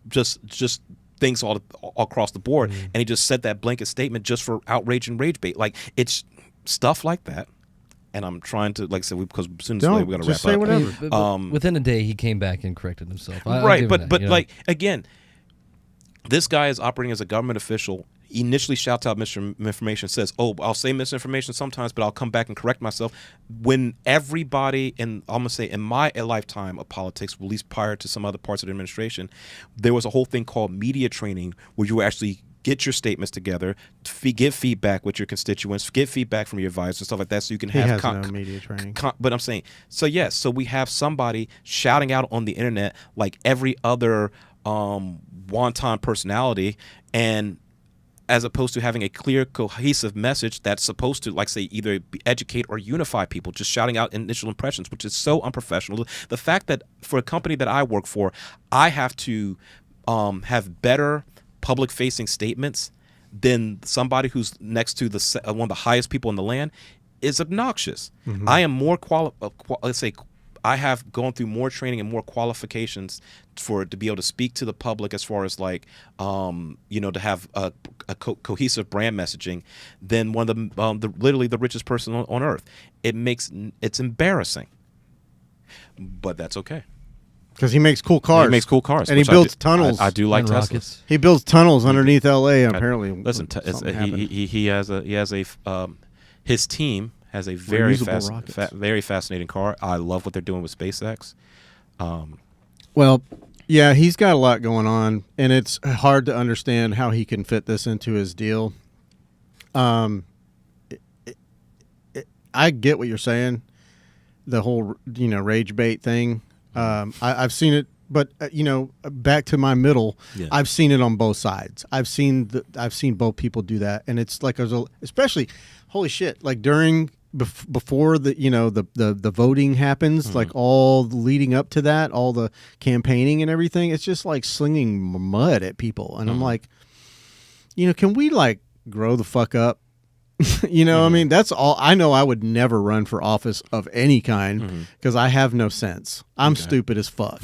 just things all across the board. And he just said that blanket statement just for outrage and rage bait. Like, it's stuff like that. And I'm trying to, like I said, because as soon as we're going to wrap say up. whatever. But within a day, he came back and corrected himself. Right, but like, again, this guy is operating as a government official. He initially shouts out misinformation, says, "Oh, I'll say misinformation sometimes, but I'll come back and correct myself." When everybody, I'm gonna say in my lifetime of politics, at least prior to some other parts of the administration, there was a whole thing called media training, where you actually get your statements together, give feedback with your constituents, get feedback from your advisors and stuff like that, so you can have no media training. But I'm saying, so yes, so we have somebody shouting out on the internet like every other wanton personality, and as opposed to having a clear, cohesive message that's supposed to, like, say, either educate or unify people, just shouting out initial impressions, which is so unprofessional. The fact that for a company that I work for, I have to have better public-facing statements than somebody who's next to one of the highest people in the land is obnoxious. I am more let's say, I have gone through more training and more qualifications to be able to speak to the public, as far as like, to have a cohesive brand messaging, than one of literally the richest person on earth. It's embarrassing, but that's okay. Because he makes cool cars. He makes cool cars, and he builds tunnels. I do like Teslas. Rockets. He builds tunnels underneath L.A. Apparently, listen, he has his team has a very very fascinating car. I love what they're doing with SpaceX. Well, yeah, he's got a lot going on, and it's hard to understand how he can fit this into his deal. I get what you're saying, the whole rage bait thing. I've seen it, but back to my middle, I've seen it on both sides. I've seen both people do that, and it's like especially, holy shit, like before the voting happens, like all leading up to that, all the campaigning and everything, it's just like slinging mud at people, and I'm like, can we like grow the fuck up? I mean, that's all. I know I would never run for office of any kind because I have no sense. I'm stupid as fuck.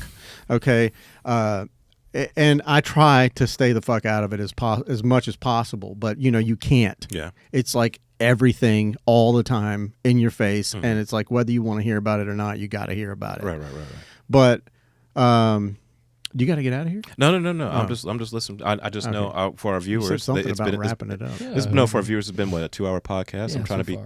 Okay. And I try to stay the fuck out of it as much as possible, but you can't. Yeah. It's like everything all the time in your face, and it's like whether you want to hear about it or not, you got to hear about it. Right. But do you got to get out of here? No. I'm just listening. I just know for our viewers, it's been wrapping it up. For our viewers, it's been a 2-hour podcast. I'm trying to be.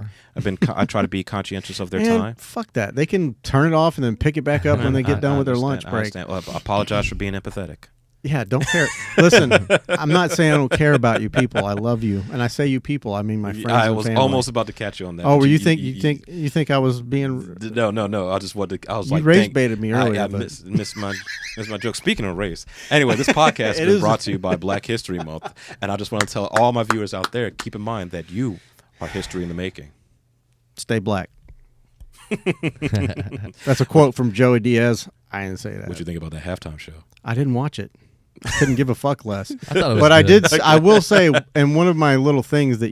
I try to be conscientious of their time. Fuck that. They can turn it off and then pick it back up when they get done with their lunch break. I apologize for being empathetic. Yeah, don't care. Listen, I'm not saying I don't care about you people. I love you, and I say you people, I mean my friends. I was almost about to catch you on that. Oh, you think I was being? No. I just wanted. I was like, race baited me earlier. I missed my joke. Speaking of race, anyway, this podcast has been brought to you by Black History Month, and I just want to tell all my viewers out there: keep in mind that you are history in the making. Stay black. That's a quote from Joey Diaz. I didn't say that. What'd you think about that halftime show? I didn't watch it. I couldn't give a fuck less. I thought it was but good. I will say, and one of my little things that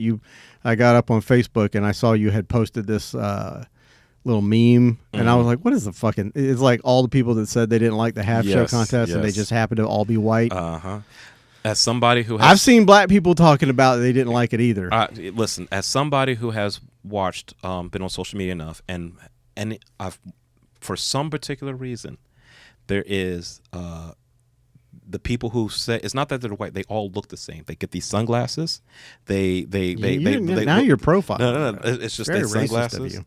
I got up on Facebook, and I saw you had posted this little meme, and I was like, what is the fucking? It's like all the people that said they didn't like the half show contest, and they just happened to all be white. As somebody who I've seen black people talking about they didn't like it either. Listen, as somebody who has watched, been on social media enough, and I've, for some particular reason, there is the people who say it's not that they're white; they all look the same. They get these sunglasses. Now you're profiling. No. It's just very sunglasses. Racist of you.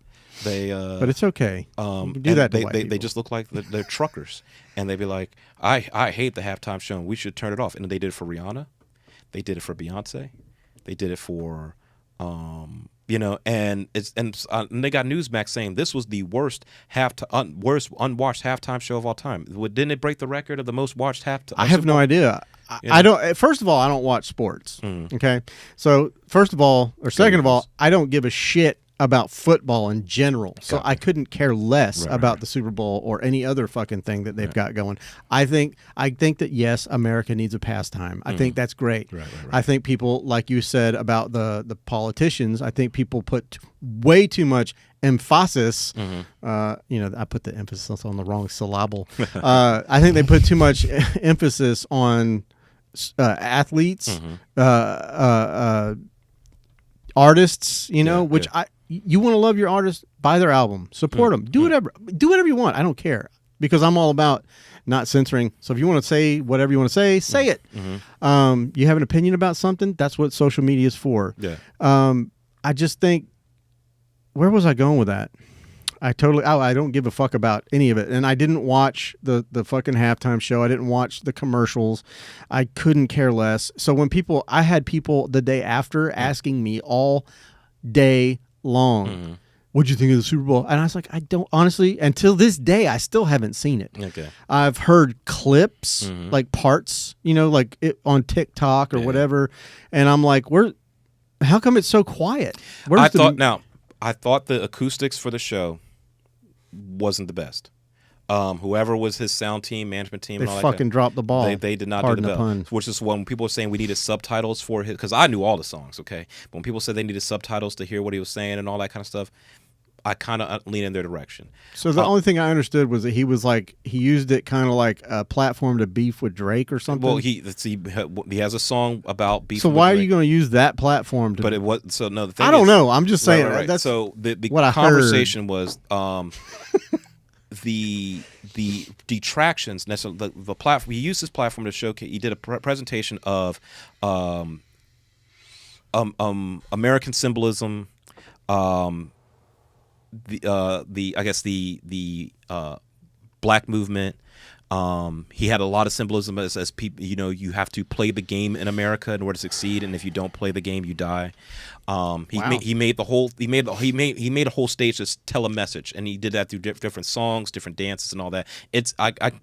But it's okay. You can do that to white people. They just look like they're truckers, and they'd be like, I hate the halftime show, and we should turn it off. And they did it for Rihanna, they did it for Beyonce, they did it for You know, and and they got Newsmax saying this was the worst worst unwatched halftime show of all time. Didn't it break the record of the most watched halftime? I have no idea. I don't. First of all, I don't watch sports. Okay, so first of all, or second of all, I don't give a shit about football in general. So I couldn't care less about the Super Bowl or any other fucking thing that they've got going. I think that yes, America needs a pastime. I think that's great. I think people, like you said about the politicians, I think people put way too much emphasis. I put the emphasis on the wrong syllable. I think they put too much emphasis on athletes, artists, which you want to love your artist, buy their album, support them, do whatever you want. I don't care, because I'm all about not censoring. So if you want to say whatever you want to say it. You have an opinion about something, that's what social media is for. I just think, where was I going with that? I don't give a fuck about any of it. And I didn't watch the fucking halftime show. I didn't watch the commercials. I couldn't care less. So I had people the day after asking me all day long, what'd you think of the Super Bowl? And I was like, I don't, honestly, until this day, I still haven't seen it. I've heard clips, like parts, like on TikTok or whatever. And I'm like, how come it's so quiet? I thought the acoustics for the show wasn't the best. Whoever was his sound team, management team, and all fucking dropped the ball. They did not do the bell, which is when people were saying we needed subtitles for his, because I knew all the songs. Okay, but when people said they needed subtitles to hear what he was saying and all that kind of stuff, I kind of lean in their direction. So the only thing I understood was that he used it kind of like a platform to beef with Drake or something. Well, he has a song about beef. So why are you going to use that platform? But it was so no. The thing I don't know. I'm just saying. Right. That's so the what conversation was. The detractions, the platform. He used this platform to showcase. He did a presentation of American symbolism, the black movement. He had a lot of symbolism as people. You have to play the game in America in order to succeed, and if you don't play the game, you die. He made a whole stage to tell a message, and he did that through different songs, different dances, and all that.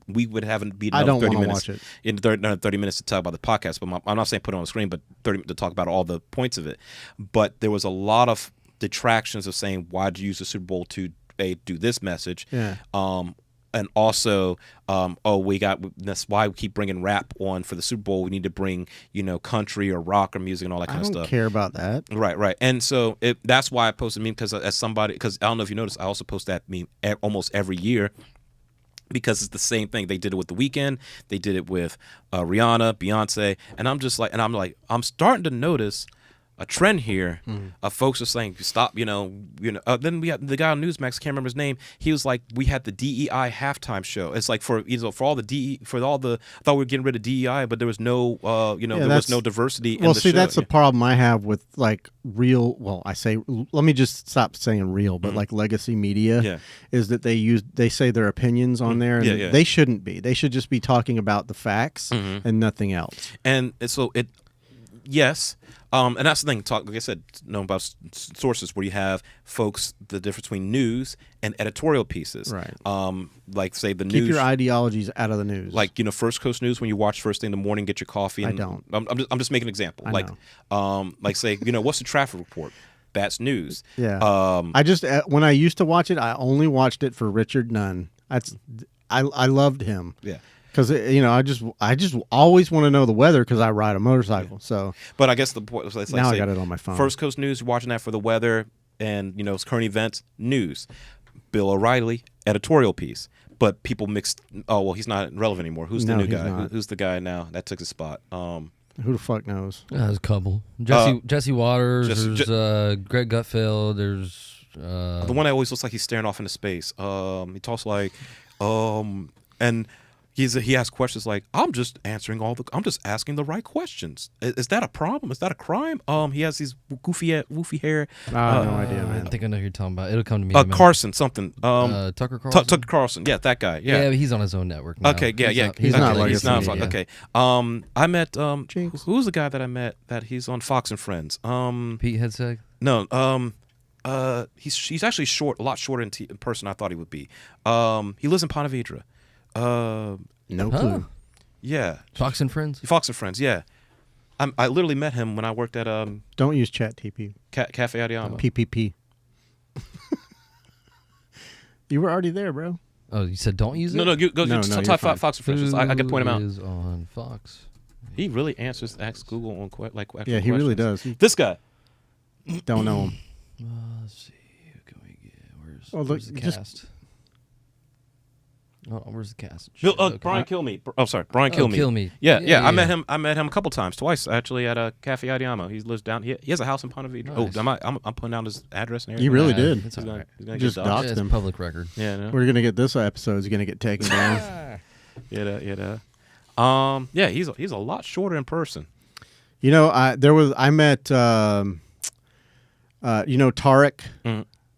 We would have beat another 30 minutes in 30 minutes to talk about the podcast, but I'm not saying put it on the screen, but 30 to talk about all the points of it. But there was a lot of detractions of saying, why did you use the Super Bowl to do this message? And also, that's why we keep bringing rap on for the Super Bowl. We need to bring, country or rock or music and all that kind of stuff. I don't care about that. Right. And so that's why I posted a meme, because because I don't know if you noticed, I also post that meme almost every year, because it's the same thing. They did it with The Weeknd. They did it with Rihanna, Beyonce. And I'm starting to notice a trend here of folks are saying stop. Then we had the guy on Newsmax, can't remember his name. He was like, we had the DEI halftime show. It's like for all the I thought we were getting rid of DEI, but there was no there was no diversity. Well, in the show. That's the problem I have with like real. Well, let me just stop saying real, but like legacy media is that they say their opinions on there, and they shouldn't be. They should just be talking about the facts and nothing else. And so yes. And that's the thing. Like I said, know about sources where you have folks, the difference between news and editorial pieces. Right. Like say the Keep news. Keep your ideologies out of the news. Like First Coast News when you watch first thing in the morning, get your coffee. And I don't. I'm just making an example. Like say what's the traffic report? That's news. Yeah. I just when I used to watch it, I only watched it for Richard Nunn. I loved him. Yeah. Because I just always want to know the weather because I ride a motorcycle. So, but I guess the point was now I got it on my phone. First Coast News, you're watching that for the weather and current events. News, Bill O'Reilly, editorial piece. But people mixed. Oh well, he's not relevant anymore. Who's the new guy? Who's the guy now that took his spot? Who the fuck knows? There's a couple. Jesse Waters. There's Greg Gutfeld. There's the one that always looks like he's staring off into space. He talks like and. He asks questions like, I'm just asking the right questions. Is that a problem? Is that a crime? He has these woofy hair. No idea, man. I think I know who you're talking about. It'll come to me. Carson, something. Tucker Carlson. Tucker Carlson. Yeah, that guy. Yeah. But he's on his own network now. Okay. Yeah. He's not like he's not. Okay. I met who's the guy that I met that he's on Fox and Friends. Pete Hegseth. No. He's actually short, a lot shorter in person than I thought he would be. He lives in Ponte Vedra. No clue. Yeah. Fox and Friends. Fox and Friends. Yeah. I literally met him when I worked at Don't use Chat TP. Cafe Adiamo. PPP. You were already there, bro. Oh, you said don't use it? No, go No, just you're type fine. Fox and Friends. I can point him out. Who is on Fox? He really asks Google on actual Yeah, he really questions. does. This guy. Don't know him. Let's see. Who can we get? Well, Where's look, the just- cast? Oh, where's the cast? Bill, Brian Kilmeade. Oh, sorry, Brian Kilmeade. Kilmeade. Yeah. I met him a couple times, twice actually at a Cafe Adiamo. He lives down. He has a house in Ponte Vedra. Nice. Oh, I'm putting down his address and everything. You really did. It's He's all gonna, right. he's gonna Just get doxxed. doxed It's him. public record. Yeah, no. We're gonna get this episode's gonna get taken down. Yeah. Yeah, he's a lot shorter in person. You know, I met Tarek.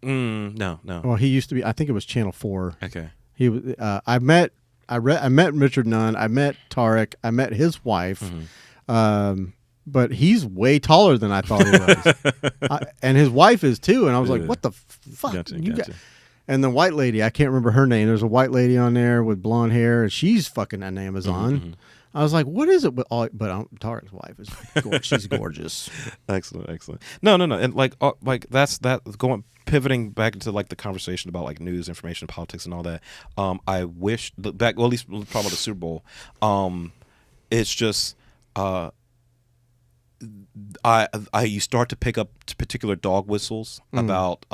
No. Well, he used to be. I think it was Channel 4. Okay. He was. I met Richard Nunn. I met Tarek. I met his wife. But he's way taller than I thought he was, and his wife is too. And I was like, "What the fuck?" Gotcha. And the white lady, I can't remember her name. There's a white lady on there with blonde hair, and she's fucking on Amazon. I was like, "What is it?" But Tarek's wife is gorgeous. She's gorgeous. Excellent. No, and like that's pivoting back into like the conversation about like news, information, politics, and all that. I wish back, well, at least probably about the Super Bowl. It's just you start to pick up particular dog whistles about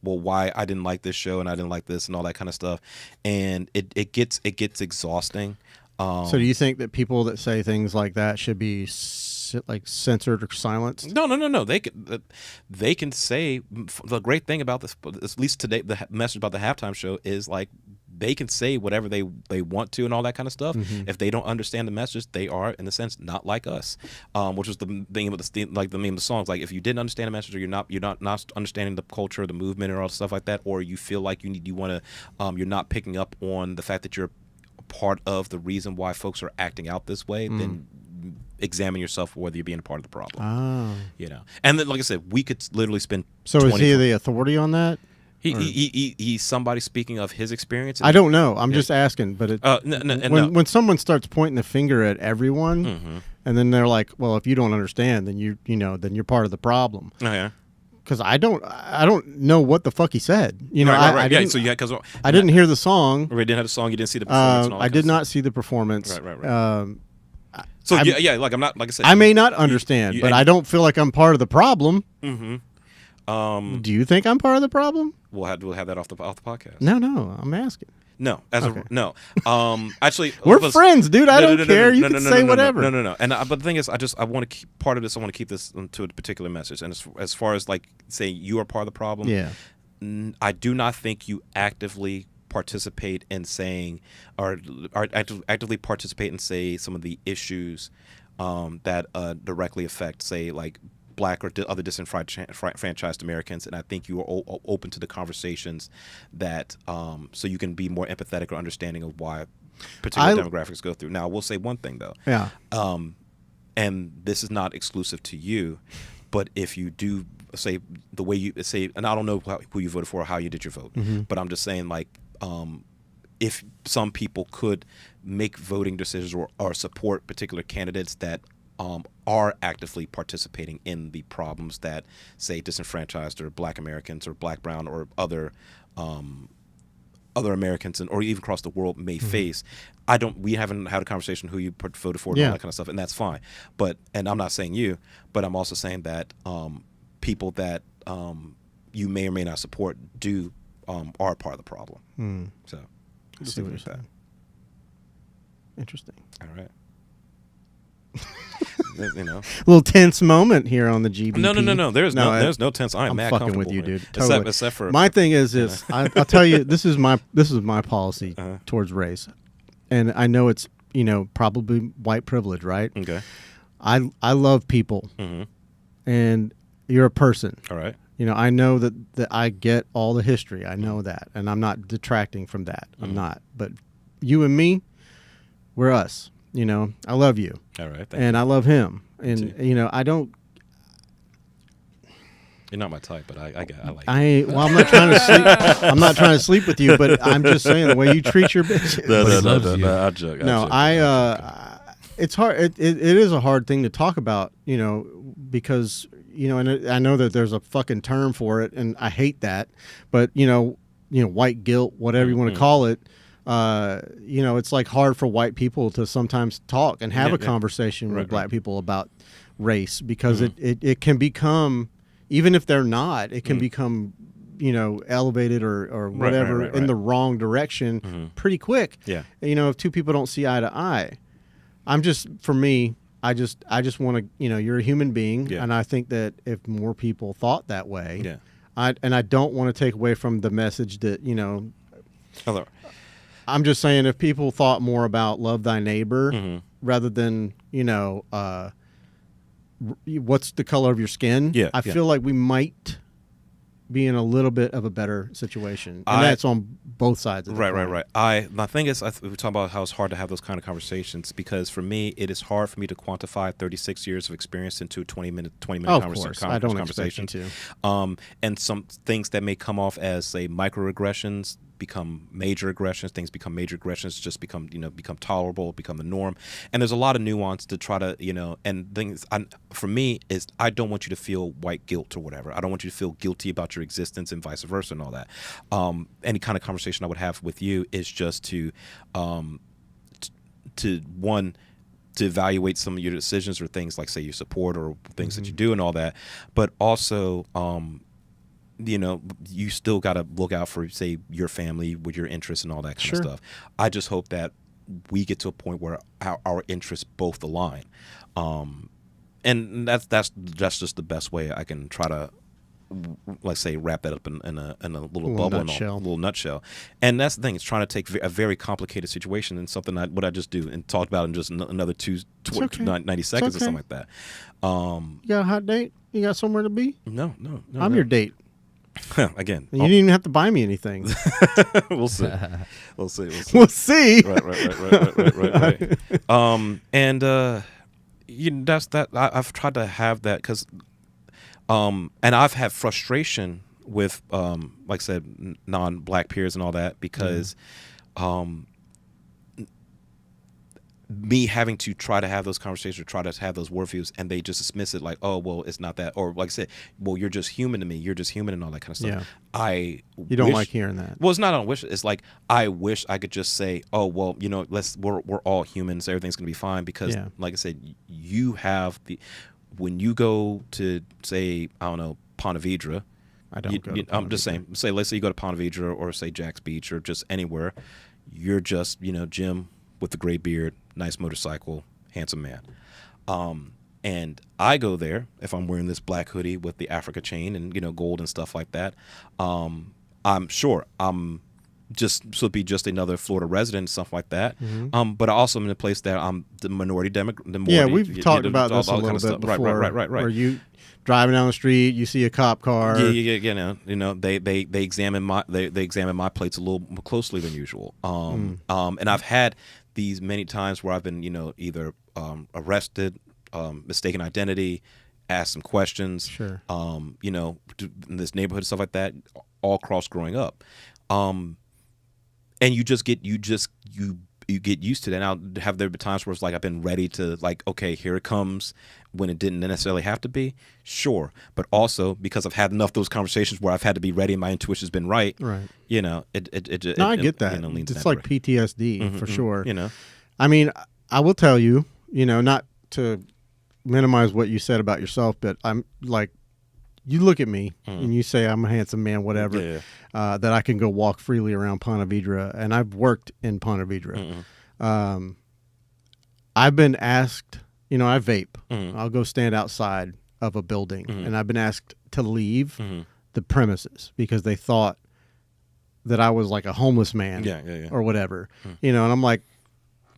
why I didn't like this show and I didn't like this and all that kind of stuff, and it gets exhausting. So do you think that people that say things like that should be censored or silenced? No. They can say the great thing about this, at least today, the message about the halftime show is like they can say whatever they want to and all that kind of stuff. If they don't understand the message, they are in a sense not like us, which was the thing of the meme of the songs. Like if you didn't understand the message, or you're not understanding the culture, the movement, or all stuff like that, or you feel like you want to, you're not picking up on the fact that you're part of the reason why folks are acting out this way, then examine yourself for whether you're being a part of the problem. And then, like I said, we could literally spend. So is he the authority on that? He's somebody speaking of his experience. I don't know. I'm just asking. But when someone starts pointing the finger at everyone, and then they're like, "Well, if you don't understand, then then you're part of the problem." Oh yeah. Because I don't know what the fuck he said. Right. I didn't, because I didn't hear the song. Or you didn't have the song. You didn't see the performance. And all that I did not see the performance. Right. So like I'm not, like I said, I may not understand, but I don't feel like I'm part of the problem. Do you think I'm part of the problem? We'll have that off the podcast. No, I'm asking. No, actually, we're friends, dude. I don't care. You can say whatever. No. And but the thing is, I want to keep part of this. I want to keep this to a particular message. And as far as like saying you are part of the problem, I do not think you actively participate in saying or actively participate in say some of the issues that directly affect say like Black or other disenfranchised Americans, and I think you are open to the conversations that so you can be more empathetic or understanding of why particular demographics go through. Now, I will say one thing though, and this is not exclusive to you, but if you do say the way you say, and I don't know who you voted for or how you did your vote, but I'm just saying like if some people could make voting decisions or support particular candidates that are actively participating in the problems that, say, disenfranchised or Black Americans or Black, brown, or other Americans or even across the world may face. We haven't had a conversation who you voted for and all that kind of stuff, and that's fine. And I'm not saying you, but I'm also saying that people that you may or may not support are part of the problem. So, I see what you're saying. Interesting. All right. A little tense moment here on the GBP. No. There's no tense. I'm mad fucking comfortable with you, here. dude. Totally. Except for my thing is I'll tell you, this is my policy towards race, and I know it's probably white privilege, right? Okay. I love people, and you're a person. All right. I know that I get all the history. I know that, and I'm not detracting from that. I'm not. But you and me, we're us. I love you. All right. And I love him. And, I don't. You're not my type, but I like. Well, I'm not trying to sleep. I'm not trying to sleep with you, but I'm just saying the way you treat your bitches. No, I joke. It's hard. It is a hard thing to talk about, because and I know that there's a fucking term for it, and I hate that. But white guilt, whatever you want to call it. It's like hard for white people to sometimes talk and have a conversation with black people about race, because it can become, even if they're not, it can become, elevated or whatever in the wrong direction pretty quick. Yeah. If two people don't see eye to eye. For me, I just want to, you're a human being, and I think that if more people thought that way, I don't want to take away from the message that, Hello. I'm just saying, if people thought more about love thy neighbor rather than, what's the color of your skin, I feel like we might be in a little bit of a better situation. And that's on both sides of the coin. Right. My thing is, we talk about how it's hard to have those kind of conversations, because for me, it is hard for me to quantify 36 years of experience into 20-minute conversation. I don't expect you to. And some things that may come off as, say, microaggressions become major aggressions. Things become major aggressions, just become tolerable, become the norm. And there's a lot of nuance to try to, and things, for me, is I don't want you to feel white guilt or whatever. I don't want you to feel guilty about your existence and vice versa and all that. Any kind of conversation I would have with you is just to evaluate some of your decisions or things like, say, your support or things that you do and all that. But also, you still got to look out for, say, your family with your interests and all that kind of stuff. I just hope that we get to a point where our interests both align. And that's just the best way I can try to, let's say, wrap that up in a little bubble, nutshell. A little nutshell. And that's the thing. It's trying to take a very complicated situation and something what I just do and talk about in just another 90 seconds or something like that. You got a hot date? You got somewhere to be? No. I'm your date. Again, you didn't even have to buy me anything. We'll see. We'll see. Right. And that's that. I've tried to have that because, and I've had frustration with, like I said, non-black peers and all that because, me having to try to have those conversations or try to have those worldviews, and they just dismiss it like, oh, well, it's not that. Or like I said, well, you're just human to me. You're just human and all that kind of stuff. Yeah. You don't like hearing that. Well, it's not on wish. It's like, I wish I could just say, oh, well, we're all humans. Everything's going to be fine because, like I said, you have when you go to, say, I don't know, Ponte Vedra. I don't go to Ponte I'm just saying, let's say you go to Ponte Vedra or say Jack's Beach or just anywhere. You're just, Jim with the gray beard, nice motorcycle, handsome man. And I go there if I'm wearing this black hoodie with the Africa chain and, gold and stuff like that. I'm sure I'm just be just another Florida resident and stuff like that. But I also am in a place that I'm the minority demographic. Yeah, we've talked about this a little bit before. Right. Where you driving down the street, you see a cop car. Yeah. They examine my plates a little more closely than usual. And I've had these many times where I've been, either arrested, mistaken identity, asked some questions. Sure. In this neighborhood and stuff like that, all across growing up. And you get used to that. Now, there been times where it's like I've been ready to, like, okay, here it comes, when it didn't necessarily have to be. Sure. But also because I've had enough of those conversations where I've had to be ready and my intuition's been right. Right. I get that. It's like PTSD for sure. I mean, I will tell you, not to minimize what you said about yourself, but I'm like, you look at me and you say I'm a handsome man, whatever, that I can go walk freely around Ponte Vedra, and I've worked in Ponte Vedra. I've been asked, I vape. I'll go stand outside of a building, and I've been asked to leave the premises because they thought that I was like a homeless man or whatever, and I'm like,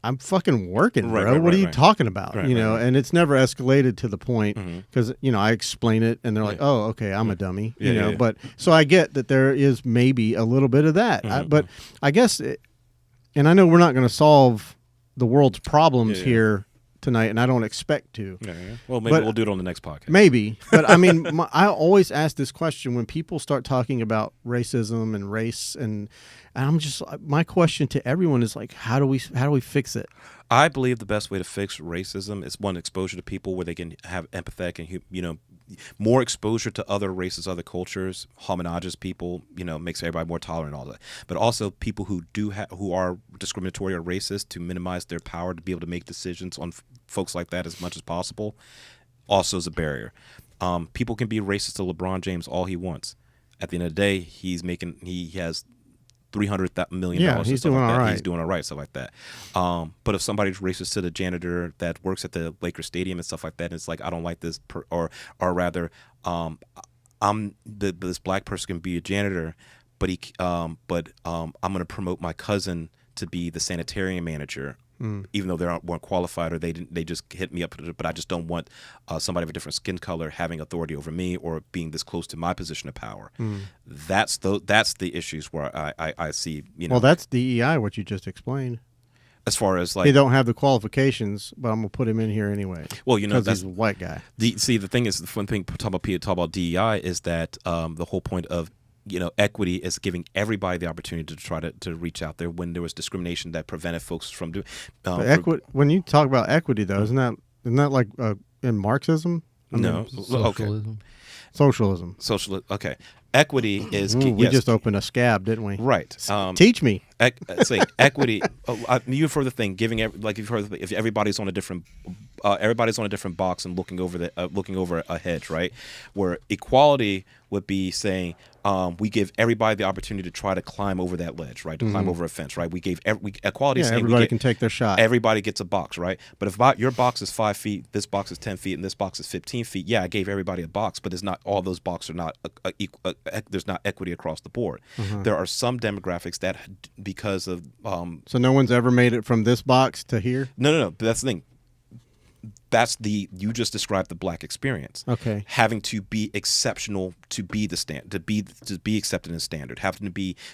I'm fucking working, bro. What are you talking about? And it's never escalated to the point because, I explain it and they're like, oh, okay, I'm a dummy, but so I get that there is maybe a little bit of that, but I guess, and I know we're not going to solve the world's problems here tonight, and I don't expect to. Yeah. Well, maybe we'll do it on the next podcast. Maybe, but I mean, I always ask this question when people start talking about racism and race, and I'm just, my question to everyone is like, how do we fix it? I believe the best way to fix racism is one, exposure to people where they can have empathetic and more exposure to other races, other cultures, homogenous people, makes everybody more tolerant and all that. But also people who who are discriminatory or racist, to minimize their power to be able to make decisions on folks like that as much as possible, also is a barrier. People can be racist to LeBron James all he wants. At the end of the day, he has $300 million. Yeah, he's doing all right. He's doing all right, stuff like that. But if somebody's racist to the janitor that works at the Lakers Stadium and stuff like that, and it's like, I don't like this, or rather, this black person can be a janitor, but I'm going to promote my cousin to be the sanitarian manager. Even though they weren't qualified, or they just hit me up, but I just don't want somebody of a different skin color having authority over me or being this close to my position of power. That's the issues where I see. Well, that's DEI, what you just explained. As far as like, they don't have the qualifications, but I'm gonna put him in here anyway. Well, because he's a white guy. The thing is, the fun thing talk about DEI is that the whole point of equity is giving everybody the opportunity to try to reach out there when there was discrimination that prevented folks from doing. When you talk about equity, though, isn't that like in Marxism? No, socialism. Socialism. Okay. Equity is. We just opened a scab, didn't we? Right. Teach me. Say equity. You've heard the thing. If everybody's on a different, box and looking over a hedge, right? Where equality would be saying, we give everybody the opportunity to try to climb over that ledge, right? To climb over a fence, right? We gave equality. Saying everybody can take their shot. Everybody gets a box, right? But if your box is 5 feet, this box is 10 feet, and this box is 15 feet, yeah, I gave everybody a box, but it's not all those boxes are not equal. There's not equity across the board. There are some demographics that, because of so no one's ever made it from this box to here. No. That's the thing. You just described the black experience. Okay. Having to be exceptional to be the to be accepted in standard, having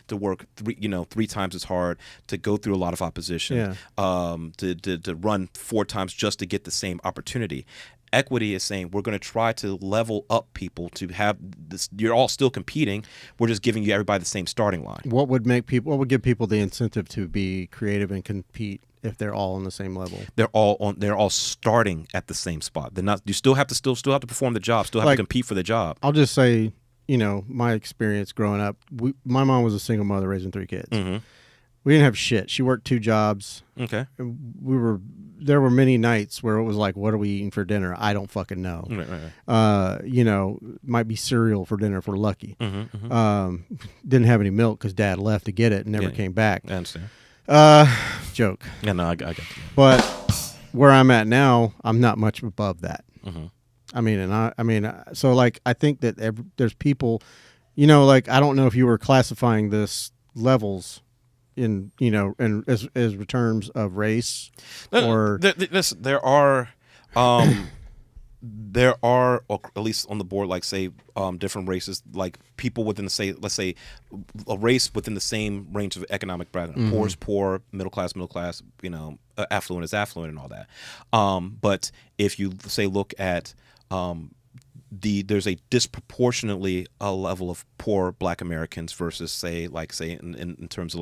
to work 3 times as hard, to go through a lot of opposition, to run 4 times just to get the same opportunity. Equity is saying we're going to try to level up people to have this. You're all still competing. We're just giving you everybody the same starting line. What would give people the incentive to be creative and compete if they're all on the same level? They're all starting at the same spot. They're not. You still have to perform the job. Still have to compete for the job. I'll just say, my experience growing up. My mom was a single mother raising 3 kids. Mm-hmm. We didn't have shit. She worked 2 jobs. Okay. There were many nights where it was like, what are we eating for dinner? I don't fucking know. Right. Might be cereal for dinner if we're lucky. Mm-hmm. Didn't have any milk because Dad left to get it and never came back. I understand. Joke. Yeah, no, I got you. But where I'm at now, I'm not much above that. Mm-hmm. So like, I think that there's people, like, I don't know if you were classifying this levels in as terms of race, or there are or at least on the board, like, say, different races, like people within let's say a race within the same range of economic bracket. Mm-hmm. Poor is poor, middle class, affluent is affluent, and all that. But if you look at there's a disproportionately a level of poor Black Americans versus in terms of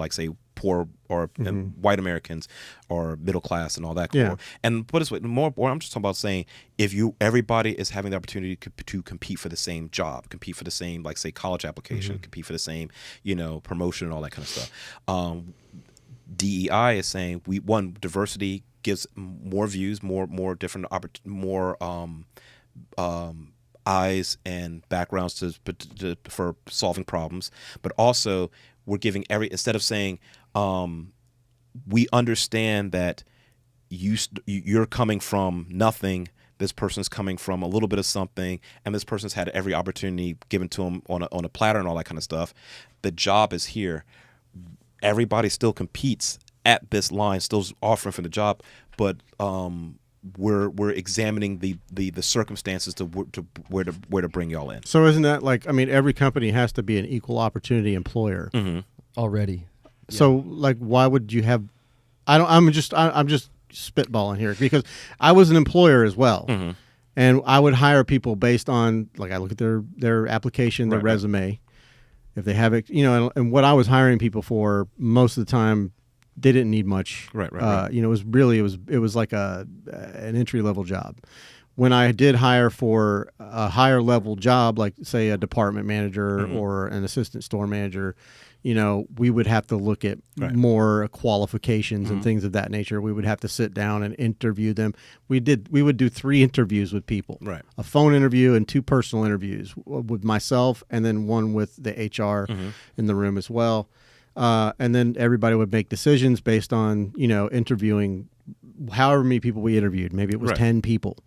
poor or white Americans or middle class and all that. Yeah. And put it this way, I'm just talking about saying everybody is having the opportunity to compete for the same job, compete for the same college application, compete for the same promotion and all that kind of stuff. DEI is saying diversity gives more views, more different more eyes and backgrounds for solving problems, but also we're giving instead of saying we understand that you're coming from nothing, this person's coming from a little bit of something, and this person's had every opportunity given to them on a platter and all that kind of stuff. The job is here. Everybody still competes at this line, still offering for the job, but we're examining the circumstances to where to bring y'all in. So isn't that every company has to be an equal opportunity employer already? So why would you have? I'm just spitballing here because I was an employer as well. Mm-hmm. And I would hire people based on, like, I look at their application, their resume, if they have it, and what I was hiring people for most of the time, they didn't need much. Right. It was like an entry level job. When I did hire for a higher level job, like say a department manager or an assistant store manager, we would have to look at more qualifications and things of that nature. We would have to sit down and interview them. We would do 3 interviews with people, a phone interview and 2 personal interviews with myself, and then one with the HR in the room as well. And then everybody would make decisions based on, interviewing however many people we interviewed. Maybe it was 10 people.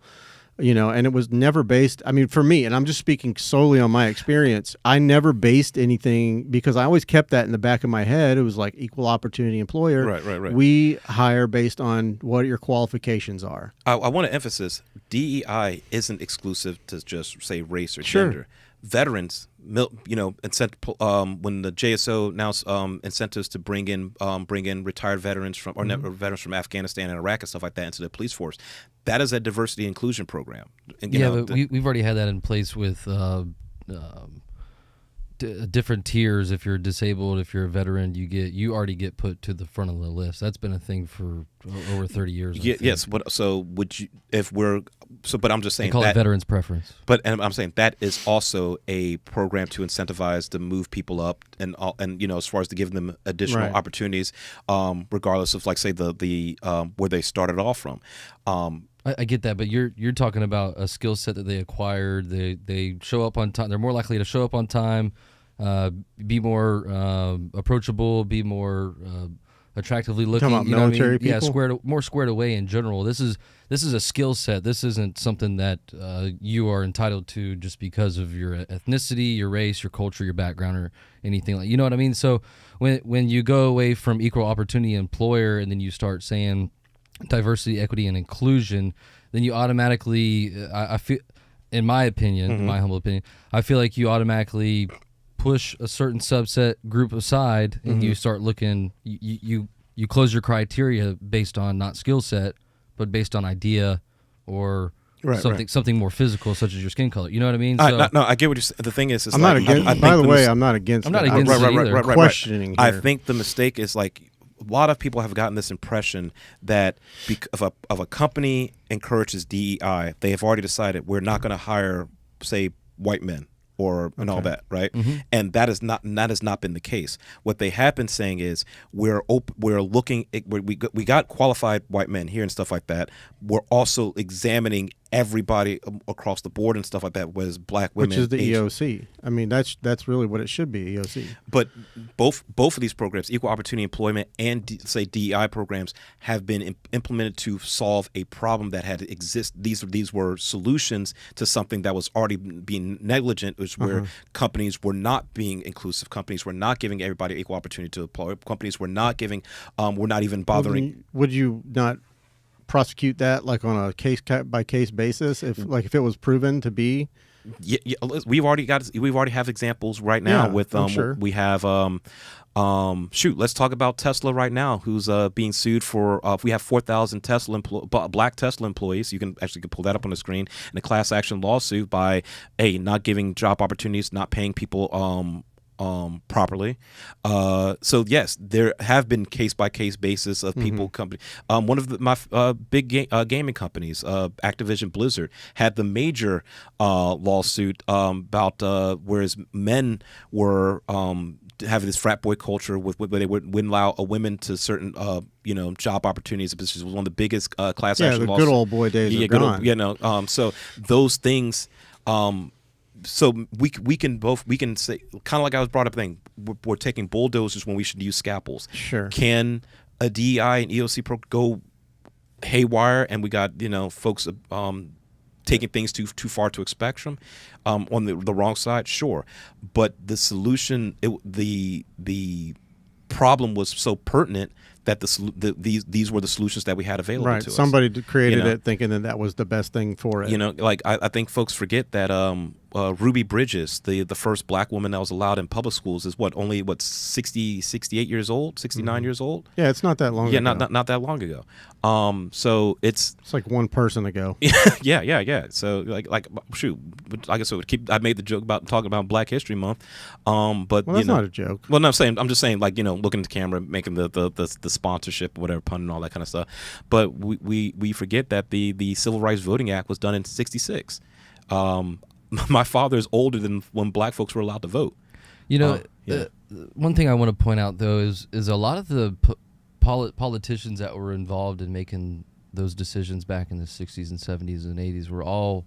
And it was never based, for me, and I'm just speaking solely on my experience, I never based anything because I always kept that in the back of my head. It was like equal opportunity employer. Right. We hire based on what your qualifications are. I want to emphasize, DEI isn't exclusive to just, say, race or gender. Veterans, when the JSO announced incentives to bring in retired veterans from veterans from Afghanistan and Iraq and stuff like that into the police force, that is a diversity inclusion program. And, but we've already had that in place with different tiers. If you're disabled, if you're a veteran, you already get put to the front of the list. That's been a thing for over 30 years. Yes. But I'm just saying they call it veterans preference. But I'm saying that is also a program to incentivize to move people up and as far as to give them additional opportunities, regardless of, like, say, the where they started off from. I get that, but you're talking about a skill set that they acquired. They show up on time. They're more likely to show up on time, be more approachable, be more attractively looking. Talking about military people? Yeah, more squared away in general. This is a skill set. This isn't something that you are entitled to just because of your ethnicity, your race, your culture, your background, or anything like. You know what I mean? So when you go away from equal opportunity employer and then you start saying diversity, equity, and inclusion, then you automatically, I feel, in my opinion, in my humble opinion, I feel like you automatically push a certain subset group aside, and you start looking. You close your criteria based on not skill set, but based on idea or something more physical, such as your skin color. You know what I mean? No, I get what you're saying. The thing is, I'm not against. By the way, I'm not against. I'm not against it either. Questioning. I think the mistake is, like, a lot of people have gotten this impression that if a company encourages DEI, they have already decided we're not going to hire, say, white men and all that, right? And that has not been the case. What they have been saying is we're looking, we got qualified white men here and stuff like that. We're also examining everybody across the board and stuff like that, whether it's black women, which is the Asian. EOC. That's really what it should be, EOC. But both of these programs, equal opportunity employment and say DEI programs, have been implemented to solve a problem that had existed. These were solutions to something that was already being negligent, which where companies were not being inclusive. Companies were not giving everybody equal opportunity to apply. Companies were not giving, were not even bothering. Would you not prosecute that, like, on a case by case basis, if it was proven to be? Yeah, we've already have examples right now with sure. We have let's talk about Tesla right now, who's being sued for we have 4,000 black Tesla employees. You can pull that up on the screen, in a class action lawsuit by not giving job opportunities, not paying people properly. So yes, there have been case by case basis of people company. One of my big gaming companies, Activision Blizzard, had the major lawsuit about whereas men were having this frat boy culture where they wouldn't allow a women to certain job opportunities. This was one of the biggest class action lawsuits. Good old boy days are gone. So those things. So we can say, kind of like I was brought up thing, we're taking bulldozers when we should use scalpels. Sure. Can a DEI and EOC go haywire, and we got folks taking things too far to a spectrum on the wrong side? Sure, but the solution, the problem was so pertinent that these were the solutions that we had available right. to us. Somebody created You know? it thinking that was the best thing for it. You know, like I think folks forget that Ruby Bridges, the first black woman that was allowed in public schools, is only 68 years old, 69 years old. Yeah, it's not that long Yeah, ago. not that long ago. So it's like one person ago. yeah. So like shoot, like I said, I made the joke about talking about Black History Month. But Well, that's not a joke. Well, no, I'm just saying, like, you know, looking at the camera, making the sponsorship, whatever, pun and all that kind of stuff. But we forget that the Civil Rights Voting Act was done in '66. My father is older than when black folks were allowed to vote. You know, one thing I want to point out though is a lot of the politicians that were involved in making those decisions back in the 60s and 70s and 80s were all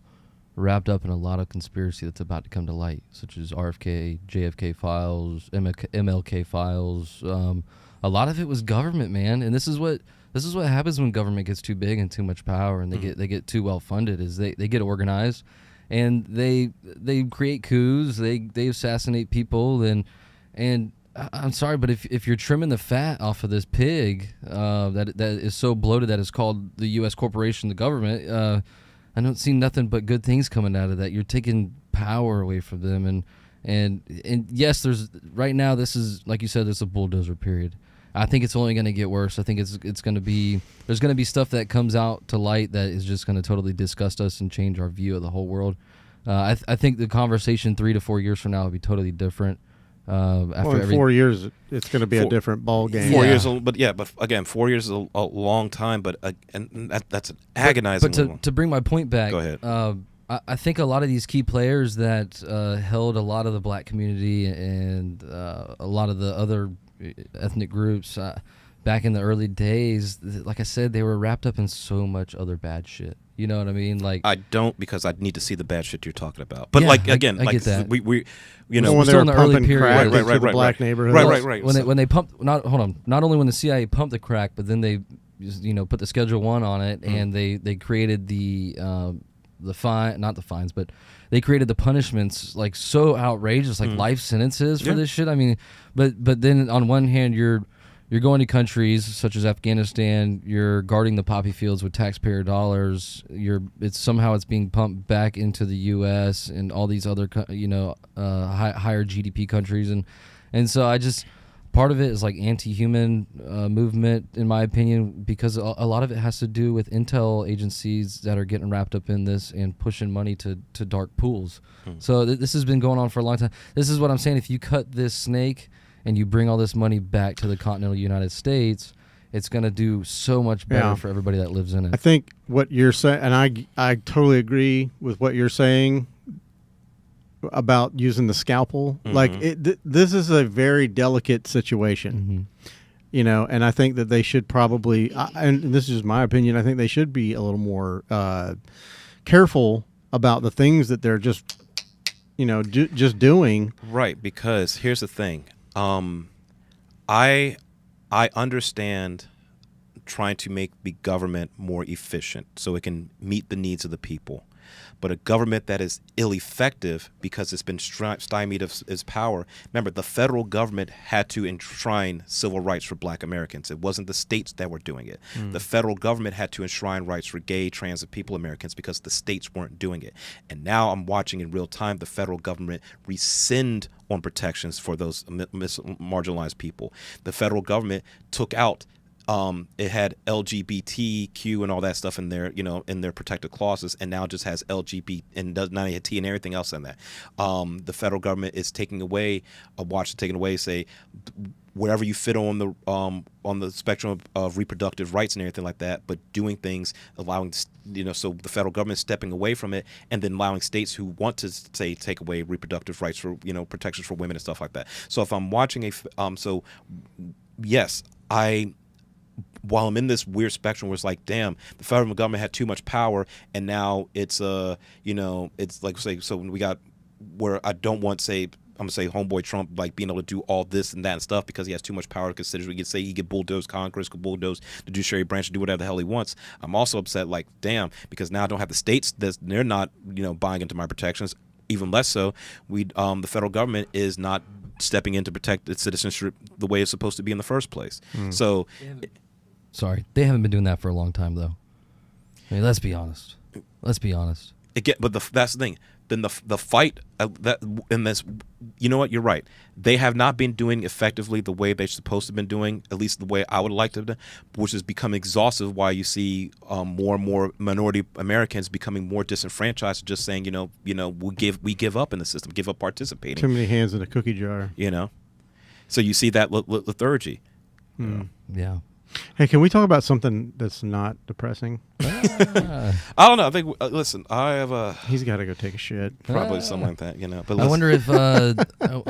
wrapped up in a lot of conspiracy that's about to come to light, such as RFK, JFK files, MLK files. A lot of it was government, man, and this is what happens when government gets too big and too much power, and they get too well funded. Is they get organized, and they create coups, they assassinate people, and I'm sorry, but if you're trimming the fat off of this pig that is so bloated that is called the U.S. corporation, the government, I don't see nothing but good things coming out of that. You're taking power away from them, and yes, there's right now. This is, like you said, this is a bulldozer period. I think it's only going to get worse. I think it's going to be, there's going to be stuff that comes out to light that is just going to totally disgust us and change our view of the whole world. I think the conversation 3 to 4 years from now will be totally different. In 4 years, it's going to be a different ball game. 4 years, but again, 4 years is a long time, but and that's an agonizing. But to bring my point back, go ahead. I think a lot of these key players that held a lot of the black community and a lot of the other ethnic groups back in the early days, like I said, they were wrapped up in so much other bad shit. You know what I mean? Like, I don't, because I need to see the bad shit you're talking about. But I get that. we you know, when they still were in the early pumping period. crack Right, into the black neighborhoods. Right. When they pumped, not only when the CIA pumped the crack, but then they put the Schedule 1 on it, and they created the not the fines, but they created the punishments like so outrageous, like life sentences for this shit. I mean, but then on one hand you're going to countries such as Afghanistan, you're guarding the poppy fields with taxpayer dollars. It's being pumped back into the U.S. and all these other higher GDP countries, and so part of it is like anti-human movement, in my opinion, because a lot of it has to do with intel agencies that are getting wrapped up in this and pushing money to dark pools. So this has been going on for a long time. This is what I'm saying. If you cut this snake and you bring all this money back to the continental United States, it's going to do so much better for everybody that lives in it. I think what you're saying, and I totally agree with what you're saying about using the scalpel. Like, this is a very delicate situation, and I think that they should probably, and this is just my opinion, I think they should be a little more careful about the things that they're just doing. Right, because here's the thing. I understand trying to make the government more efficient so it can meet the needs of the people. But a government that is ill-effective because it's been stymied of its power. Remember, the federal government had to enshrine civil rights for black Americans. It wasn't the states that were doing it. The federal government had to enshrine rights for gay, trans, and people Americans because the states weren't doing it. And now I'm watching in real time the federal government rescind on protections for those marginalized people. The federal government took out it had LGBTQ and all that stuff in there, in their protective clauses, and now just has LGBT and does not have T and everything else in that. The federal government is taking away, say, wherever you fit on the spectrum of reproductive rights and everything like that, but doing things, allowing, so the federal government stepping away from it, and then allowing states who want to say take away reproductive rights for protections for women and stuff like that. So if I'm watching yes, while I'm in this weird spectrum where it's like, damn, the federal government had too much power, and now it's it's like, say, so we got where I don't want, say, I'm gonna say homeboy Trump, like, being able to do all this and that and stuff because he has too much power to consider. We could say he could bulldoze Congress, could bulldoze the judiciary branch, do whatever the hell he wants. I'm also upset, like, damn, because now I don't have the states they're not buying into my protections. Even less so, the federal government is not stepping in to protect its citizenship the way it's supposed to be in the first place. So, Sorry, they haven't been doing that for a long time, though. I mean, let's be honest. but that's the thing. Then the fight that in this, you know what? You're right. They have not been doing effectively the way they're supposed to have been doing, at least the way I would like to have done, which has become exhaustive. Why you see more and more minority Americans becoming more disenfranchised, just saying, we give up in the system, give up participating. Too many hands in a cookie jar. So you see that lethargy. Yeah. Hey, can we talk about something that's not depressing? I don't know. I think listen, I have He's got to go take a shit. probably something like that, But I wonder if I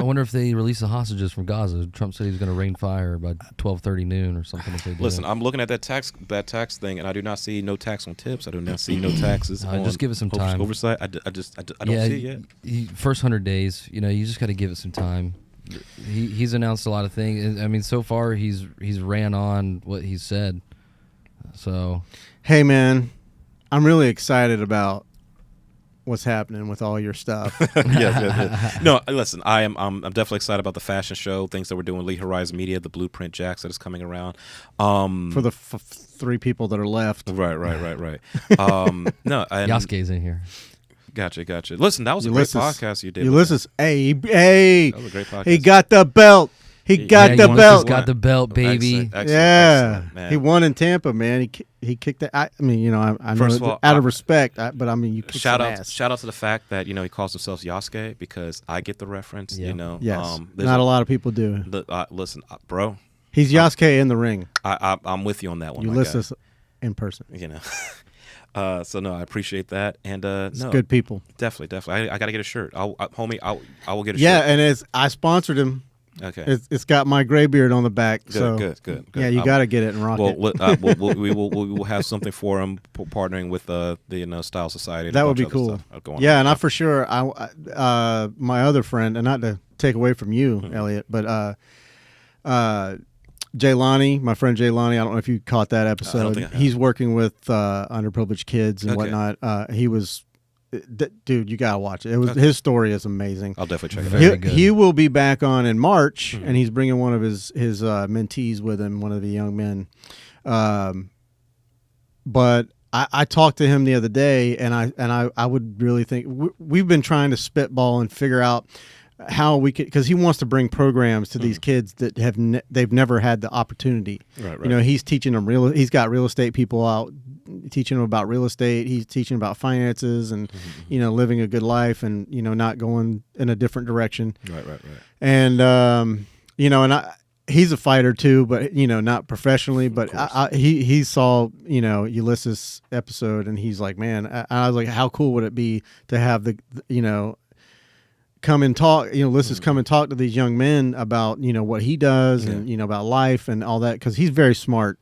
wonder if they release the hostages from Gaza. Trump said he was going to rain fire by 12:30 noon or something. If they do. Listen, I'm looking at that tax thing, and I do not see no tax on tips. I do not see no taxes. On just give it some time. Oversight. I don't see it yet. First 100 days, you just got to give it some time. He's announced a lot of things. I mean, so far he's ran on what he said. So, hey man, I'm really excited about what's happening with all your stuff. Yeah. No, listen, I'm definitely excited about the fashion show, things that we're doing with Lee Horizon Media, the Blueprint Jacks that is coming around. For the 3 people that are left. Right. No, Yasuke's in here. Gotcha. Listen, that was Ulysses, a great podcast you did. Ulysses, hey, that was a great podcast. he got the belt. He got the belt. Got the belt, baby. Excellent, man. He won in Tampa, man. He kicked it. I mean, I know First of all, out of respect, but I mean, you kicked shout some out ass. shout out to the fact that he calls himself Yasuke, because I get the reference. Yeah. Yes, not a lot of people do. Listen, bro. He's Yasuke in the ring. I'm with you on that one. Ulysses in person. So no, I appreciate that, and It's good people. Definitely. I gotta get a shirt. I will get a shirt. Yeah, and I sponsored him. Okay. It's got my gray beard on the back. Good. Yeah, you got to get it and rock it. We will have something for him, partnering with the Style Society. And that would be cool. Yeah, and I for sure my other friend, and not to take away from you, Elliot, but Jaylani, my friend Jaylani, I don't know if you caught that episode. He's working with underprivileged kids and whatnot. He was, dude, you gotta watch it. His story is amazing. I'll definitely check it out. He will be back on in March, and he's bringing one of his mentees with him, one of the young men. But I talked to him the other day, and I would really think we've been trying to spitball and figure out how we could, because he wants to bring programs to these kids that they've never had the opportunity. Right. He's teaching them he's got real estate people out teaching them about real estate. He's teaching about finances and living a good life and not going in a different direction. Right. And he's a fighter too, but not professionally. But he saw Ulysses episode, and he's like, man, I was like, how cool would it be to have the come and talk, Ulysses come and talk to these young men about, what he does and, about life and all that. 'Cause he's very smart.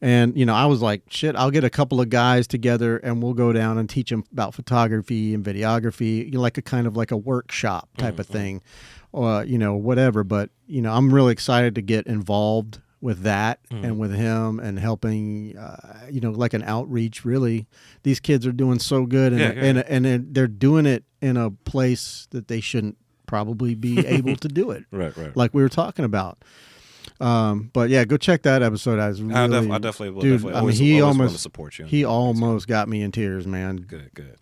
And, I was like, shit, I'll get a couple of guys together and we'll go down and teach them about photography and videography, like a kind of like a workshop type of thing, or, whatever. But, I'm really excited to get involved with that and with him and helping, like an outreach. Really, these kids are doing so good, and they're doing it in a place that they shouldn't probably be able to do it. Right. Like we were talking about. But yeah, go check that episode. I definitely will. Dude, definitely. I mean, he almost to support you. He almost got me in tears, man. Good.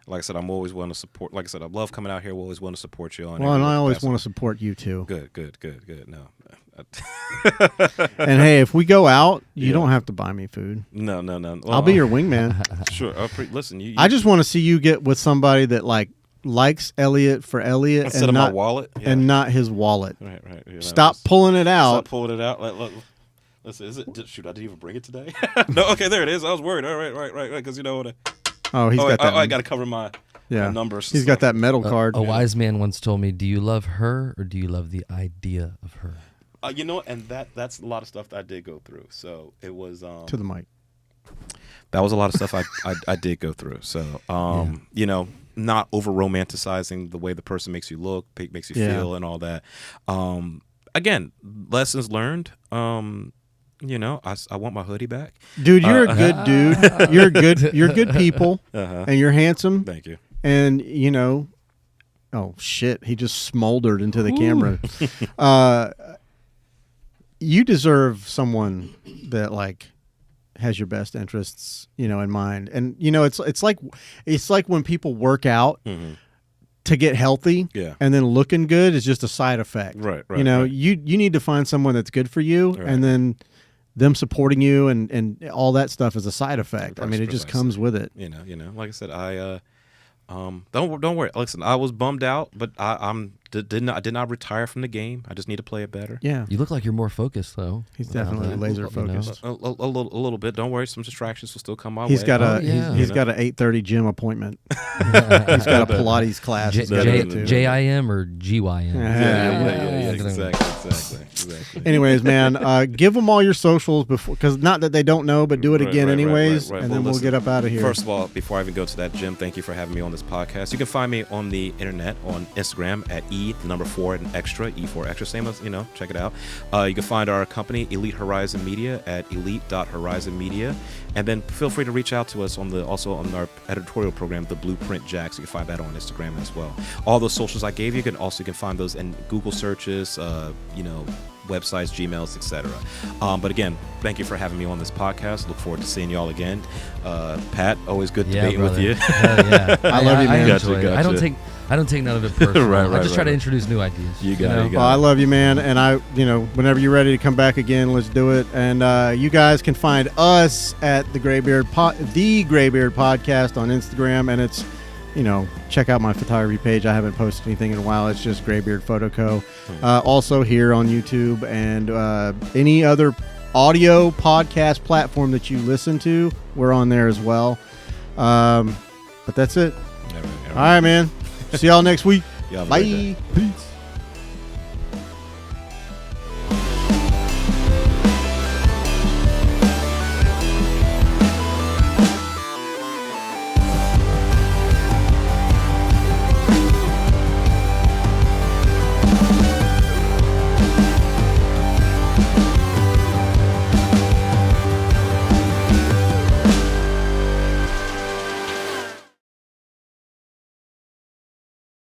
Like I said, I'm always willing to support. Like I said, I love coming out here. We're always willing to support you. And I always want to support you too. Good. No. And hey, if we go out, you don't have to buy me food. No. Well, I'll be your wingman. Sure. Listen, I just want to see you get with somebody that likes Elliot for Elliot instead and of not my wallet, and not his wallet. Right. Stop pulling it out. Stop pulling it out. Listen, is it? Shoot, I didn't even bring it today. No. Okay, there it is. I was worried. All right. Because he's got that. I got to cover my numbers. He's got that metal card. A wise man once told me, "Do you love her or do you love the idea of her?" And that's a lot of stuff that I did go through. So it was to the mic. That was a lot of stuff I did go through. So not over romanticizing the way the person makes you look, makes you feel, and all that. Again, lessons learned. I want my hoodie back. Dude, you're a good dude. You're good people, and you're handsome. Thank you. And Oh shit! He just smoldered into the camera. You deserve someone that like has your best interests, in mind. And it's like when people work out to get healthy, and then looking good is just a side effect. Right. You need to find someone that's good for you, and then them supporting you and all that stuff is a side effect. I mean, it just comes with it. Like I said, don't worry. Listen, I was bummed out, but I did not retire from the game. I just need to play it better. Yeah, you look like you're more focused though. He's definitely laser focused. A little bit. Don't worry, some distractions will still come my way. He's got he's got an 8:30 gym appointment. He's got a Pilates class. JIM or GYM. Yeah, exactly. Anyways, man, give them all your socials before, because not that they don't know, but do it again anyways, and then we'll get up out of here. First of all, before I even go to that, Jim, thank you for having me on this podcast. You can find me on the internet on Instagram at E4 same as, check it out. You can find our company, Elite Horizon Media, at elite.horizonmedia. And then feel free to reach out to us also on our editorial program, The Blueprint Jacks. You can find that on Instagram as well. All those socials I gave you, you can find those in Google searches, websites, Gmails, etc. But again, thank you for having me on this podcast. Look forward to seeing y'all again. Pat, always good debating with you. I love you, man. Gotcha. I don't take none of it personal. I just try to introduce new ideas. You got it. Well, I love you, man. And whenever you're ready to come back again, let's do it. And you guys can find us at the Graybeard Podcast on Instagram. And it's, check out my photography page. I haven't posted anything in a while. It's just Graybeard Photo Co. Also here on YouTube and any other audio podcast platform that you listen to, we're on there as well. But that's it. All right, man. See y'all next week. Bye. Peace.